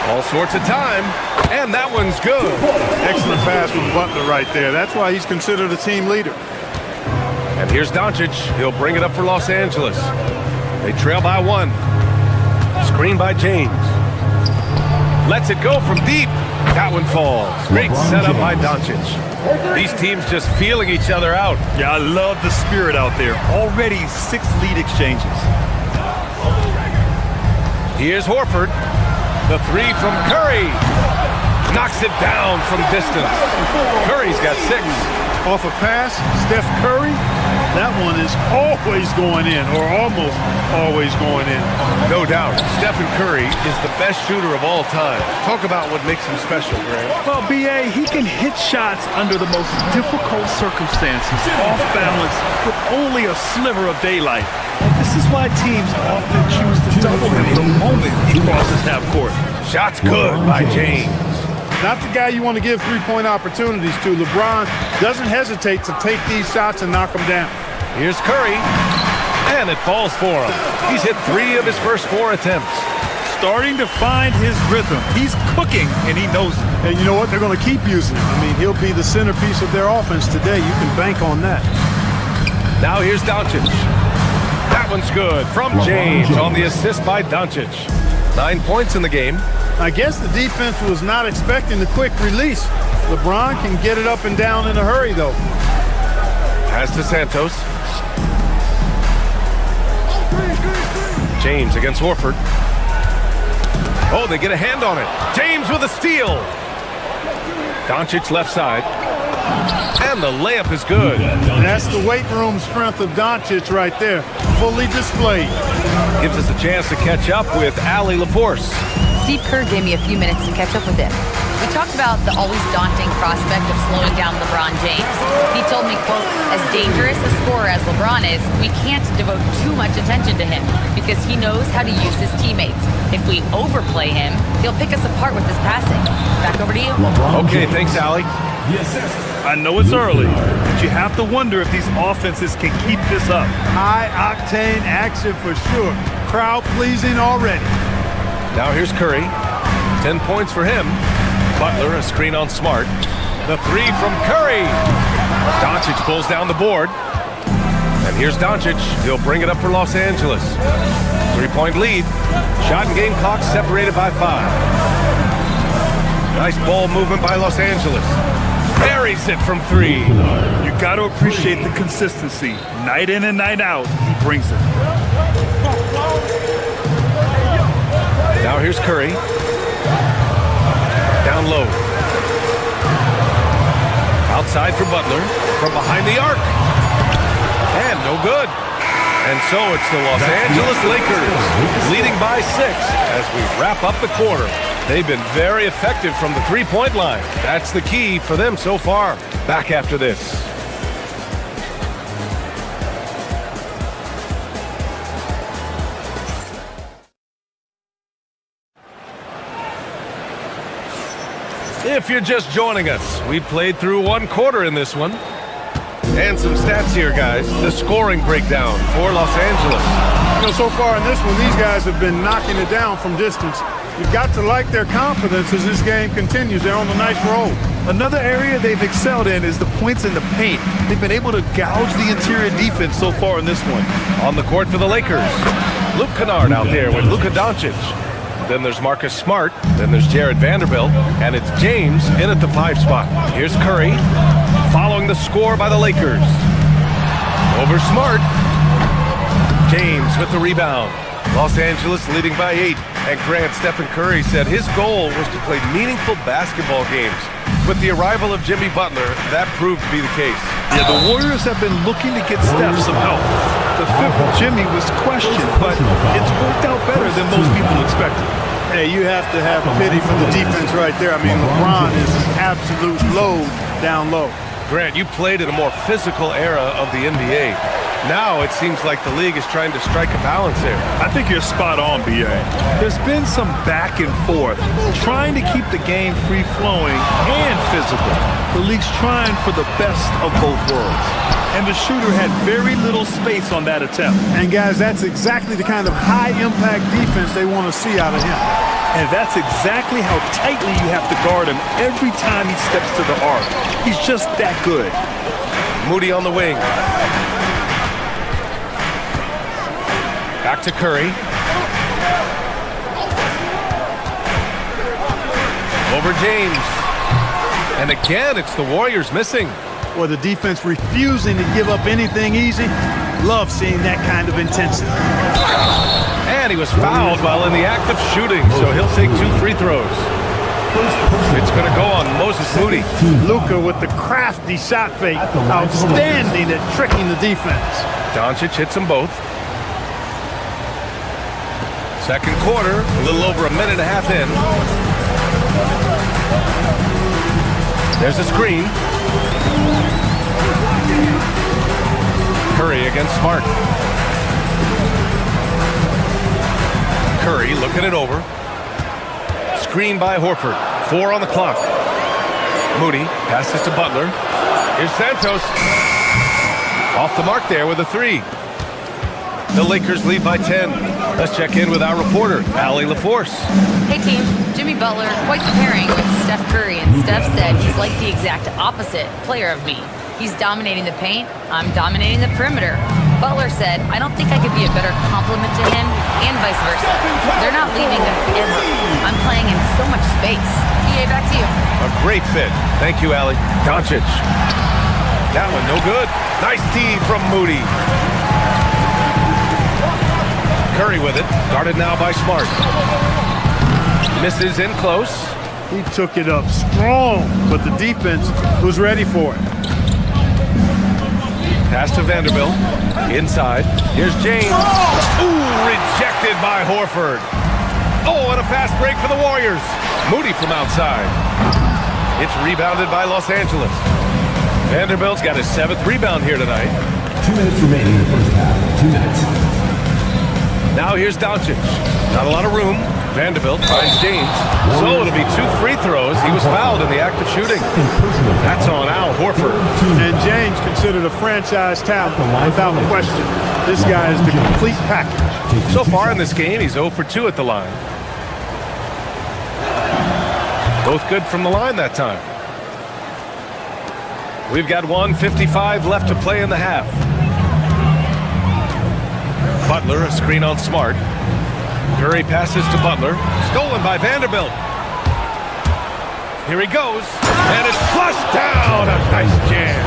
All sorts of time. And that one's good. Excellent pass from Butler right there. That's why he's considered a team leader. And here's Doncic. He'll bring it up for Los Angeles. They trail by 1. Screen by James. Lets it go from deep. That one falls. Great setup by Doncic. These teams just feeling each other out. Yeah, I love the spirit out there. Already 6 lead exchanges. Here's Horford. The 3 from Curry. Knocks it down from distance. Curry's got 6. Off a pass, Steph Curry, that one is always going in, or almost always going in. No doubt, Stephen Curry is the best shooter of all time. Talk about what makes him special, Grant. Well, B.A., he can hit shots under the most difficult circumstances, off balance, with only a sliver of daylight. And this is why teams often choose to double him the moment he crosses half court. Shots good by James. Not the guy you want to give three-point opportunities to. LeBron doesn't hesitate to take these shots and knock them down. Here's Curry, and it falls for him. He's hit 3 of his first 4 attempts. Starting to find his rhythm. He's cooking, and he knows it. And you know what? They're going to keep using him. I mean, he'll be the centerpiece of their offense today. You can bank on that. Now here's Doncic. That one's good from James on the assist by Doncic. 9 points in the game. I guess the defense was not expecting the quick release. LeBron can get it up and down in a hurry, though. Pass to Santos. James against Horford. Oh, they get a hand on it. James with a steal. Doncic left side. And the layup is good. That's the weight room strength of Doncic right there. Fully displayed. Gives us a chance to catch up with Allie LaForce. Steve Kerr gave me a few minutes to catch up with him. We talked about the always daunting prospect of slowing down LeBron James. He told me, quote, as dangerous a scorer as LeBron is, we can't devote too much attention to him because he knows how to use his teammates. If we overplay him, he'll pick us apart with his passing. Back over to you. Okay, thanks, Allie. I know it's early, but you have to wonder if these offenses can keep this up. High-octane action for sure. Crowd-pleasing already. Now here's Curry. 10 points for him. Butler, a screen on Smart. The 3 from Curry. Doncic pulls down the board. And here's Doncic. He'll bring it up for Los Angeles. 3-point lead. Shot and game clock separated by 5. Nice ball movement by Los Angeles. Buries it from 3. You got to appreciate the consistency. Night in and night out, he brings it. Now here's Curry. Down low. Outside for Butler. From behind the arc. And no good. And so it's the Los Angeles Lakers leading by 6 as we wrap up the quarter. They've been very effective from the three-point line. That's the key for them so far. Back after this. If you're just joining us, we played through 1 quarter in this one. And some stats here, guys. The scoring breakdown for Los Angeles. You know, so far in this one, these guys have been knocking it down from distance. You've got to like their confidence as this game continues. They're on a nice roll. Another area they've excelled in is the points in the paint. They've been able to gouge the interior defense so far in this one. On the court for the Lakers, Luke Kennard out there with Luka Doncic. Then there's Marcus Smart. Then there's Jared Vanderbilt. And it's James in at the 5 spot. Here's Curry following the score by the Lakers. Over Smart. James with the rebound. Los Angeles leading by 8. And Grant, Stephen Curry said his goal was to play meaningful basketball games. With the arrival of Jimmy Butler, that proved to be the case. Yeah, the Warriors have been looking to get Steph some help. The fit with Jimmy was questioned, but it's worked out better than most people expected. Hey, you have to have pity for the defense right there. I mean, LeBron is an absolute load down low. Grant, you played in a more physical era of the NBA. Now it seems like the league is trying to strike a balance there. I think you're spot on, B.A. There's been some back and forth, trying to keep the game free-flowing and physical. The league's trying for the best of both worlds. And the shooter had very little space on that attempt. And guys, that's exactly the kind of high-impact defense they want to see out of him. And that's exactly how tightly you have to guard him every time he steps to the arc. He's just that good. Moody on the wing. Back to Curry. Over James. And again, it's the Warriors missing. Or the defense refusing to give up anything easy. Love seeing that kind of intensity. And he was fouled while in the act of shooting, so he'll take 2 free throws. It's going to go on Moses Moody. Luka with the crafty shot fake. Outstanding at tricking the defense. Doncic hits them both. Second quarter, a little over a minute and a half in. There's a screen. Curry against Smart. Curry looking it over. Screen by Horford. 4 on the clock. Moody passes to Butler. Here's Santos. Off the mark there with a 3. The Lakers lead by 10. Let's check in with our reporter, Allie LaForce. Hey team, Jimmy Butler, quite the pairing with Steph Curry, and Steph said he's like the exact opposite player of me. He's dominating the paint, I'm dominating the perimeter. Butler said, I don't think I could be a better complement to him, and vice versa. They're not leaving him ever. I'm playing in so much space. EA, back to you. A great fit. Thank you, Allie. Doncic. That one no good. Nice D from Moody. Curry with it, guarded now by Smart. Misses in close. He took it up strong, but the defense was ready for it. Pass to Vanderbilt. Inside. Here's James. Ooh, rejected by Horford. Oh, and a fast break for the Warriors. Moody from outside. It's rebounded by Los Angeles. Vanderbilt's got his 7th rebound here tonight. 2 minutes remaining in the first half. 2 minutes. Now here's Doncic. Not a lot of room. Vanderbilt finds James. So it'll be 2 free throws. He was fouled in the act of shooting. That's on Al Horford. And James considered a franchise talent without question. This guy is the complete package. So far in this game, he's 0 for 2 at the line. Both good from the line that time. We've got 1:55 left to play in the half. Butler, a screen on Smart. Curry passes to Butler. Stolen by Vanderbilt. Here he goes. And it's flushed down. A nice jam.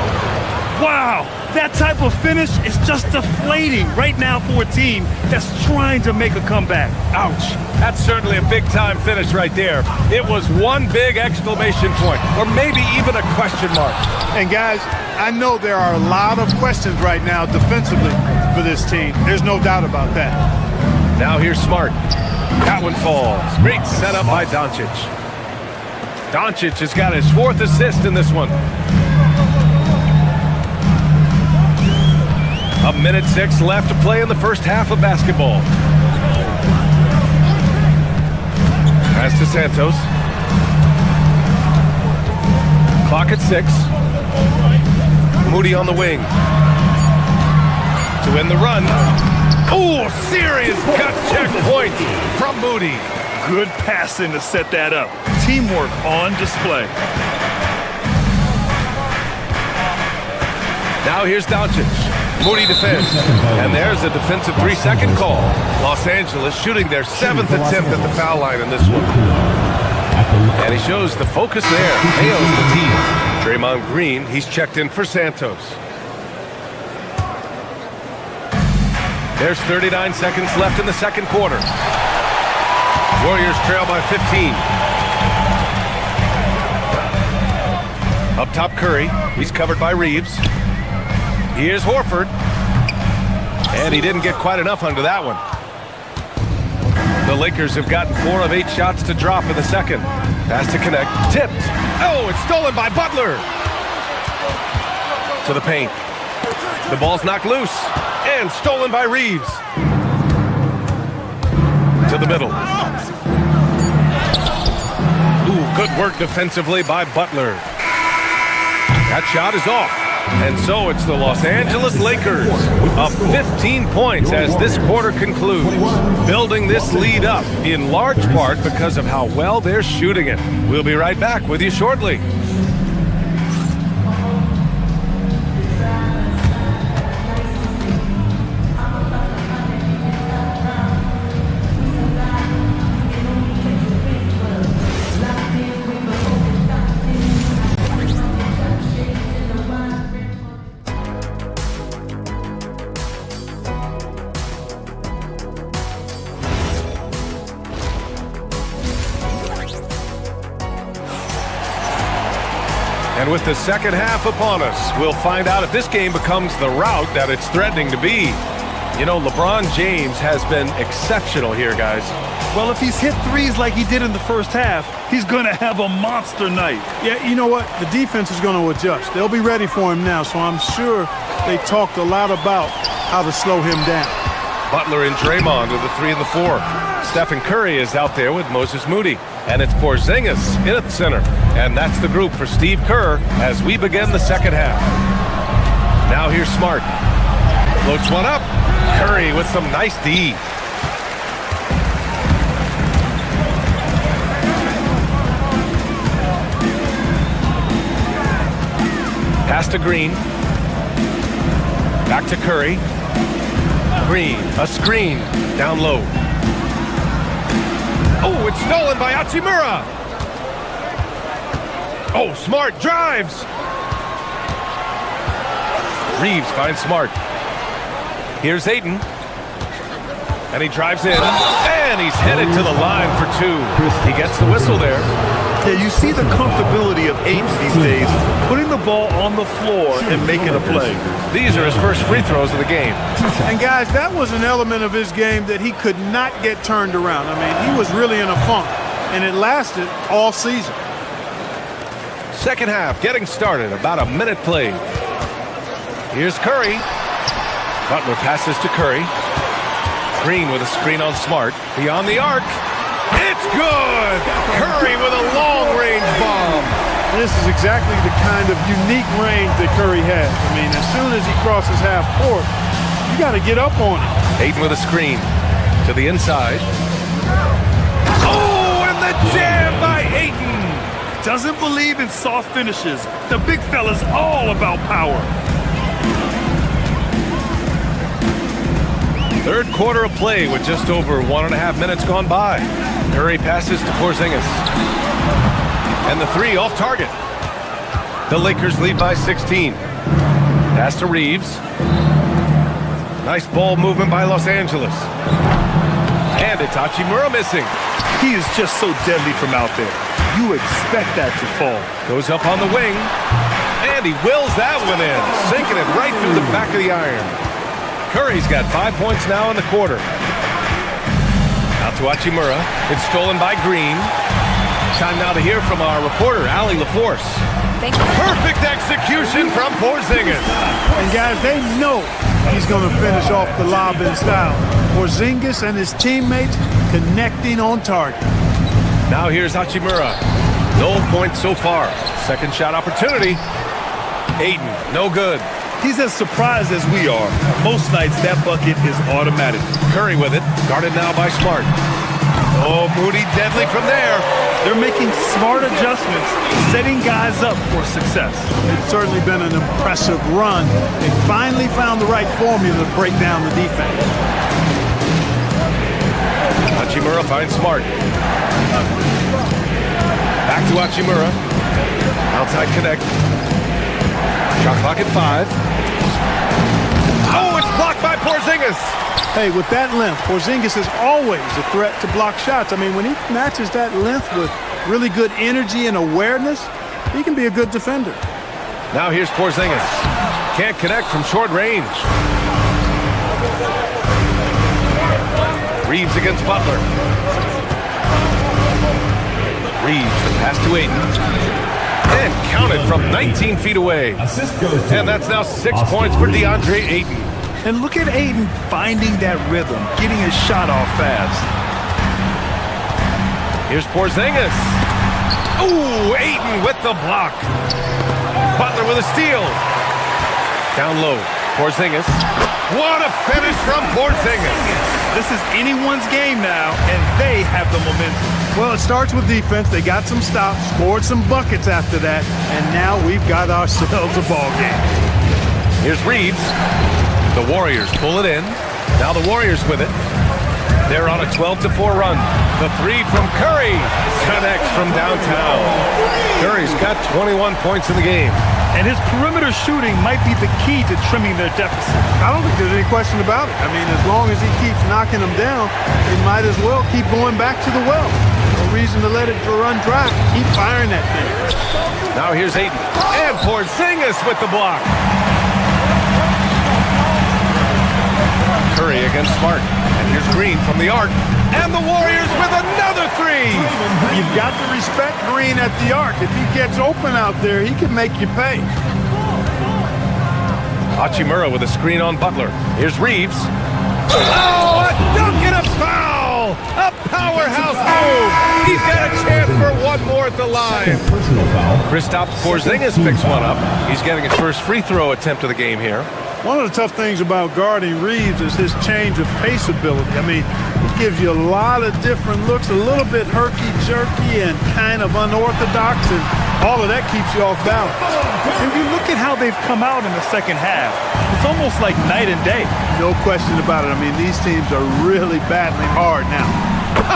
Wow, that type of finish is just deflating right now for a team that's trying to make a comeback. Ouch. That's certainly a big-time finish right there. It was one big exclamation point, or maybe even a question mark. And guys, I know there are a lot of questions right now defensively for this team. There's no doubt about that. Now here's Smart. That one falls. Great setup by Doncic. Doncic has got his 4th assist in this one. 1:06 left to play in the first half of basketball. Pass to Santos. Clock at 6. Moody on the wing. To win the run. Oh, serious gut check point from Moody. Good passing to set that up. Teamwork on display. Now here's Doncic. Moody defends. And there's a defensive 3-second call. Los Angeles shooting their 7th attempt at the foul line in this one. And he shows the focus there. Nails the team. Draymond Green, he's checked in for Santos. There's 39 seconds left in the second quarter. Warriors trail by 15. Up top, Curry. He's covered by Reeves. Here's Horford. And he didn't get quite enough under that one. The Lakers have gotten 4 of 8 shots to drop in the second. Pass to connect. Tipped. Oh, it's stolen by Butler. To the paint. The ball's knocked loose. And stolen by Reeves. To the middle. Ooh, good work defensively by Butler. That shot is off. And so it's the Los Angeles Lakers up 15 points as this quarter concludes, building this lead up in large part because of how well they're shooting it. We'll be right back with you shortly. And with the second half upon us, we'll find out if this game becomes the rout that it's threatening to be. You know, LeBron James has been exceptional here, guys. Well, if he's hit threes like he did in the first half, he's going to have a monster night. Yeah, you know what? The defense is going to adjust. They'll be ready for him now, so I'm sure they talked a lot about how to slow him down. Butler and Draymond with the 3 and the 4. Stephen Curry is out there with Moses Moody. And it's Porzingis in at center. And that's the group for Steve Kerr as we begin the second half. Now here's Smart. Floats one up. Curry with some nice D. Pass to Green. Back to Curry. Green, a screen, down low. Oh, it's stolen by Hachimura. Oh, Smart drives. Reeves finds Smart. Here's Ayton. And he drives in. And he's headed to the line for 2. He gets the whistle there. Yeah, you see the comfortability of Ayton these days, putting the ball on the floor and making a play. These are his first free throws of the game. And guys, that was an element of his game that he could not get turned around. I mean, he was really in a funk, and it lasted all season. Second half getting started, about a minute played. Here's Curry. Butler passes to Curry. Green with a screen on Smart. Beyond the arc. It's good! Curry with a long-range bomb. This is exactly the kind of unique range that Curry has. I mean, as soon as he crosses half court, you got to get up on him. Ayton with a screen to the inside. Oh, and the jam by Ayton. Doesn't believe in soft finishes. The big fella's all about power. Third quarter of play with just over 1.5 minutes gone by. Curry passes to Porzingis. And the 3 off target. The Lakers lead by 16. Pass to Reeves. Nice ball movement by Los Angeles. And it's Hachimura missing. He is just so deadly from out there. You expect that to fall. Goes up on the wing. And he wills that one in, sinking it right through the back of the iron. Curry's got 5 points now in the quarter. Out to Hachimura. It's stolen by Green. Time now to hear from our reporter, Allie LaForce. Thank you. Perfect execution from Porzingis. And guys, they know he's going to finish off the lob in style. Porzingis and his teammates connecting on target. Now here's Hachimura. No points so far. Second shot opportunity. Ayton, no good. He's as surprised as we are. Most nights, that bucket is automatic. Curry with it, guarded now by Smart. Oh, Moody deadly from there. They're making smart adjustments, setting guys up for success. It's certainly been an impressive run. They finally found the right formula to break down the defense. Hachimura finds Smart. Back to Hachimura. Outside connect. Shot clock at 5. Oh, it's blocked by Porzingis. Hey, with that length, Porzingis is always a threat to block shots. I mean, when he matches that length with really good energy and awareness, he can be a good defender. Now here's Porzingis. Can't connect from short range. Reeves against Butler. Reeves, the pass to Ayton. And counted from 19 feet away. And that's now 6 points for DeAndre Ayton. And look at Ayton finding that rhythm, getting his shot off fast. Here's Porzingis. Ooh, Ayton with the block. Butler with a steal. Down low, Porzingis. What a finish from Porzingis. This is anyone's game now, and they have the momentum. Well, it starts with defense. They got some stops, scored some buckets after that, and now we've got ourselves a ball game. Here's Reeves. The Warriors pull it in. Now the Warriors with it. They're on a 12-4 run. The three from Curry connects from downtown. Curry's got 21 points in the game. And his perimeter shooting might be the key to trimming their deficit. I don't think there's any question about it. I mean, as long as he keeps knocking them down, he might as well keep going back to the well. No reason to let it run dry. Keep firing that thing. Now here's Ayton. And Porzingis with the block. Curry against Smart. And here's Green from the arc. And the Warriors with another three. You've got to respect Green at the arc. If he gets open out there, he can make you pay. Hachimura with a screen on Butler. Here's Reeves. Oh, a dunk and a foul! A powerhouse move! He's got a chance for one more at the line. Kristaps Porzingis picks one up. He's getting his first free throw attempt of the game here. One of the tough things about guarding Reeves is his change of pace ability. I mean, he gives you a lot of different looks, a little bit herky-jerky and kind of unorthodox, and all of that keeps you off balance. If you look at how they've come out in the second half, it's almost like night and day. No question about it. I mean, these teams are really battling hard now.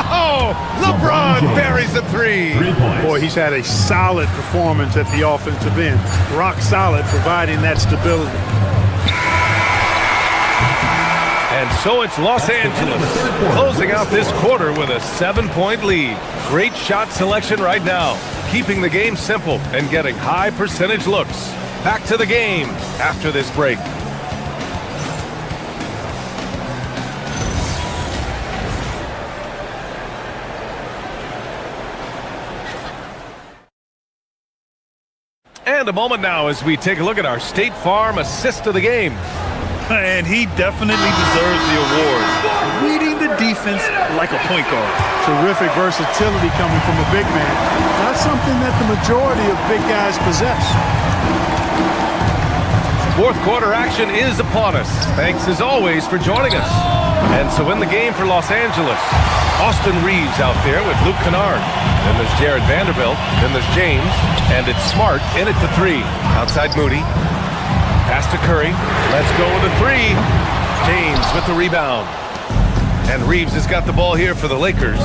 Oh, LeBron buries the three. Boy, he's had a solid performance at the offensive end. Rock solid, providing that stability. And so it's Los Angeles closing out this quarter with a 7-point lead. Great shot selection right now, keeping the game simple and getting high percentage looks. Back to the game after this break. And a moment now as we take a look at our State Farm assist of the game. And he definitely deserves the award. Reading the defense like a point guard. Terrific versatility coming from a big man. Not something that the majority of big guys possess. Fourth quarter action is upon us. Thanks as always for joining us. And so in the game for Los Angeles, Austin Reeves out there with Luke Kennard. Then there's Jared Vanderbilt. Then there's James. And it's Smart in at the three. Outside Moody. Pass to Curry. Let's go with a three. James with the rebound. And Reeves has got the ball here for the Lakers.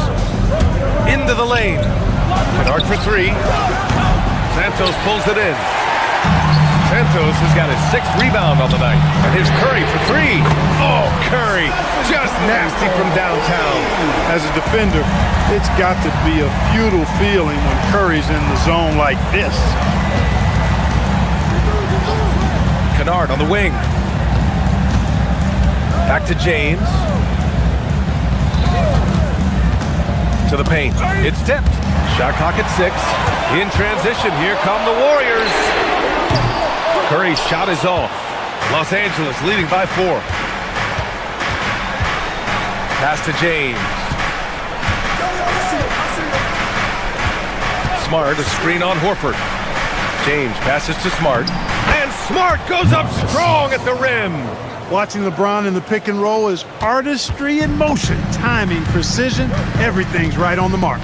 Into the lane. Kennard for three. Santos pulls it in. Santos has got his 6th rebound on the night. And here's Curry for three. Oh, Curry, just nasty from downtown. As a defender, it's got to be a futile feeling when Curry's in the zone like this. Kennard on the wing. Back to James. To the paint. It's tipped. Shot clock at 6. In transition, here come the Warriors. Curry's shot is off. Los Angeles leading by 4. Pass to James. Smart, a screen on Horford. James passes to Smart. And Smart goes up strong at the rim. Watching LeBron in the pick and roll is artistry in motion. Timing, precision, everything's right on the mark.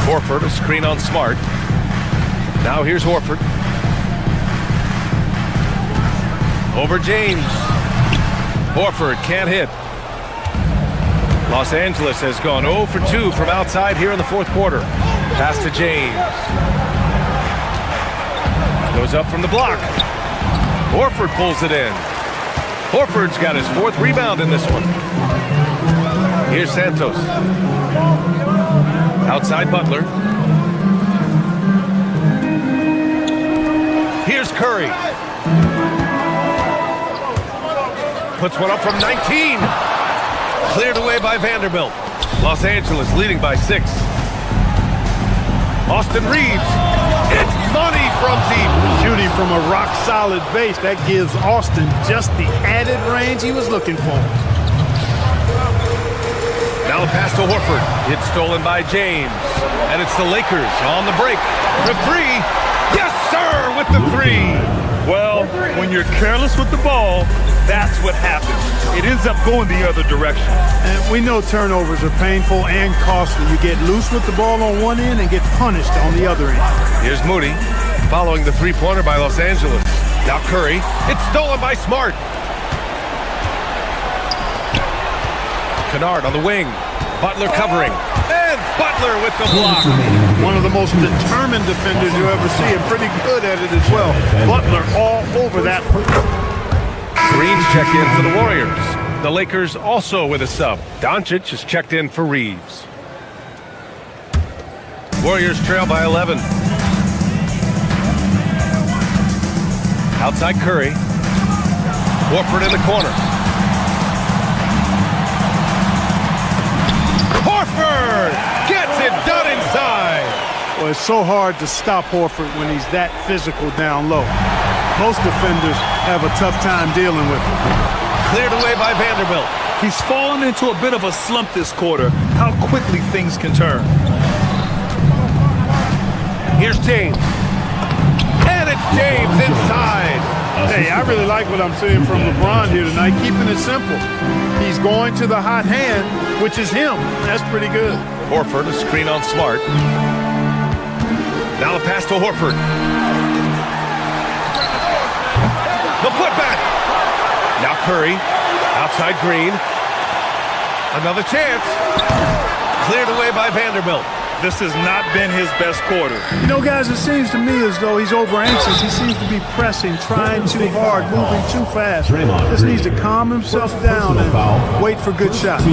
Horford, a screen on Smart. Now here's Horford. Over James. Horford can't hit. Los Angeles has gone 0 for 2 from outside here in the fourth quarter. Pass to James. Goes up from the block. Horford pulls it in. Horford's got his 4th rebound in this one. Here's Santos. Outside Butler. Here's Curry. Puts one up from 19. Cleared away by Vanderbilt. Los Angeles leading by 6. Austin Reeves. It's money from deep. Shooting from a rock-solid base, that gives Austin just the added range he was looking for. Now a pass to Horford. It's stolen by James. And it's the Lakers on the break. For 3. Yes, sir, with the 3. Well, when you're careless with the ball, that's what happens. It ends up going the other direction. And we know turnovers are painful and costly. You get loose with the ball on one end and get punished on the other end. Here's Moody, following the three-pointer by Los Angeles. Now Curry. It's stolen by Smart. Kennard on the wing. Butler covering. And Butler with the block. One of the most determined defenders you ever see, and pretty good at it as well. Butler all over that. Green's checked in for the Warriors. The Lakers also with a sub. Doncic is checked in for Reeves. Warriors trail by 11. Outside Curry. Horford in the corner. Horford gets it done inside. Well, it's so hard to stop Horford when he's that physical down low. Most defenders have a tough time dealing with him. Cleared away by Vanderbilt. He's fallen into a bit of a slump this quarter. How quickly things can turn. Here's James. And it's James inside. Hey, I really like what I'm seeing from LeBron here tonight, keeping it simple. He's going to the hot hand, which is him. That's pretty good. Horford, a screen on Smart. Now the pass to Horford. The putback. Now Curry. Outside Green. Another chance. Cleared away by Vanderbilt. This has not been his best quarter. You know, guys, it seems to me as though he's over anxious. He seems to be pressing, trying too hard, moving too fast. Just needs to calm himself down and wait for good shots.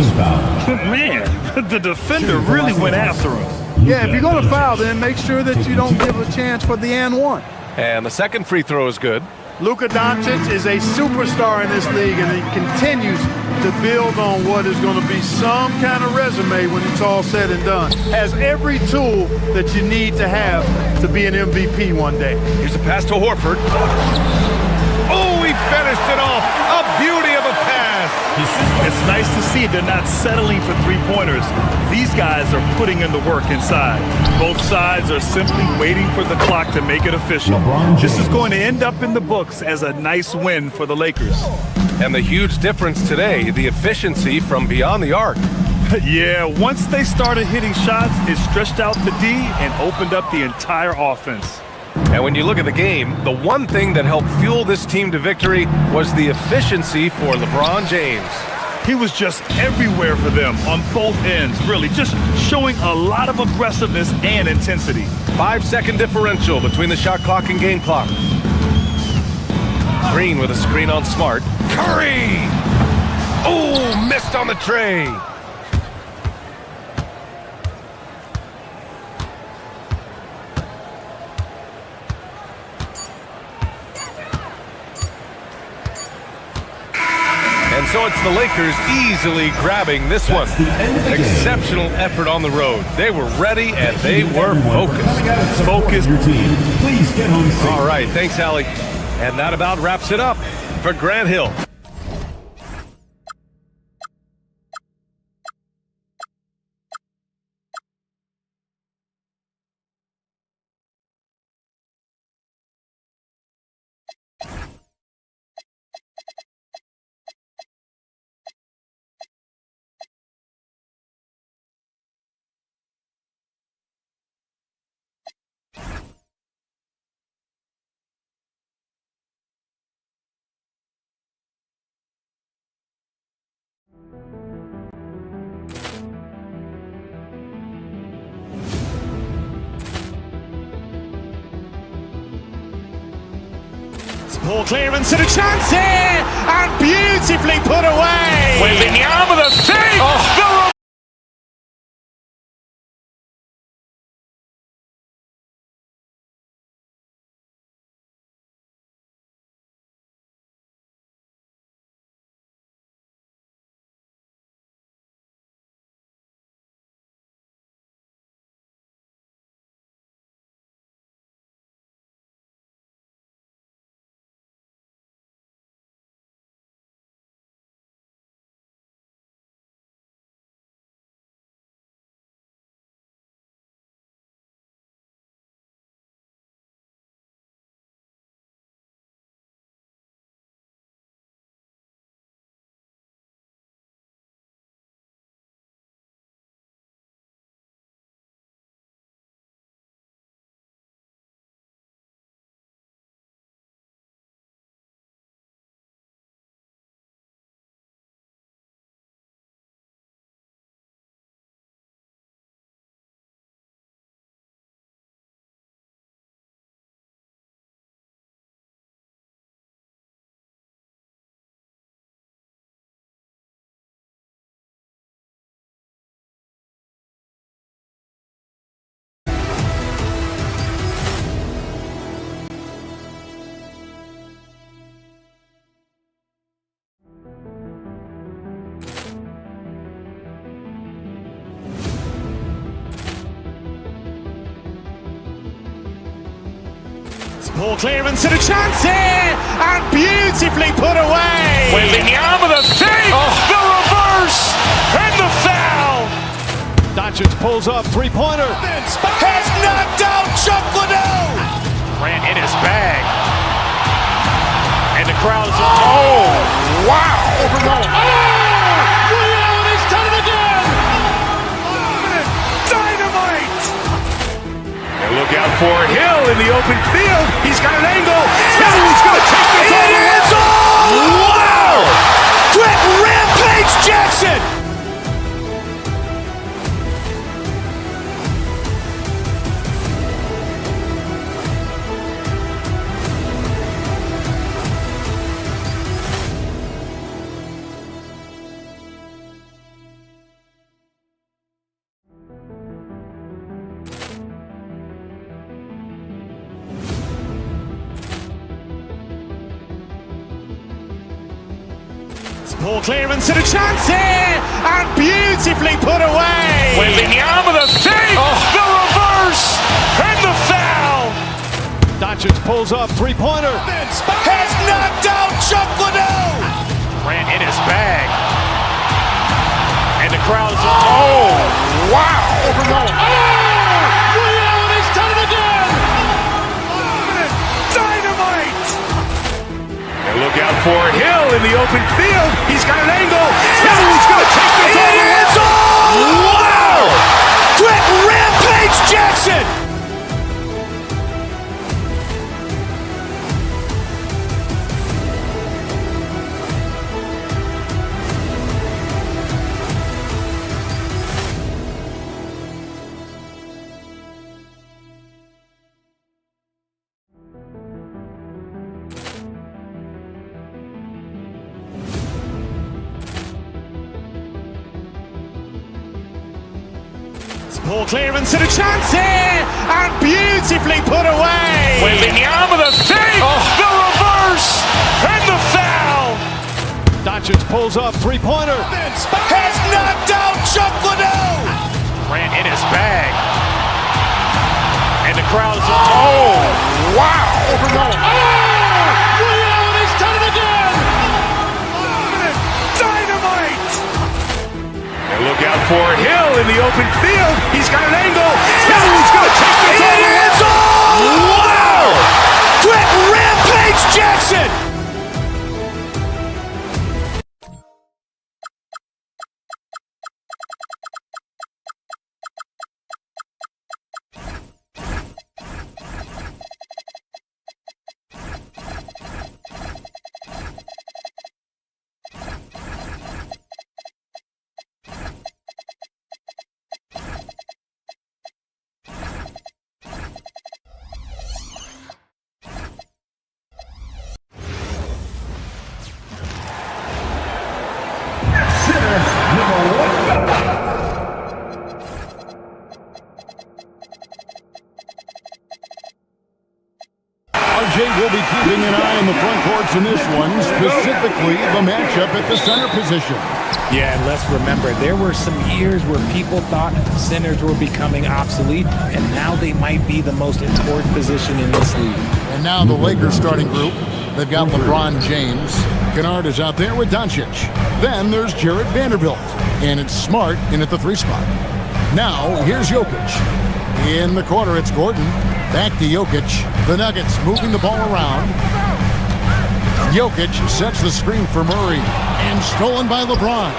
Man, the defender really went after him. Yeah, if you're going to foul, then make sure that you don't give a chance for the and one. And the second free throw is good. Luka Doncic is a superstar in this league, and he continues to build on what is going to be some kind of resume when it's all said and done. Has every tool that you need to have to be an MVP one day. Here's a pass to Horford. Oh, he finished it off. A beauty of a pass. It's nice to see they're not settling for three-pointers. These guys are putting in the work inside. Both sides are simply waiting for the clock to make it official. This is going to end up in the books as a nice win for the Lakers. And the huge difference today, the efficiency from beyond the arc. Yeah, once they started hitting shots, it stretched out the D and opened up the entire offense. And when you look at the game, the one thing that helped fuel this team to victory was the efficiency for LeBron James. He was just everywhere for them on both ends, really, just showing a lot of aggressiveness and intensity. 5-second differential between the shot clock and game clock. Green with a screen on Smart. Curry! Oh, missed on the tray. And so it's the Lakers easily grabbing this one. Exceptional effort on the road. They were ready and they were focused. Focused. Your team. Please get home safe. All right, thanks, Allie. And that about wraps it up for Grant Hill. Poor clearance and a chance here, and beautifully put away. Wembanyama with a save. The poor clearance and a chance here, and beautifully put away. Wembanyama with a save. The reverse and the foul. Doncic pulls up, three-pointer. Has knocked out Chuck Liddell. Ran in his bag. And the crowd is... Oh, wow. Liddell, and he's done it again! Dynamite. And look out for Hill in the open field. He's got an angle. He's going to take this all the way. Wow. Quick Rampage Jackson. Poor clearance and a chance here, and beautifully put away. Wembanyama with a save. The reverse and the foul. Doncic pulls up, three-pointer. Has knocked out Chuck Liddell. Ran in his bag. And the crowd is... Oh, wow. Liddell, and he's done it again! Dynamite. And look out for Hill in the open field. He's got an angle. He's going to take this all the way. Wow. Quick Rampage Jackson. Poor clearance and a chance here, and beautifully put away. Wembanyama with a save. The reverse and the foul. Doncic pulls up, three-pointer. Has knocked out Chuck Liddell. Ran in his bag. And the crowd is... Oh, wow. Liddell, and he's done it again! Dynamite. And look out for Hill in the open field. He's got an angle. He's going to take this all the way. Wow. Quick Rampage Jackson. likely the matchup at the center position. Yeah, and let's remember, there were some years where people thought centers were becoming obsolete, and now they might be the most important position in this league. And now the Lakers starting group. They've got LeBron James. Kennard is out there with Doncic. Then there's Jarred Vanderbilt. And it's Smart in at the 3 spot. Now, here's Jokic. In the corner, it's Gordon. Back to Jokic. The Nuggets moving the ball around. Jokic sets the screen for Murray. And stolen by LeBron.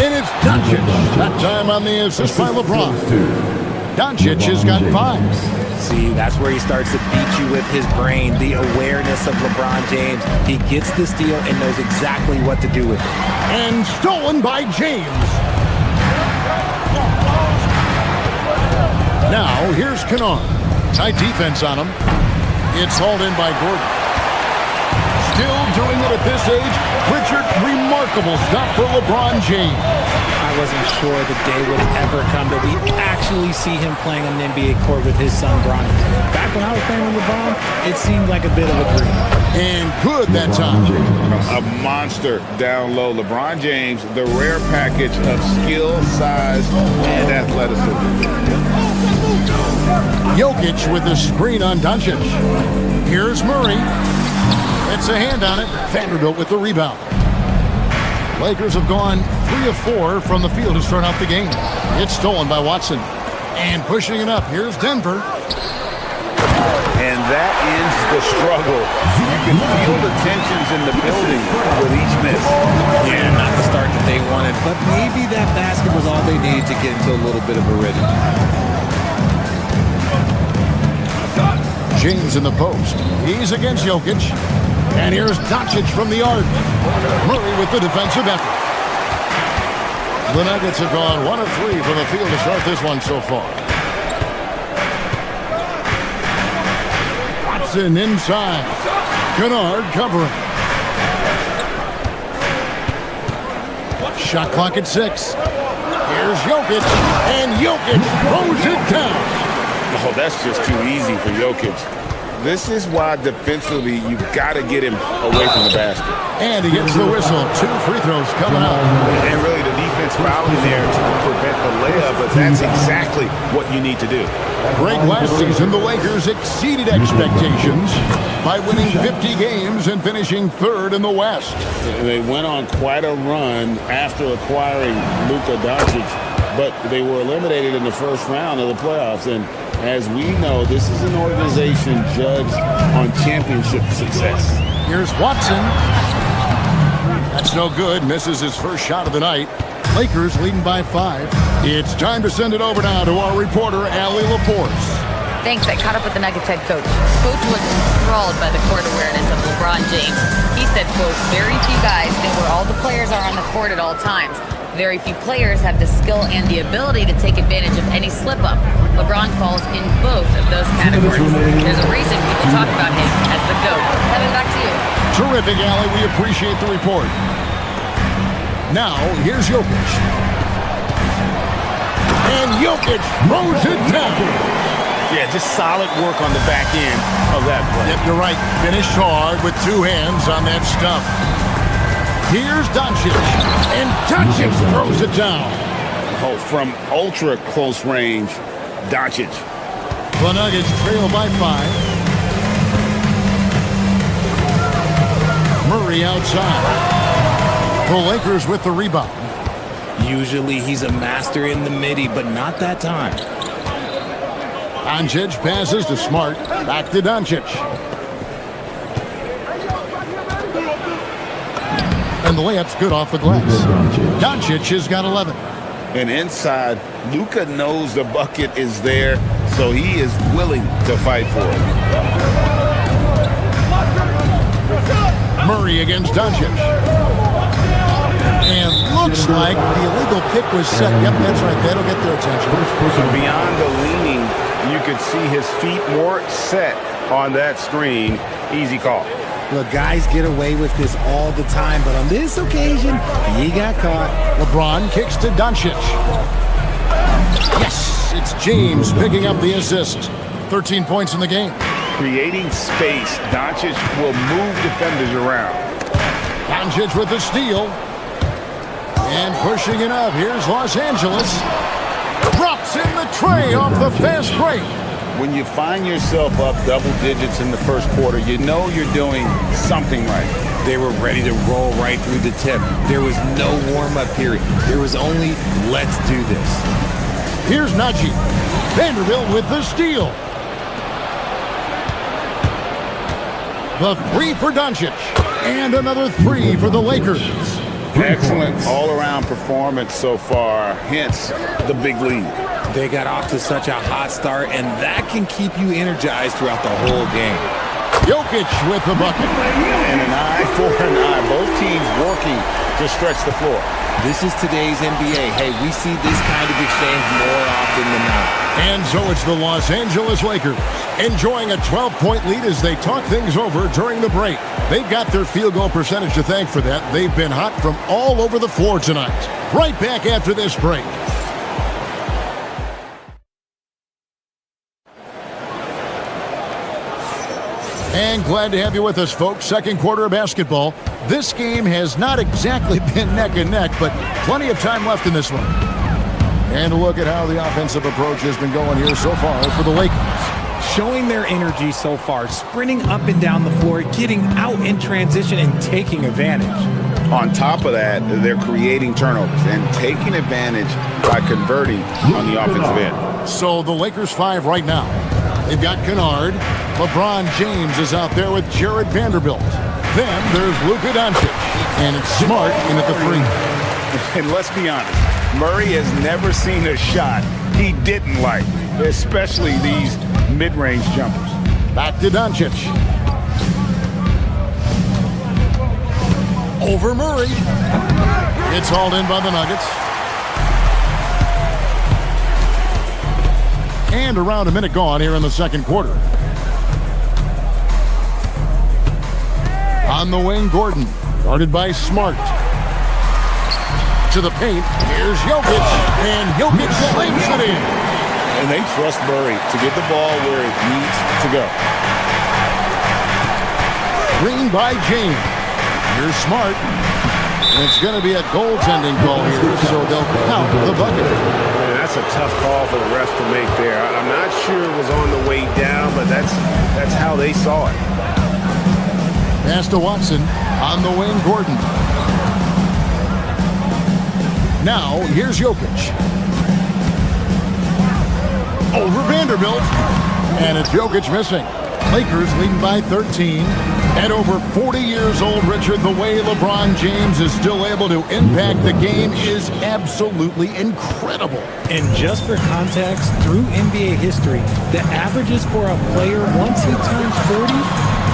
And it's Doncic. That time on the assist by LeBron. Doncic has got 5. See, that's where he starts to beat you with his brain, the awareness of LeBron James. He gets the steal and knows exactly what to do with it. And stolen by James. Now, here's Kennard. Tight defense on him. It's hauled in by Gordon. Still doing it at this age. Richard, remarkable stuff for LeBron James. I wasn't sure the day would ever come that we actually see him playing on an NBA court with his son, Bronny. Back when I was playing with LeBron, it seemed like a bit of a dream. And good that time. A monster down low. LeBron James, the rare package of skill, size, and athleticism. Jokic with the screen on Doncic. Here's Murray. It's a hand on it. Vanderbilt with the rebound. Lakers have gone 3 of 4 from the field to start out the game. It's stolen by Watson. And pushing it up, here's Denver. And that ends the struggle. You can feel the tensions in the building with each miss. Yeah, not the start that they wanted, but maybe that basket was all they needed to get into a little bit of a rhythm. James in the post. He's against Jokic. And here's Doncic from the arc. Murray with the defensive effort. The Nuggets have gone 1 of 3 from the field to start this one so far. Watson inside. Kennard covering. Shot clock at 6. Here's Jokic. And Jokic throws it down. Oh, that's just too easy for Jokic. This is why defensively you've got to get him away from the basket. And he gets the whistle. 2 free throws coming up. And really the defense fouling there to prevent the layup, but that's exactly what you need to do. Greg, last season the Lakers exceeded expectations by winning 50 games and finishing 3rd in the West. They went on quite a run after acquiring Luka Doncic, but they were eliminated in the first round of the playoffs. And as we know, this is an organization judged on championship success. Here's Watson. That's no good. Misses his first shot of the night. Lakers leading by 5. It's time to send it over now to our reporter, Allie LaForce. Thanks. I caught up with the Nuggets head coach. Coach was enthralled by the court awareness of LeBron James. He said, quote, very few guys know where all the players are on the court at all times. Very few players have the skill and the ability to take advantage of any slip-up. LeBron falls in both of those categories. There's a reason people talk about him as the GOAT. Kevin, back to you. Terrific, Allie. We appreciate the report. Now, here's Jokic. And Jokic throws it down. Yeah, just solid work on the back end of that play. Yep, you're right. Finished hard with 2 hands on that stuff. Here's Doncic. And Doncic throws it down. Oh, from ultra close range, Doncic. The Nuggets trail by 5. Murray outside. The Lakers with the rebound. Usually he's a master in the midi, but not that time. Doncic passes to Smart. Back to Doncic. And the layup's good off the glass. Doncic has got 11. And inside, Luka knows the bucket is there, so he is willing to fight for it. Murray against Doncic. And looks like the illegal kick was set. Yep, that's right. That'll get their attention. So beyond the leaning, you could see his feet more set on that screen. Easy call. Look, guys get away with this all the time, but on this occasion, he got caught. LeBron kicks to Doncic. Yes, it's James picking up the assist. 13 points in the game. creating space. Doncic will move defenders around. Doncic with the steal. And pushing it up. Here's Los Angeles. Drops in the tray off the fast break. When you find yourself up double digits in the first quarter, you know you're doing something right. They were ready to roll right through the tip. There was no warm-up period. There was only, let's do this. Here's Najee. Vanderbilt with the steal. The three for Doncic. And another three for the Lakers. Excellent all-around performance so far, hence the big lead. They got off to such a hot start, and that can keep you energized throughout the whole game. Jokic with the bucket. And an eye for an eye. Both teams working to stretch the floor. This is today's NBA. Hey, we see this kind of exchange more often than not. And so it's the Los Angeles Lakers enjoying a 12-point lead as they talk things over during the break. They've got their field goal percentage to thank for that. They've been hot from all over the floor tonight. Right back after this break. And glad to have you with us, folks. Second quarter of basketball. This game has not exactly been neck and neck, but plenty of time left in this one. And a look at how the offensive approach has been going here so far for the Lakers. Showing their energy so far, sprinting up and down the floor, getting out in transition and taking advantage. On top of that, they're creating turnovers and taking advantage by converting on the offensive end. So the Lakers 5 right now. They've got Kennard. LeBron James is out there with Jared Vanderbilt. Then there's Luka Doncic. And it's Smart in at the three. And let's be honest, Murray has never seen a shot he didn't like, especially these mid-range jumpers. Back to Doncic. Over Murray. It's hauled in by the Nuggets. And around a minute gone here in the second quarter. On the wing, Gordon. Guarded by Smart. To the paint. Here's Jokic. And Jokic slings it in. And they trust Murray to get the ball where it needs to go. Screen by James. Here's Smart. And it's going to be a goaltending call here, so they'll count the bucket. Man, that's a tough call for the refs to make there. I'm not sure it was on the way down, but that's how they saw it. Pass to Watson. On the wing, Gordon. Now, here's Jokic. Over Vanderbilt. And it's Jokic missing. Lakers leading by 13. At over 40 years old, Richard, the way LeBron James is still able to impact the game is absolutely incredible. And just for context, through NBA history, the averages for a player once he turns 40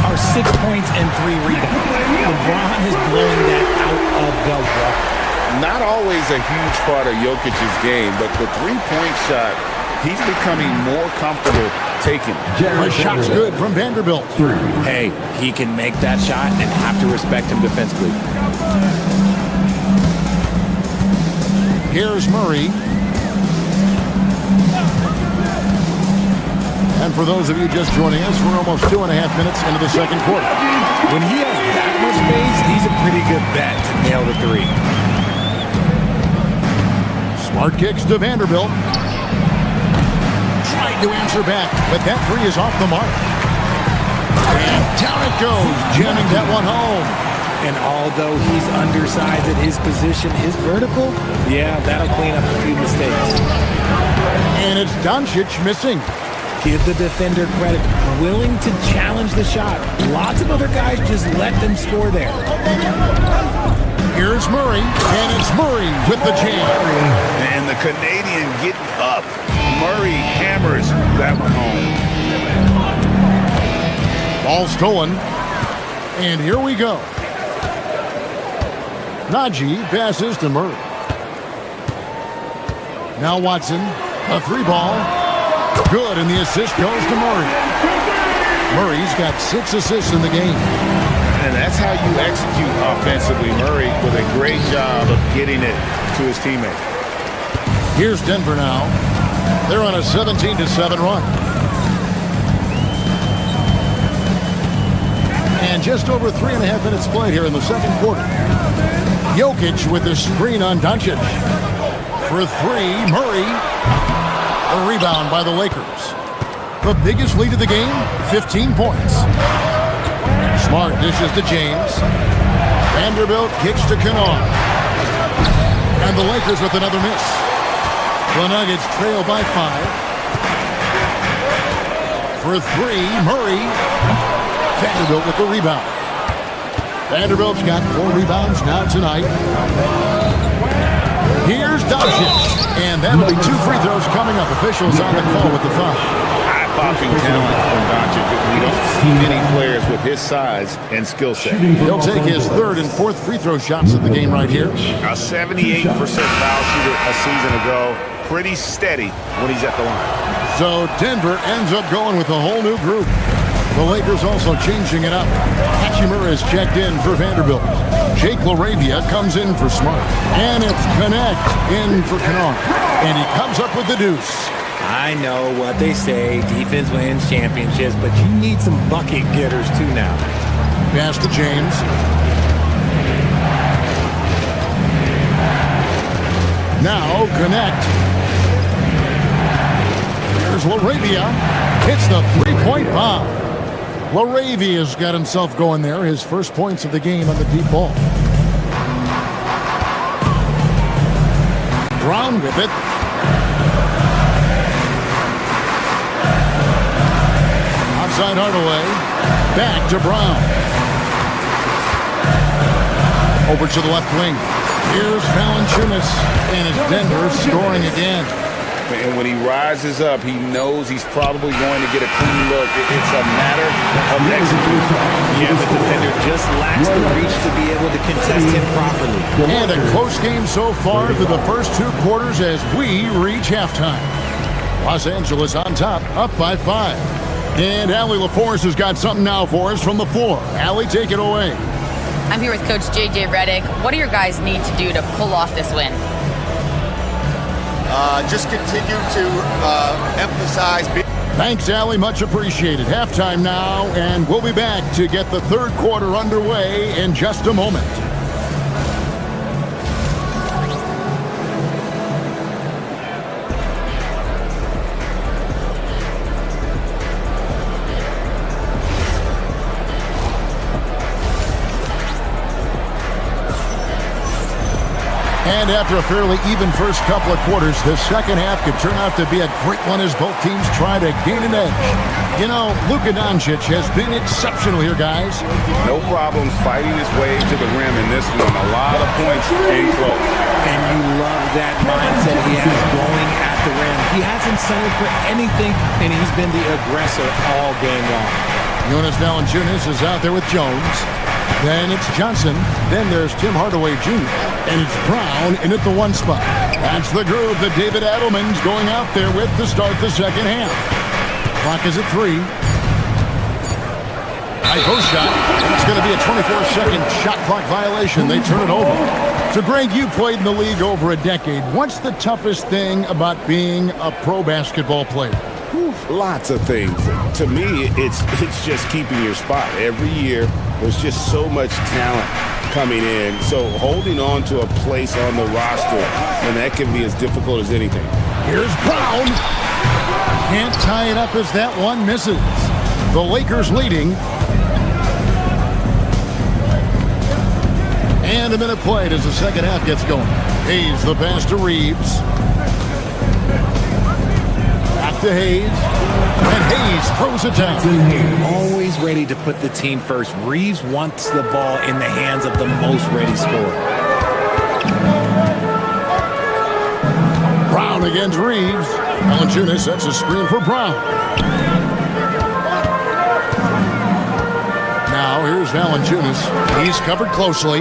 are 6 points and 3 rebounds. LeBron is blowing that out of the water. Not always a huge part of Jokic's game, but the three-point shot, he's becoming more comfortable taking. The shot's good from Vanderbilt. Hey, he can make that shot and have to respect him defensively. Here's Murray. And for those of you just joining us, we're almost 2.5 minutes into the second quarter. When he has that much space, he's a pretty good bet to nail the three. Smart kicks to Vanderbilt. Tried to answer back, but that three is off the mark. And down it goes, jamming that one home. And although he's undersized at his position, his vertical, yeah, that'll clean up a few mistakes. And it's Doncic missing. Give the defender credit, willing to challenge the shot. Lots of other guys just let them score there. Here's Murray, and it's Murray with the jam. And the Canadian getting up. Murray hammers that one home. Ball stolen. And here we go. Najee passes to Murray. Now Watson, a three ball. Good, and the assist goes to Murray. Murray's got 6 assists in the game. And that's how you execute offensively. Murray with a great job of getting it to his teammate. Here's Denver now. They're on a 17-7 run. And just over 3.5 minutes played here in the second quarter. Jokic with the screen on Doncic. For three, Murray. A rebound by the Lakers. The biggest lead of the game, 15 points. Smart dishes to James. Vanderbilt kicks to Kennard. And the Lakers with another miss. The Nuggets trail by 5. For three, Murray. Vanderbilt with the rebound. Vanderbilt's got 4 rebounds now tonight. Here's Doncic. And that'll be 2 free throws coming up. Officials on the call with the foul. Eye-popping talent from Doncic. We don't see many players with his size and skill set. He'll take his 3rd and 4th free throw shots of the game right here. A 78% foul shooter a season ago. Pretty steady when he's at the line. So Denver ends up going with a whole new group. The Lakers also changing it up. Hachimura is checked in for Vanderbilt. Jake LaRavia comes in for Smart. And it's Connect in for Kennard. And he comes up with the deuce. I know what they say, defense wins championships, but you need some bucket getters too now. Pass to James. Now Connect. Here's LaRavia. Hits the three-point bomb. LaRavia's got himself going there. His first points of the game on the deep ball. Brown with it. Outside Hardaway. Back to Brown. Over to the left wing. Here's Valanciunas. And it's Denver scoring again. And when he rises up, he knows he's probably going to get a clean look. It's a matter of execution. Yeah, the defender just lacks the reach to be able to contest him properly. And a close game so far through the first 2 quarters as we reach halftime. Los Angeles on top, up by 5. And Allie LaForce has got something now for us from the floor. Allie, take it away. I'm here with Coach J.J. Redick. What do your guys need to do to pull off this win? Just continue to emphasize. Thanks, Allie. Much appreciated. Halftime now, and we'll be back to get the 3rd quarter underway in just a moment. And after a fairly even first couple of quarters, the second half could turn out to be a great one as both teams try to gain an edge. You know, Luka Doncic has been exceptional here, guys. No problems fighting his way to the rim in this one. A lot of points in close. And you love that mindset he has going at the rim. He hasn't settled for anything, and he's been the aggressor all game long. Jonas Valanciunas is out there with Jones. Then it's Johnson. Then there's Tim Hardaway Jr. And it's Brown in at the 1 spot. That's the groove that David Adelman's going out there with to start the second half. Clock is at 3. High post shot. It's going to be a 24-second shot clock violation. They turn it over. So, Greg, you played in the league over a decade. What's the toughest thing about being a pro basketball player? Lots of things. To me, it's just keeping your spot. Every year, there's just so much talent coming in. So holding on to a place on the roster, and that can be as difficult as anything. Here's Brown. Can't tie it up as that one misses. The Lakers leading. And a minute played as the second half gets going. Hayes the pass to Reeves. Back to Hayes. And Hayes throws it down. Always ready to put the team first. Reeves wants the ball in the hands of the most ready scorer. Brown against Reeves. Valanciunas sets a screen for Brown. Now here's Valanciunas. He's covered closely.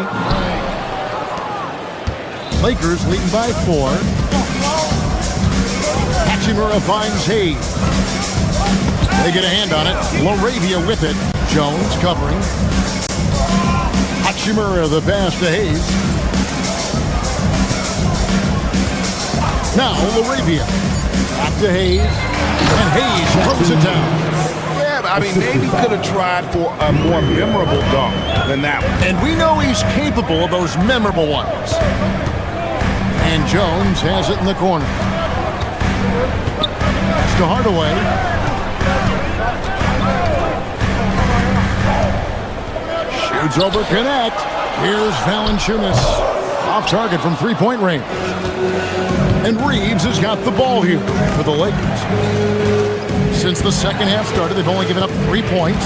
Lakers leading by 4. Hachimura finds Hayes. They get a hand on it. LaRavia with it. Jones covering. Hachimura the pass to Hayes. Now LaRavia. Back to Hayes. And Hayes throws it down. Yeah, but I mean, maybe could have tried for a more memorable dunk than that one. And we know he's capable of those memorable ones. And Jones has it in the corner. It's to Hardaway. Shoots over Connect. Here's Valanciunas. Off target from three-point range. And Reeves has got the ball here for the Lakers. Since the second half started, they've only given up 3 points.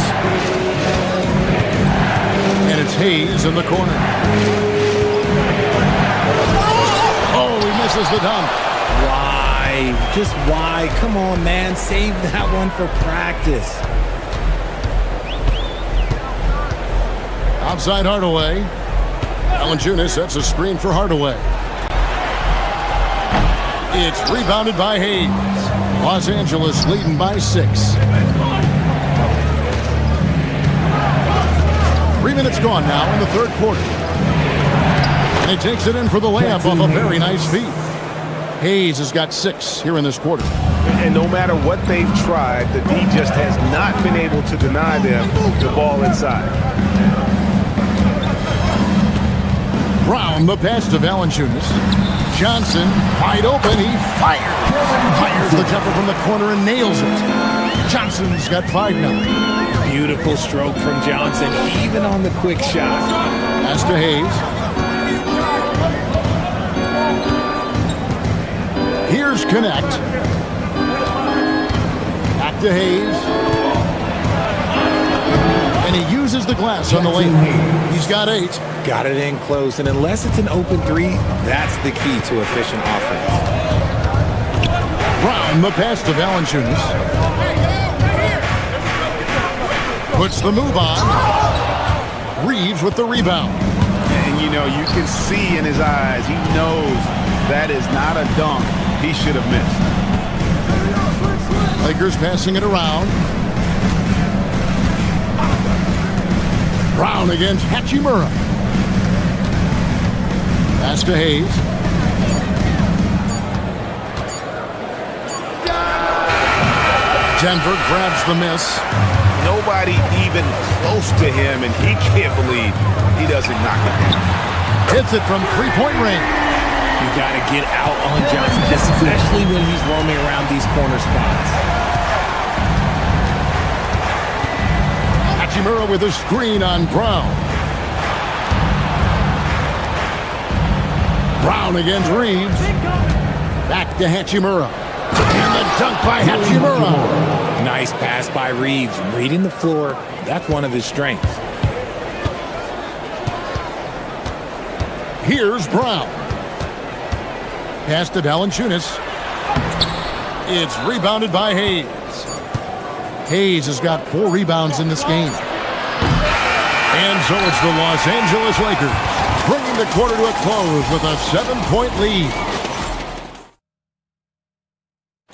And it's Hayes in the corner. Oh, he misses the dunk. Why? Just why? Come on, man. Save that one for practice. Outside Hardaway. Valanciunas sets a screen for Hardaway. It's rebounded by Hayes. Los Angeles leading by 6. 3 minutes gone now in the third quarter. And he takes it in for the layup off a very nice feed. Hayes has got 6 here in this quarter. And no matter what they've tried, the D just has not been able to deny them the ball inside. Brown, the pass to Valanciunas. Johnson, wide open, he fires. Fires the jumper from the corner and nails it. Johnson's got 5 now. Beautiful stroke from Johnson, even on the quick shot. Pass to Hayes. Here's Connect. Back to Hayes. And he uses the glass on the lane. He's got 8. Got it in close, and unless it's an open 3, that's the key to efficient offense. Brown, the pass to Valanciunas. Puts the move on. Reeves with the rebound. And, you know, you can see in his eyes, he knows that is not a dunk he should have missed. Lakers passing it around. Brown against Hachimura. Pass to Hayes. Denver grabs the miss. Nobody even close to him, and he can't believe he doesn't knock it down. Hits it from three-point range. You got to get out on Johnson, especially when he's roaming around these corner spots. Hachimura with a screen on Brown. Brown against Reeves. Back to Hachimura. And the dunk by Hachimura. Nice pass by Reeves. Reading the floor, that's one of his strengths. Here's Brown. Pass to Valanciunas. It's rebounded by Hayes. Hayes has got 4 rebounds in this game. And so it's the Los Angeles Lakers bringing the quarter to a close with a 7-point lead.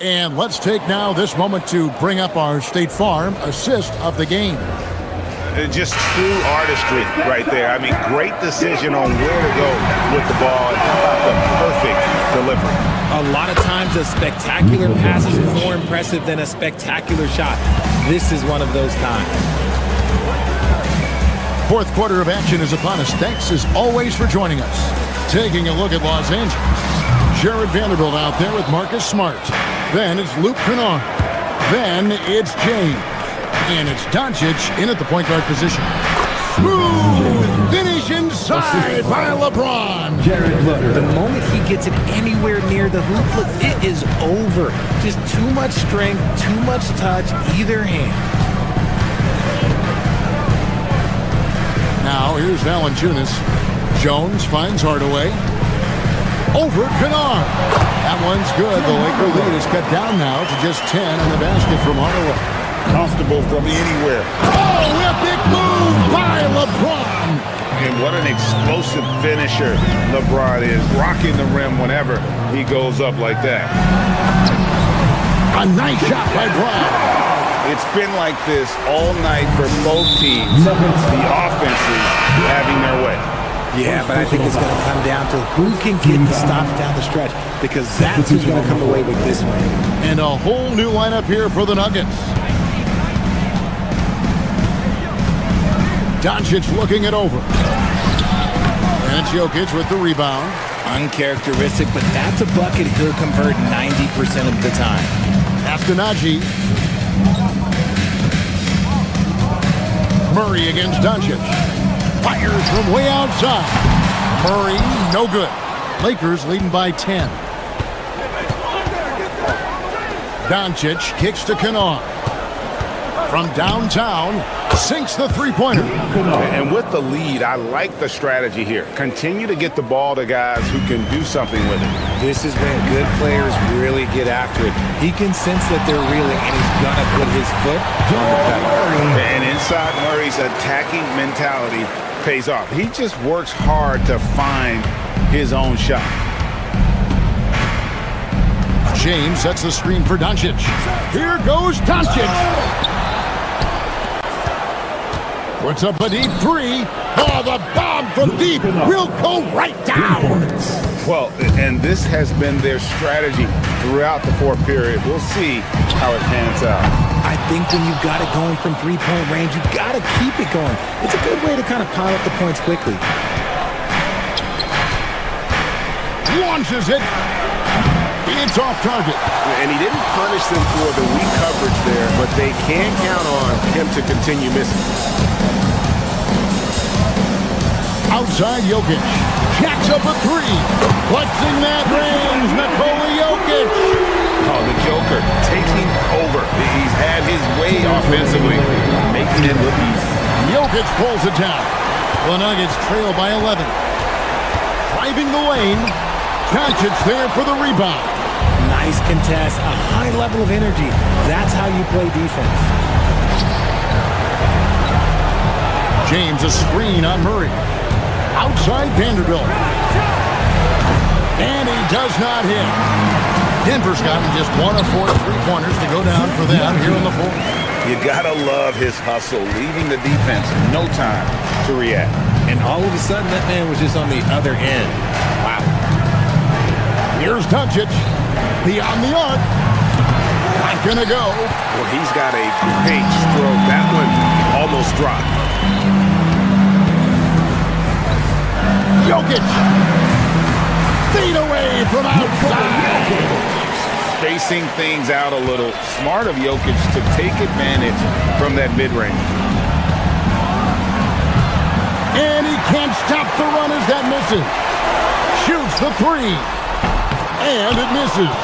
And let's take now this moment to bring up our State Farm assist of the game. Just true artistry right there. I mean, great decision on where to go with the ball. The perfect delivery. A lot of times a spectacular pass is more impressive than a spectacular shot. This is one of those times. Fourth quarter of action is upon us. Thanks as always for joining us. Taking a look at Los Angeles. Jared Vanderbilt out there with Marcus Smart. Then it's Luke Kennard. Then it's James. And it's Doncic in at the point guard position. Smooth finish inside by LeBron. The moment he gets it anywhere near the hoop, look, it is over. Just too much strength, too much touch, either hand. Now here's Valanciunas. Jones finds Hardaway. Over Kennard. That one's good. The Laker lead is cut down now to just 10 in the basket from Hardaway. Comfortable from anywhere. Oh, a big move by LeBron. And what an explosive finisher LeBron is. Rocking the rim whenever he goes up like that. A nice shot by Brown. It's been like this all night for both teams. The offenses having their way. Yeah, but I think it's going to come down to who can get the stops down the stretch, because that's who's going to come away with this one. And a whole new lineup here for the Nuggets. Doncic looking it over. And it's Jokic with the rebound. Uncharacteristic, but that's a bucket he'll convert 90% of the time. After Najee. Murray against Doncic. Fires from way outside. Murray, no good. Lakers leading by 10. Doncic kicks to Kennard. From downtown, sinks the three-pointer. And with the lead, I like the strategy here. Continue to get the ball to guys who can do something with it. This is when good players really get after it. He can sense that they're reeling, and he's going to put his foot on the pedal. And inside Murray's attacking mentality pays off. He just works hard to find his own shot. James sets the screen for Doncic. Here goes Doncic. Puts up a deep three. Oh, the bomb from deep will go right down. Well, and this has been their strategy throughout the fourth period. We'll see how it pans out. I think when you've got it going from three-point range, you've got to keep it going. It's a good way to kind of pile up the points quickly. Launches it. It's off target. And he didn't punish them for the weak coverage there, but they can count on him to continue missing. Outside Jokic. Jacks up a three. Flexing that range. Nikola Jokic. Oh, the Joker taking over. He's had his way offensively, making it look easy. Jokic pulls it down. The Nuggets trail by 11. Driving the lane. Doncic there for the rebound. Nice contest, a high level of energy. That's how you play defense. James a screen on Murray. Outside Vanderbilt. And he does not hit. Denver's gotten just 1 of 4 three-pointers to go down for them here in the fourth. You gotta love his hustle, leaving the defense no time to react. And all of a sudden, that man was just on the other end. Wow. Here's Doncic. Beyond the arc. Not gonna go. Well, he's got a great stroke. That one almost dropped. Jokic. Fade away from outside. Spacing things out a little. Smart of Jokic to take advantage from that mid-range. And he can't stop the run as that misses. Shoots the three. And it misses.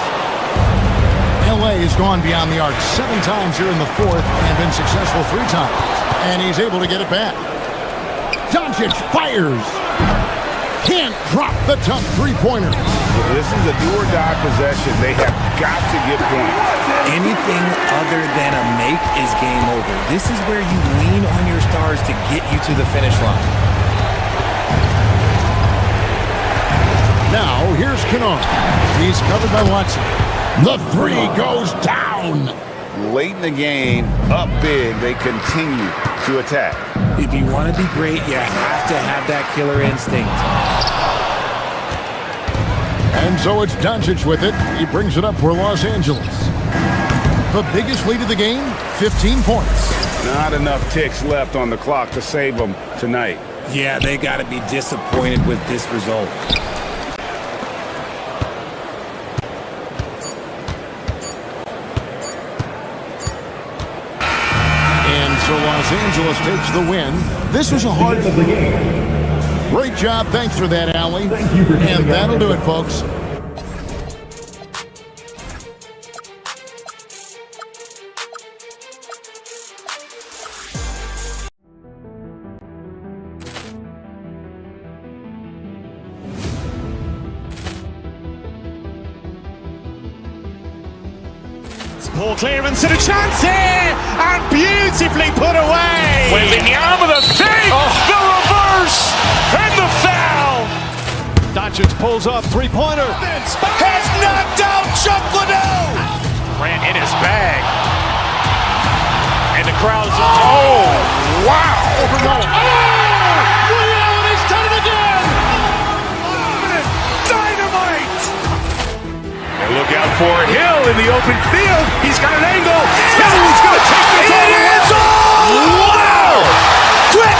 LA has gone beyond the arc 7 times here in the fourth and been successful 3 times. And he's able to get it back. Doncic fires. Can't drop the tough three-pointer. This is a do-or-die possession. They have got to get points. Anything other than a make is game over. This is where you lean on your stars to get you to the finish line. Now, here's Kennard. He's covered by Watson. The three goes down. Late in the game, up big, they continue to attack. If you want to be great, you have to have that killer instinct. And so it's Doncic with it. He brings it up for Los Angeles. The biggest lead of the game, 15 points. Not enough ticks left on the clock to save them tonight. Yeah, they got to be disappointed with this result. So Los Angeles takes the win. This was a hard of the game. Great job. Thanks for that, Allie. Thank you for and that'll do it, folks. Poor clearance and a chance here, and beautifully put away. With the arm of the fake, the reverse, and the foul. Doncic pulls up, three-pointer. Has knocked out Chuck Liddell. Ran in his bag, and the crowd's oh wow! Allen has done it again. Dynamite! And look out for Hill in the open field. He's got an angle. He's going to take this all the way. Wow! Quick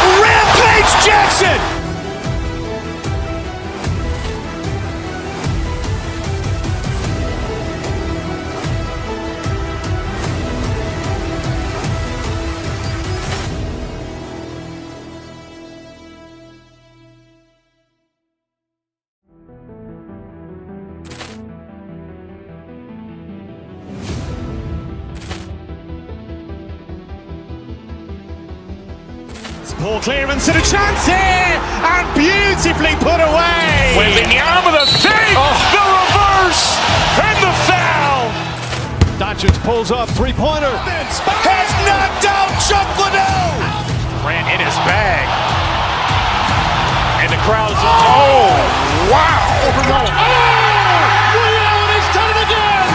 Poor clearance and a chance here, and beautifully put away. Wembanyama with a save, the reverse, and the foul. Doncic pulls up, three-pointer, has knocked out Chuck Liddell. Ran in his bag, and the crowd is wow! Ray Allen has done it again!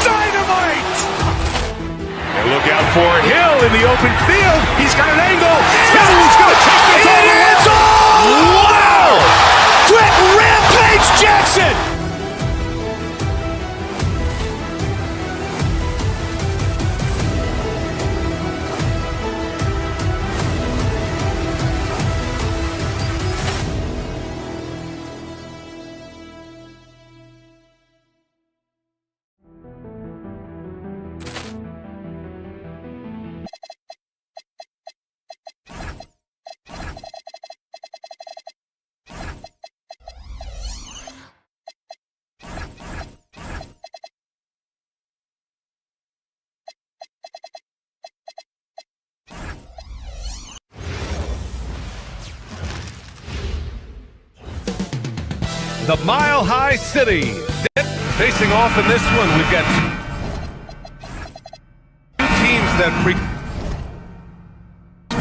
Dynamite! And look out for Hill in the open field. He's got an angle. Hill's going to take this all the way. Wow! Quick Rampage Jackson! The Mile High City. Facing off in this one, we've got two teams that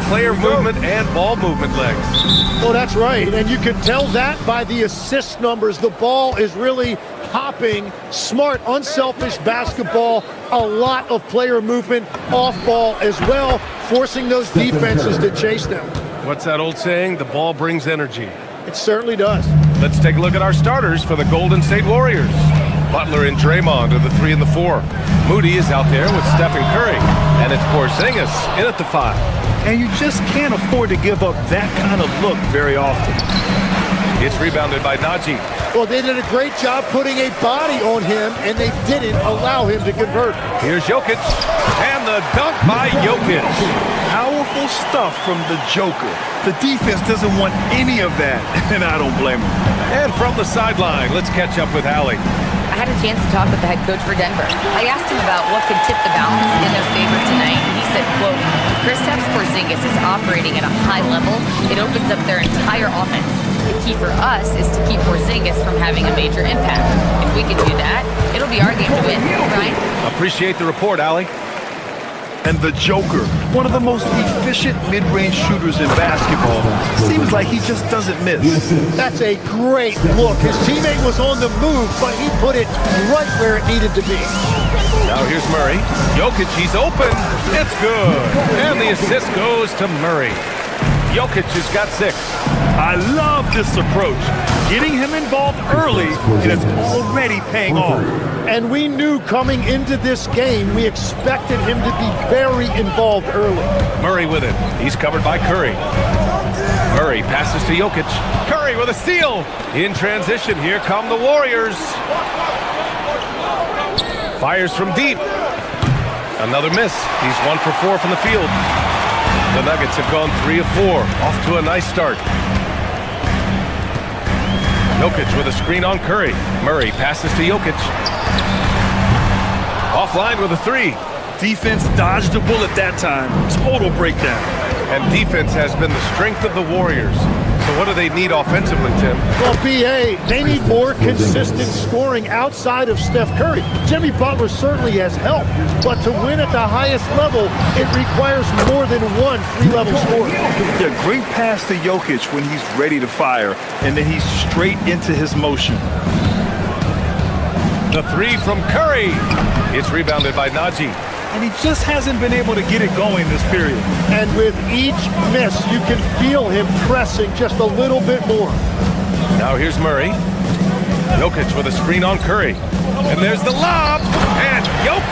player movement and ball movement legs. Oh, that's right. And you can tell that by the assist numbers. The ball is really hopping, smart, unselfish basketball, a lot of player movement off ball as well, forcing those defenses to chase them. What's that old saying? The ball brings energy. It certainly does. Let's take a look at our starters for the Golden State Warriors. Butler and Draymond are the 3 and the 4. Moody is out there with Stephen Curry, and it's Porzingis in at the 5. And you just can't afford to give up that kind of look very often. It's rebounded by Najee. Well, they did a great job putting a body on him, and they didn't allow him to convert. Here's Jokic, and the dunk by Jokic. Powerful stuff from the Joker. The defense doesn't want any of that, and I don't blame them. And from the sideline, let's catch up with Allie. I had a chance to talk with the head coach for Denver. I asked him about what could tip the balance in their favor tonight, and he said, quote, Kristaps Porzingis is operating at a high level. It opens up their entire offense. The key for us is to keep Porzingis from having a major impact. If we can do that, it'll be our game to win, right? Appreciate the report, Allie. And the Joker, one of the most efficient mid-range shooters in basketball. Seems like he just doesn't miss. That's a great look. His teammate was on the move, but he put it right where it needed to be. Now here's Murray. Jokic, he's open. It's good. And the assist goes to Murray. Jokic has got 6. I love this approach. Getting him involved early, and it's already paying off. And we knew coming into this game, we expected him to be very involved early. Murray with it. He's covered by Curry. Murray passes to Jokic. Curry with a steal. In transition, here come the Warriors. Fires from deep. Another miss. He's 1 for 4 from the field. The Nuggets have gone 3 of 4. Off to a nice start. Jokic with a screen on Curry. Murray passes to Jokic. Offline with a 3. Defense dodged a bullet that time. Total breakdown. And defense has been the strength of the Warriors. So what do they need offensively, Tim? Well, BA, they need more consistent scoring outside of Steph Curry. Jimmy Butler certainly has helped, but to win at the highest level, it requires more than one three-level scorer. Yeah, great pass to Jokic when he's ready to fire, and then he's straight into his motion. The 3 from Curry. It's rebounded by Najee. And he just hasn't been able to get it going this period. And with each miss, you can feel him pressing just a little bit more. Now here's Murray. Jokic with a screen on Curry. And there's the lob. And Jokic.